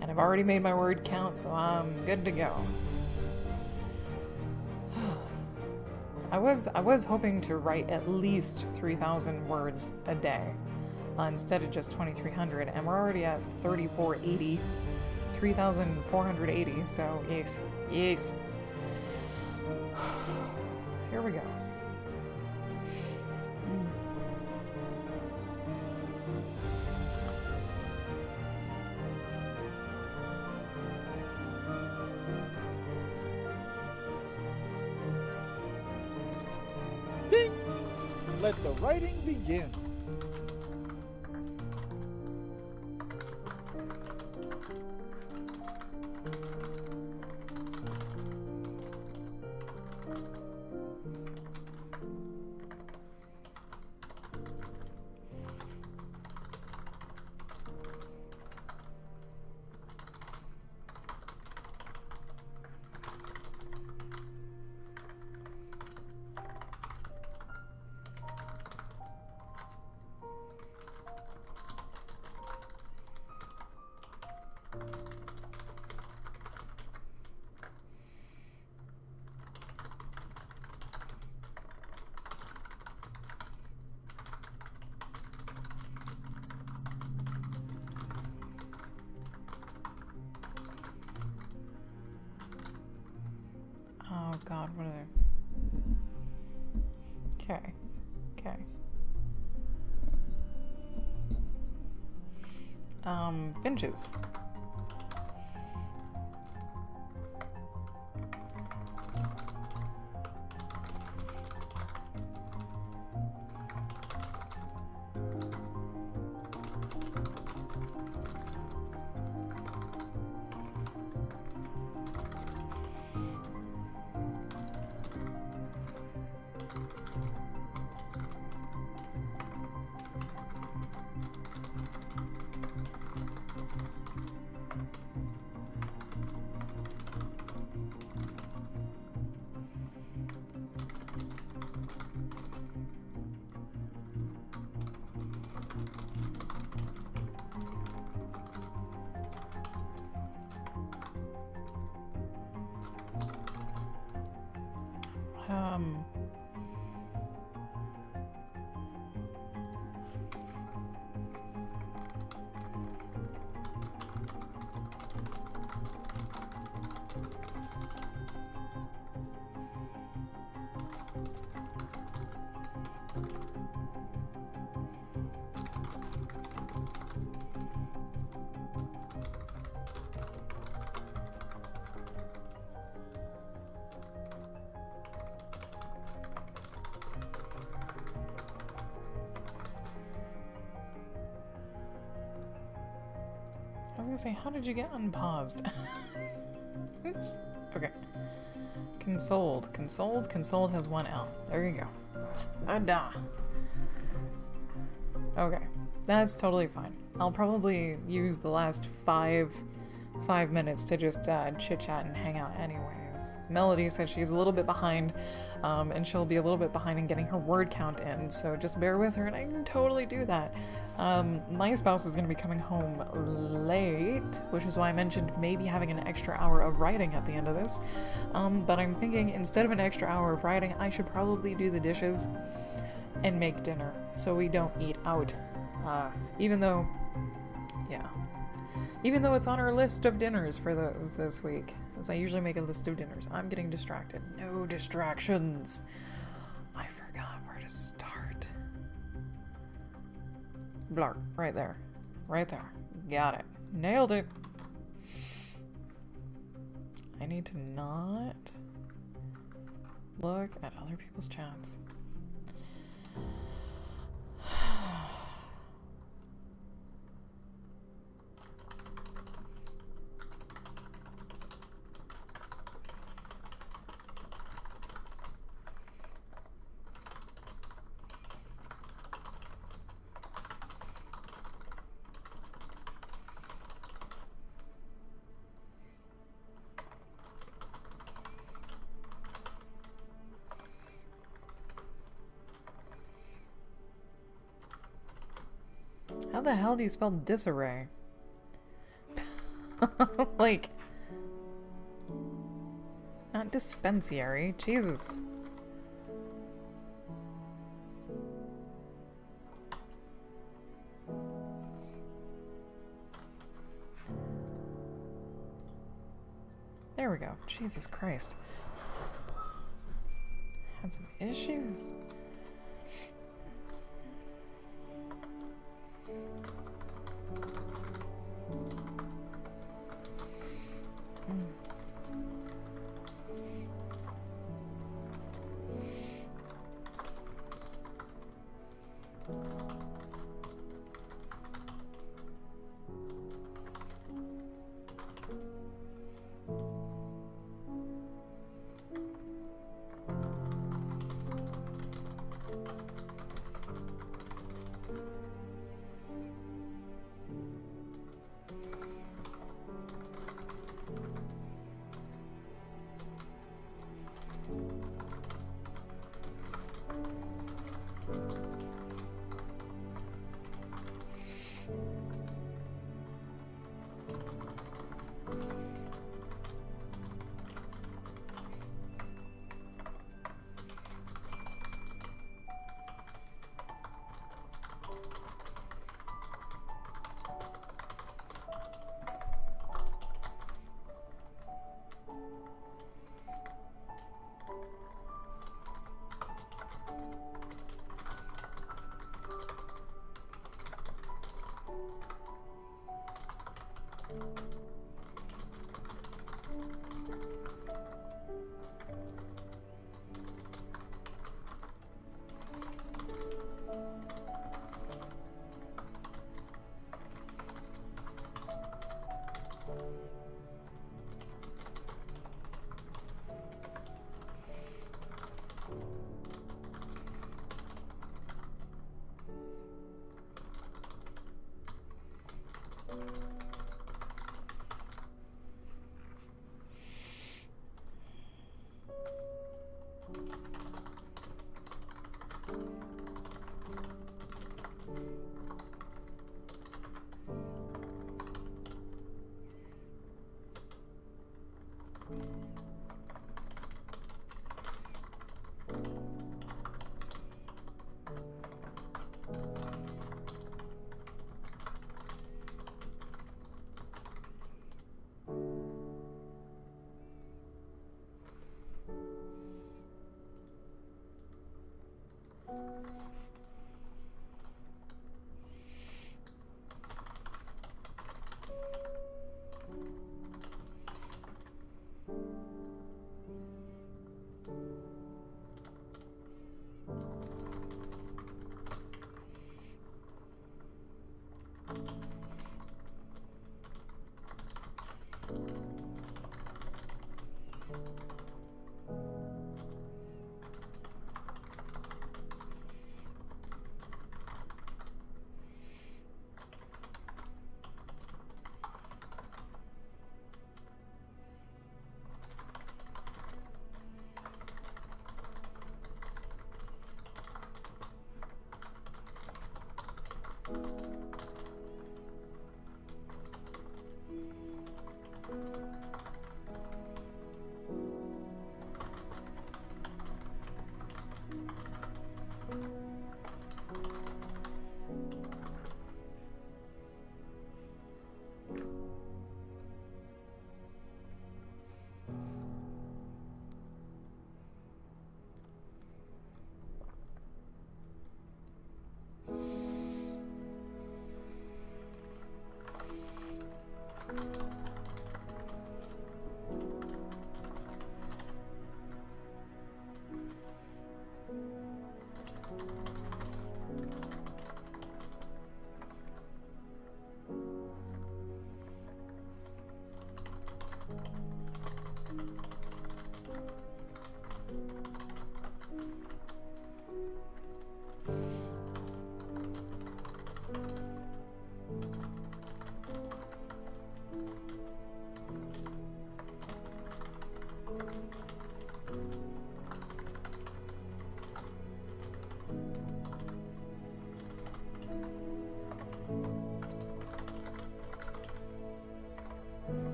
and And I've already made my word count, so I'm good to go. I was hoping to write at least 3,000 words a day instead of just 2,300, and we're already at 3,480, 3,480. So yes, yes. Here we go. Ding! Let the writing begin. Oh god, what are they? Okay. Okay. Finches. I was gonna say, how did you get unpaused? Okay. Consoled. Consoled. Consoled has one L. There you go. Ada. Okay. That's totally fine. I'll probably use the last five minutes to just chit-chat and hang out anyways. Melody says she's a little bit behind, and she'll be a little bit behind in getting her word count in, so just bear with her, and I can totally do that. My spouse is going to be coming home late, which is why I mentioned maybe having an extra hour of writing at the end of this, but I'm thinking instead of an extra hour of writing, I should probably do the dishes and make dinner, so we don't eat out, even though it's on our list of dinners for this week, as I usually make a list of dinners. I'm getting distracted. No distractions. I forgot where to start. Blark, right there. Right there. Got it. Nailed it. I need to not look at other people's chats. How the hell do you spell disarray? Like, not dispensary. Jesus. There we go. Jesus Christ. Had some issues.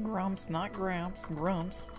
Grumps, not Gramps. Grumps.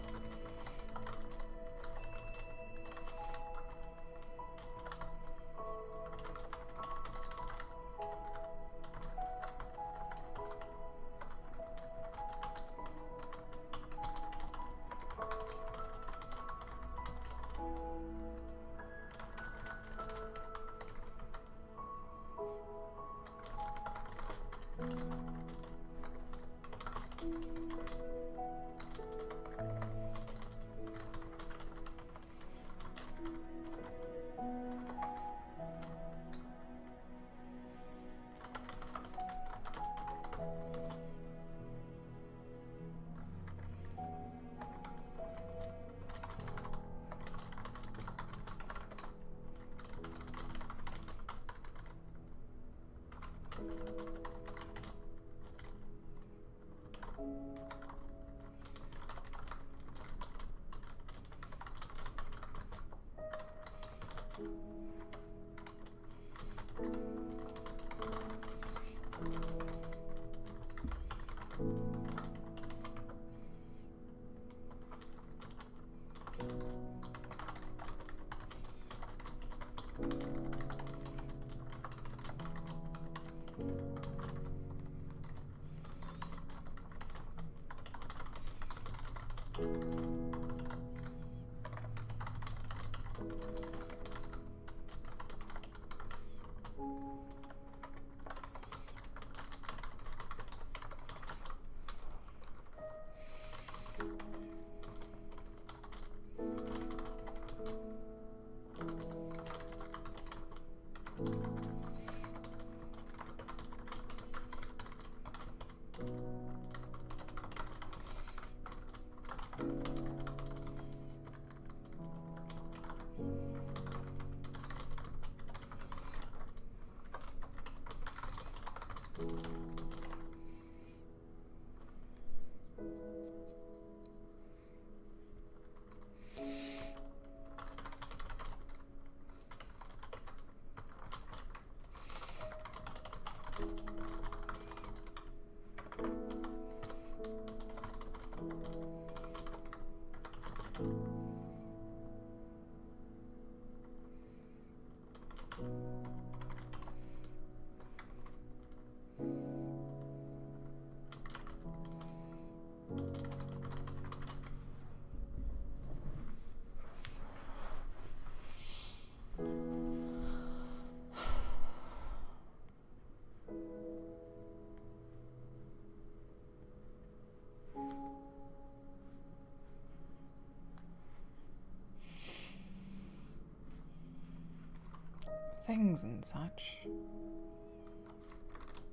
Things and such.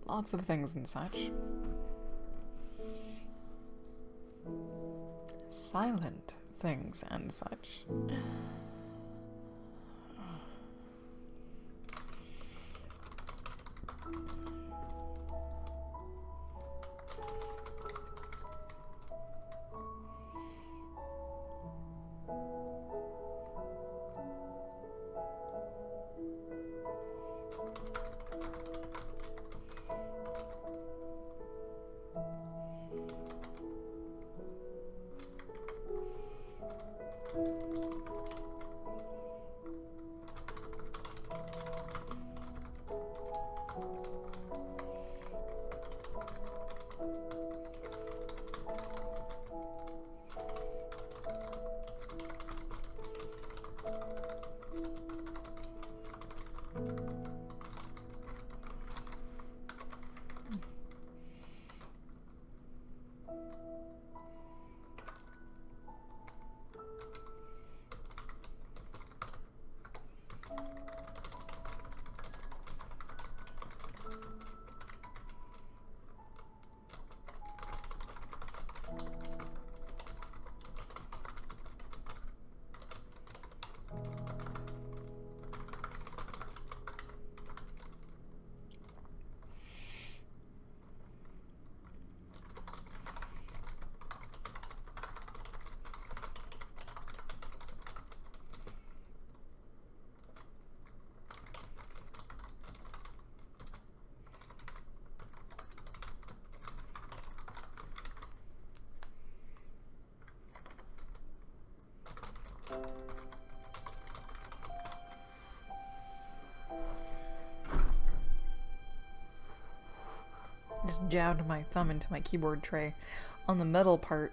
Lots of things and such. Silent things and such. Just jabbed my thumb into my keyboard tray. On the metal part,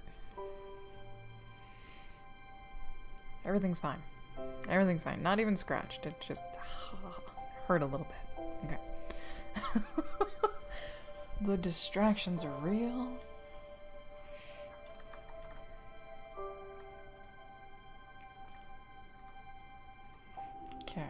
everything's fine. Everything's fine. Not even scratched. It just hurt a little bit. Okay. The distractions are real. Okay.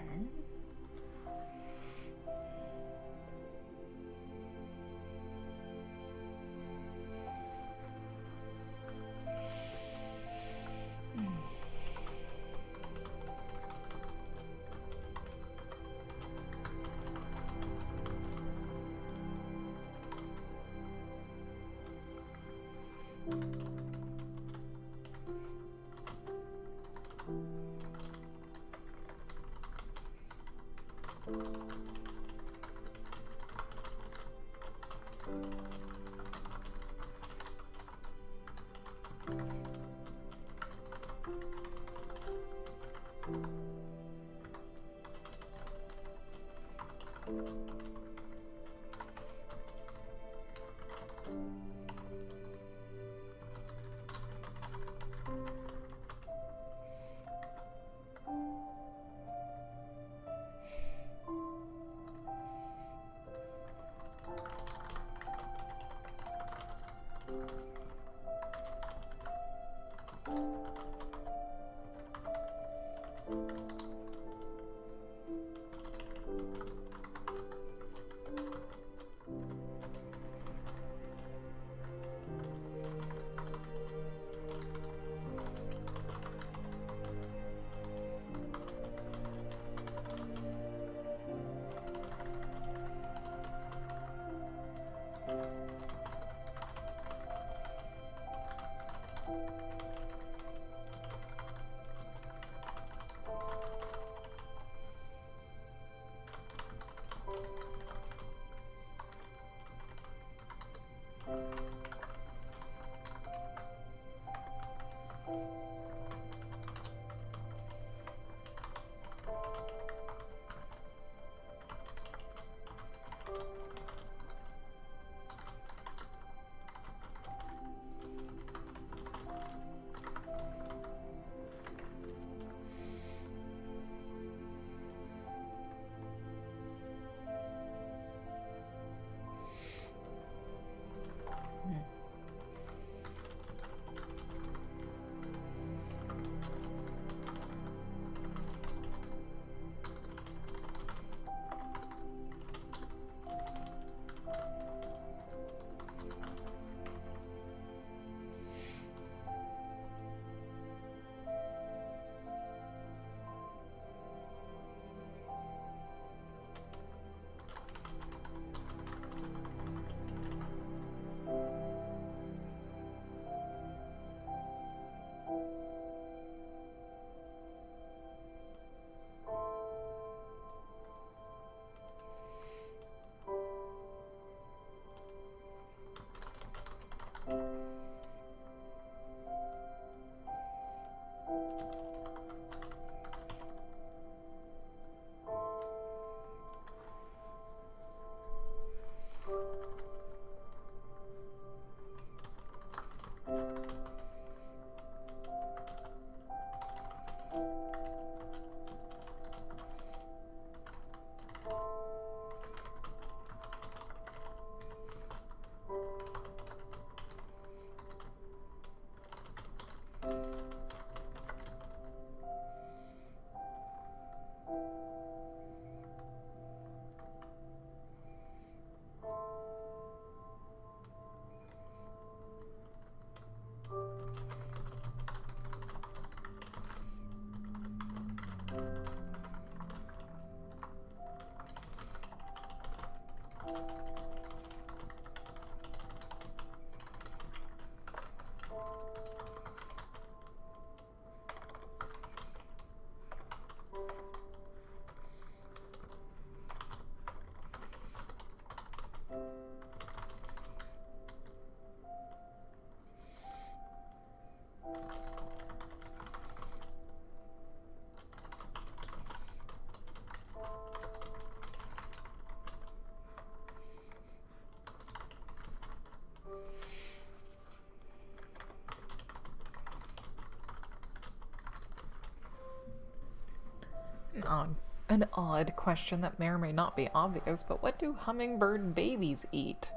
an odd question that may or may not be obvious, but what do hummingbird babies eat?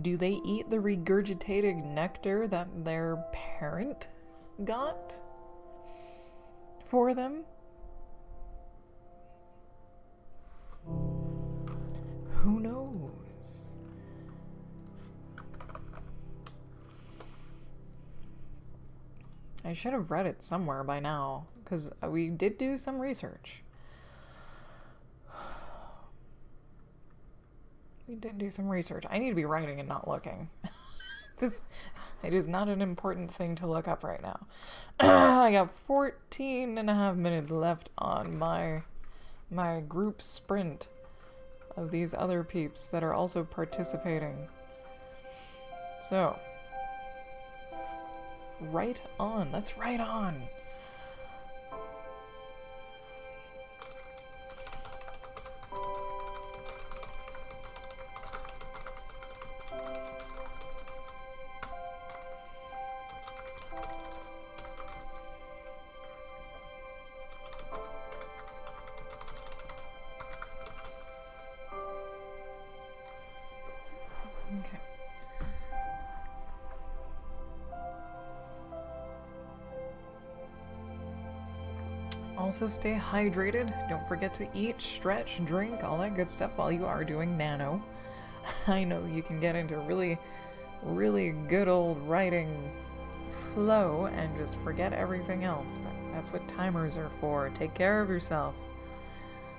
Do they eat the regurgitated nectar that their parent got for them? Who knows? I should have read it somewhere by now, because we did do some research. We did do some research. I need to be writing and not looking. It is not an important thing to look up right now. I got 14 and a half minutes left on my group sprint of these other peeps that are also participating. So, right on. Let's write on. Okay. Also stay hydrated. Don't forget to eat, stretch, drink, all that good stuff while you are doing nano. I know you can get into really, really good old writing flow and just forget everything else, but that's what timers are for. Take care of yourself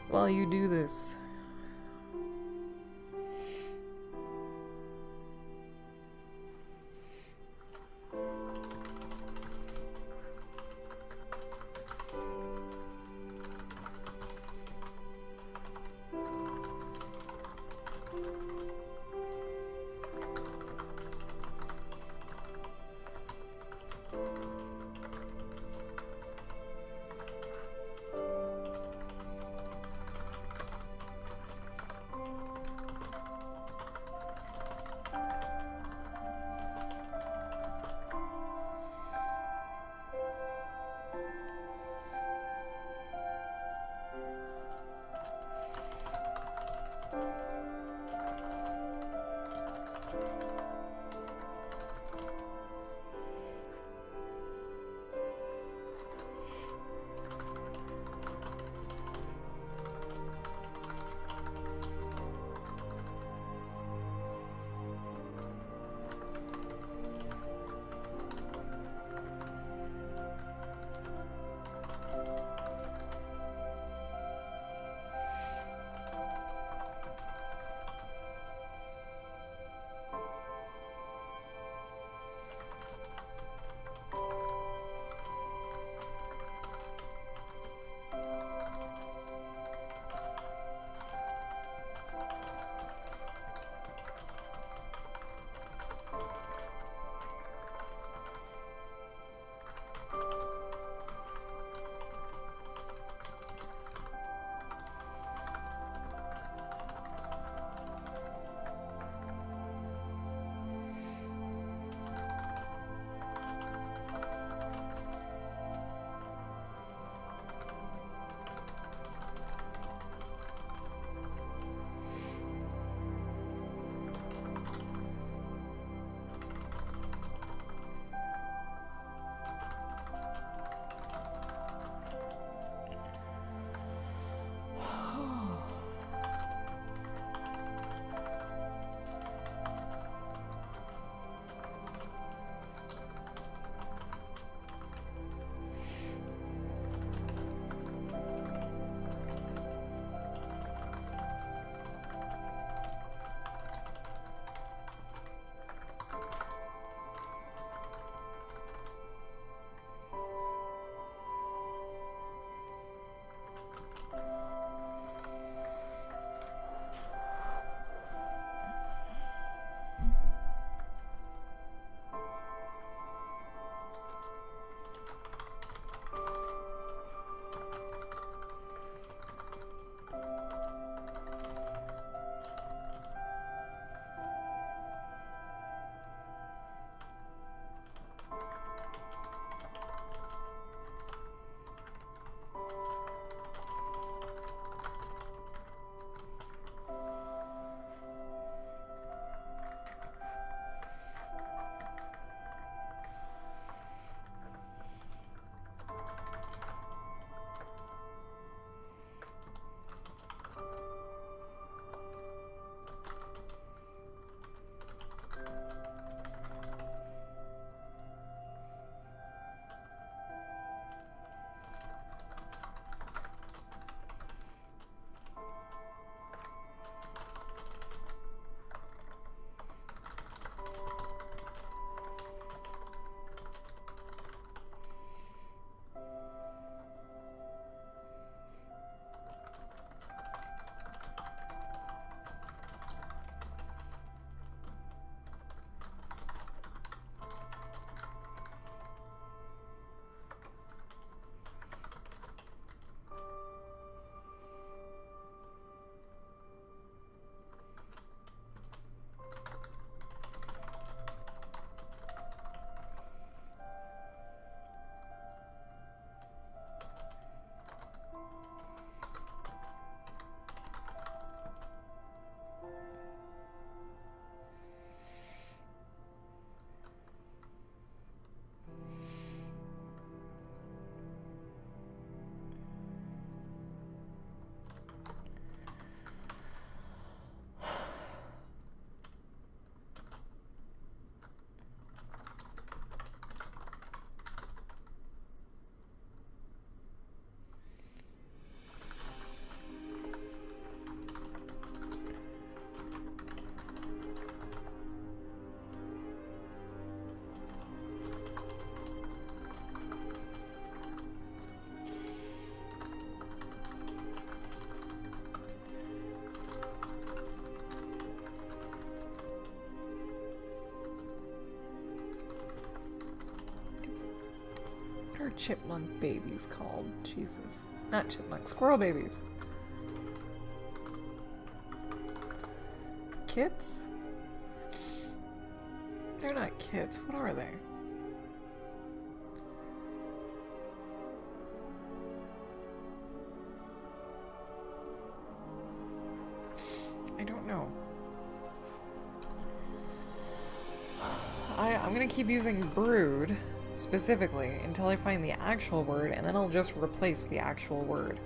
while you do this. chipmunk babies called? Jesus. Not chipmunk, squirrel babies. Kits? They're not kits. What are they? I don't know. I'm gonna keep using brood specifically until I find the actual word, and then I'll just replace the actual word.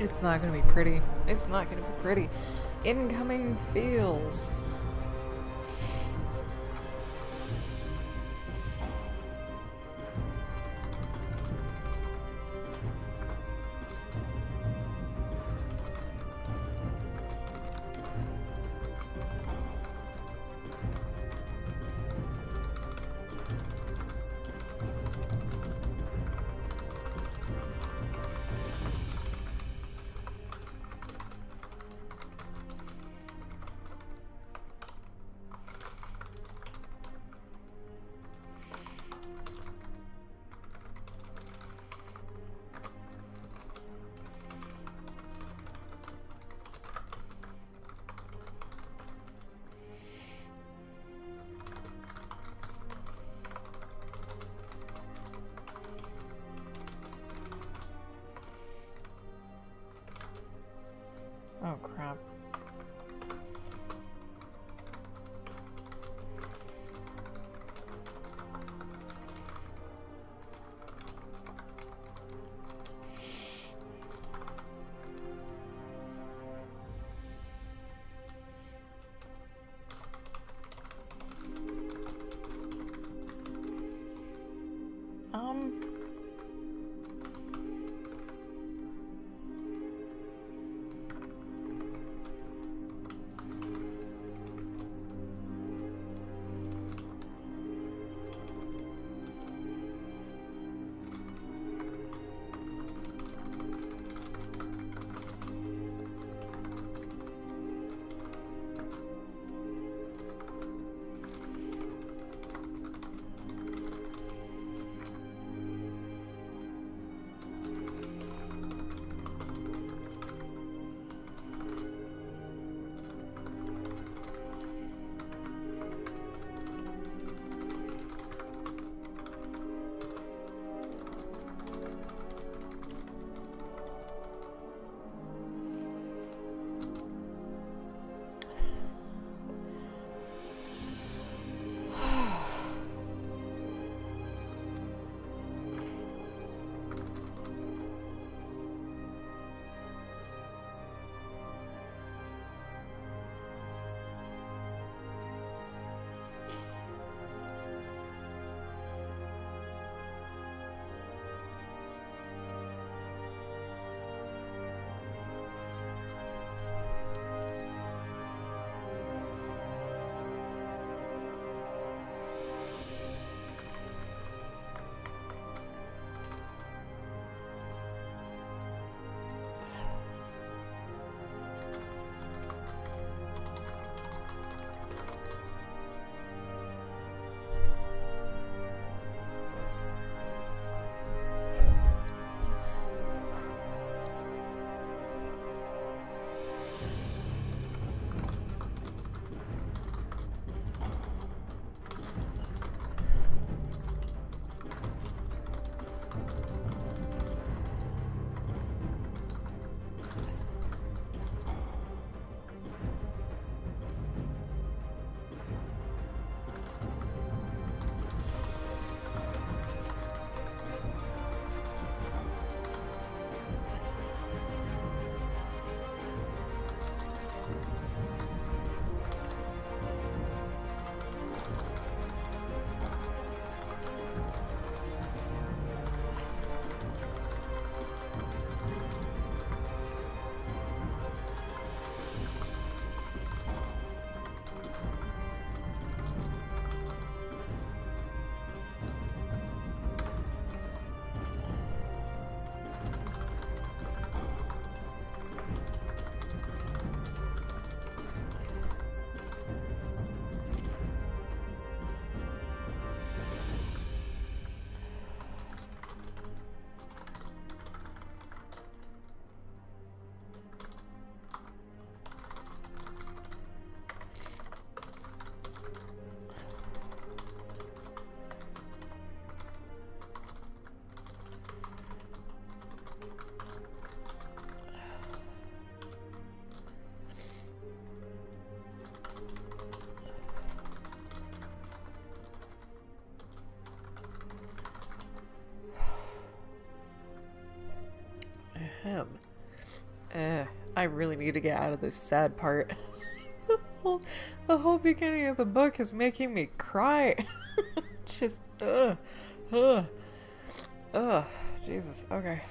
It's not gonna be pretty. It's not gonna be pretty. Incoming feels. Oh crap. I really need to get out of this sad part. The whole beginning of the book is making me cry. Just, Jesus, okay.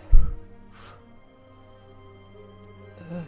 Ugh.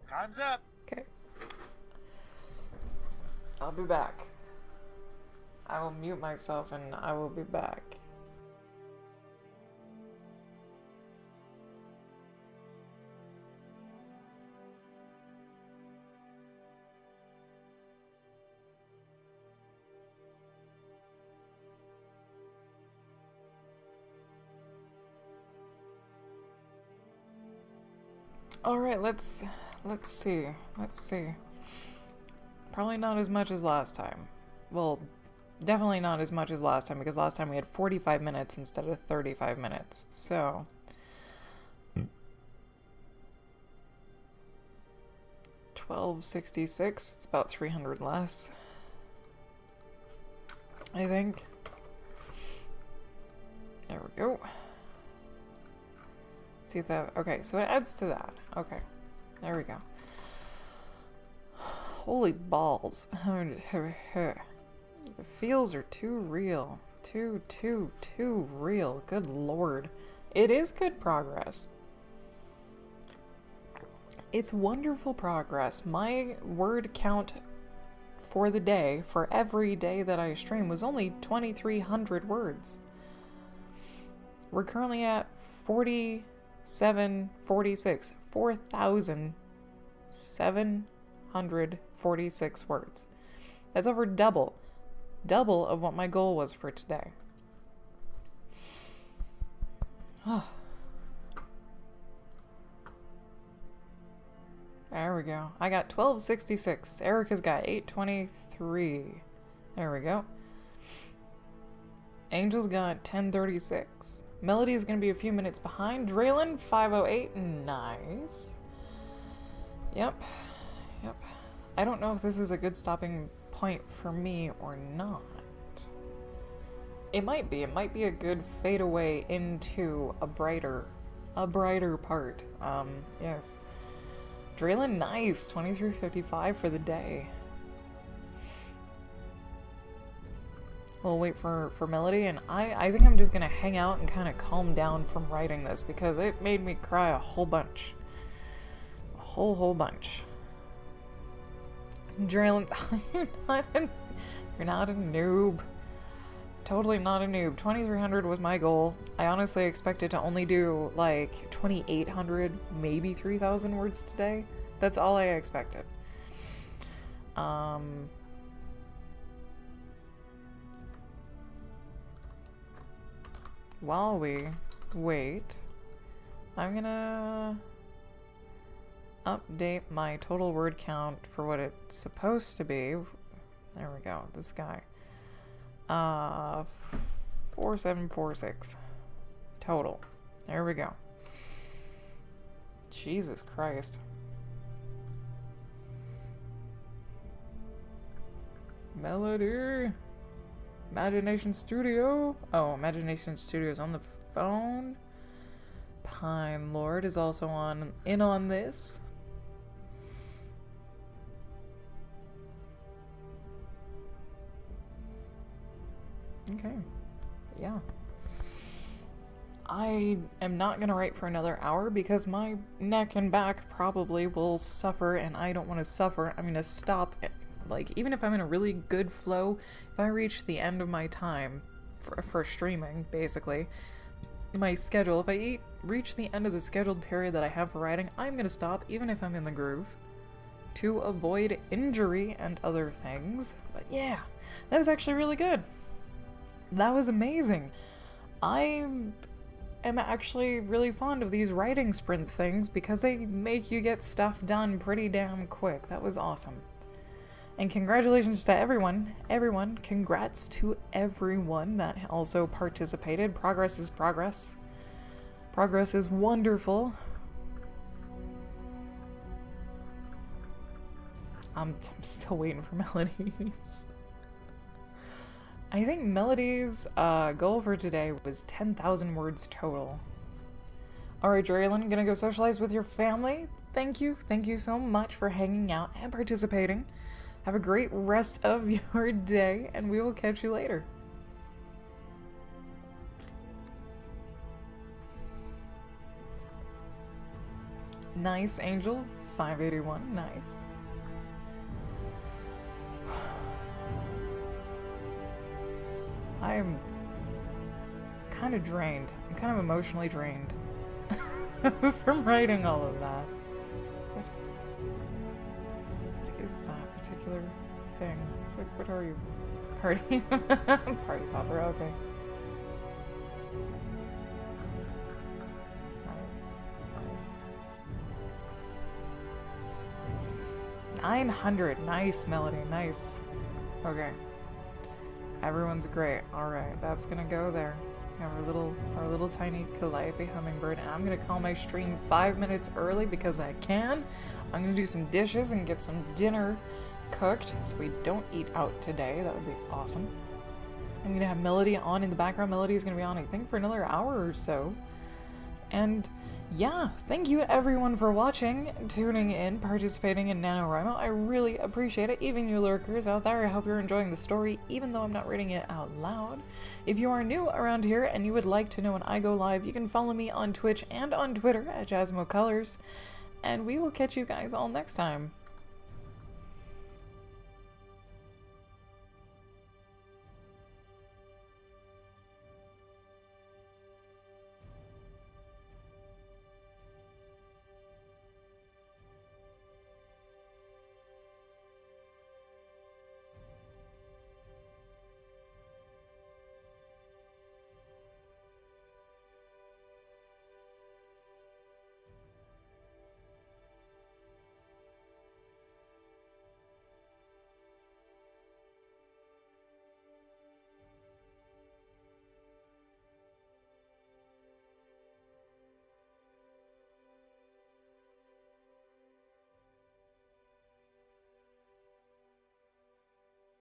Time's up. Okay. I'll be back. I will mute myself and I will be back. All right, let's see. Probably not as much as last time. Well, definitely not as much as last time, because last time we had 45 minutes instead of 35 minutes. So 1266, it's about 300 less, I think. There we go. See if that, okay, so it adds to that. Okay, there we go. Holy balls. The feels are too real. Too real. Good lord. It is good progress. It's wonderful progress. My word count for the day, for every day that I stream, was only 2,300 words. We're currently at 4,746 words. That's over double of what my goal was for today. There we go. I got 1266. Erica's got 823. There we go. Angel's got 1036. Melody is going to be a few minutes behind. Draylin, 508. Nice. Yep. I don't know if this is a good stopping point for me or not. It might be. It might be a good fade away into a brighter part. Yes. Draylin, nice. 2355 for the day. We'll wait for Melody, and I think I'm just gonna hang out and kind of calm down from writing this, because it made me cry a whole bunch. A whole bunch. Draylin, you're not a noob. Totally not a noob. 2,300 was my goal. I honestly expected to only do like 2,800, maybe 3,000 words today. That's all I expected. While we wait, I'm gonna update my total word count for what it's supposed to be. There we go, this guy. 4746 total. There we go. Jesus Christ. Melody. Imagination Studio. Oh, Imagination Studio is on the phone. Pine Lord is also in on this. Okay. Yeah. I am not gonna write for another hour because my neck and back probably will suffer, and I don't want to suffer. I'm gonna stop. Like, even if I'm in a really good flow, if I reach the end of my time for streaming, basically, my schedule, if I reach the end of the scheduled period that I have for writing, I'm gonna stop, even if I'm in the groove, to avoid injury and other things. But yeah, that was actually really good. That was amazing. I am actually really fond of these writing sprint things because they make you get stuff done pretty damn quick. That was awesome. And congratulations to everyone, congrats to everyone that also participated. Progress is progress. Progress is wonderful. I'm still waiting for Melody's. I think Melody's goal for today was 10,000 words total. Alright, Draylin, gonna go socialize with your family. Thank you so much for hanging out and participating. Have a great rest of your day, and we will catch you later. Nice, Angel. 581. Nice. I'm kind of drained. I'm kind of emotionally drained from writing all of that. What is that particular thing? What are you? Party? Party popper, okay. Nice. 900. Nice, Melody. Nice. Okay. Everyone's great. Alright, that's gonna go there. We have our little tiny calliope hummingbird, and I'm gonna call my stream 5 minutes early because I can. I'm gonna do some dishes and get some dinner cooked so we don't eat out today. That would be awesome. I'm gonna have Melody on in the background. Melody is gonna be on, I think, for another hour or so. And yeah, thank you everyone for watching, tuning in, participating in NaNoWriMo. I really appreciate it. Even you lurkers out there, I hope you're enjoying the story, even though I'm not reading it out loud. If you are new around here and you would like to know when I go live, you can follow me on Twitch and on Twitter at JasmoColors. And we will catch you guys all next time.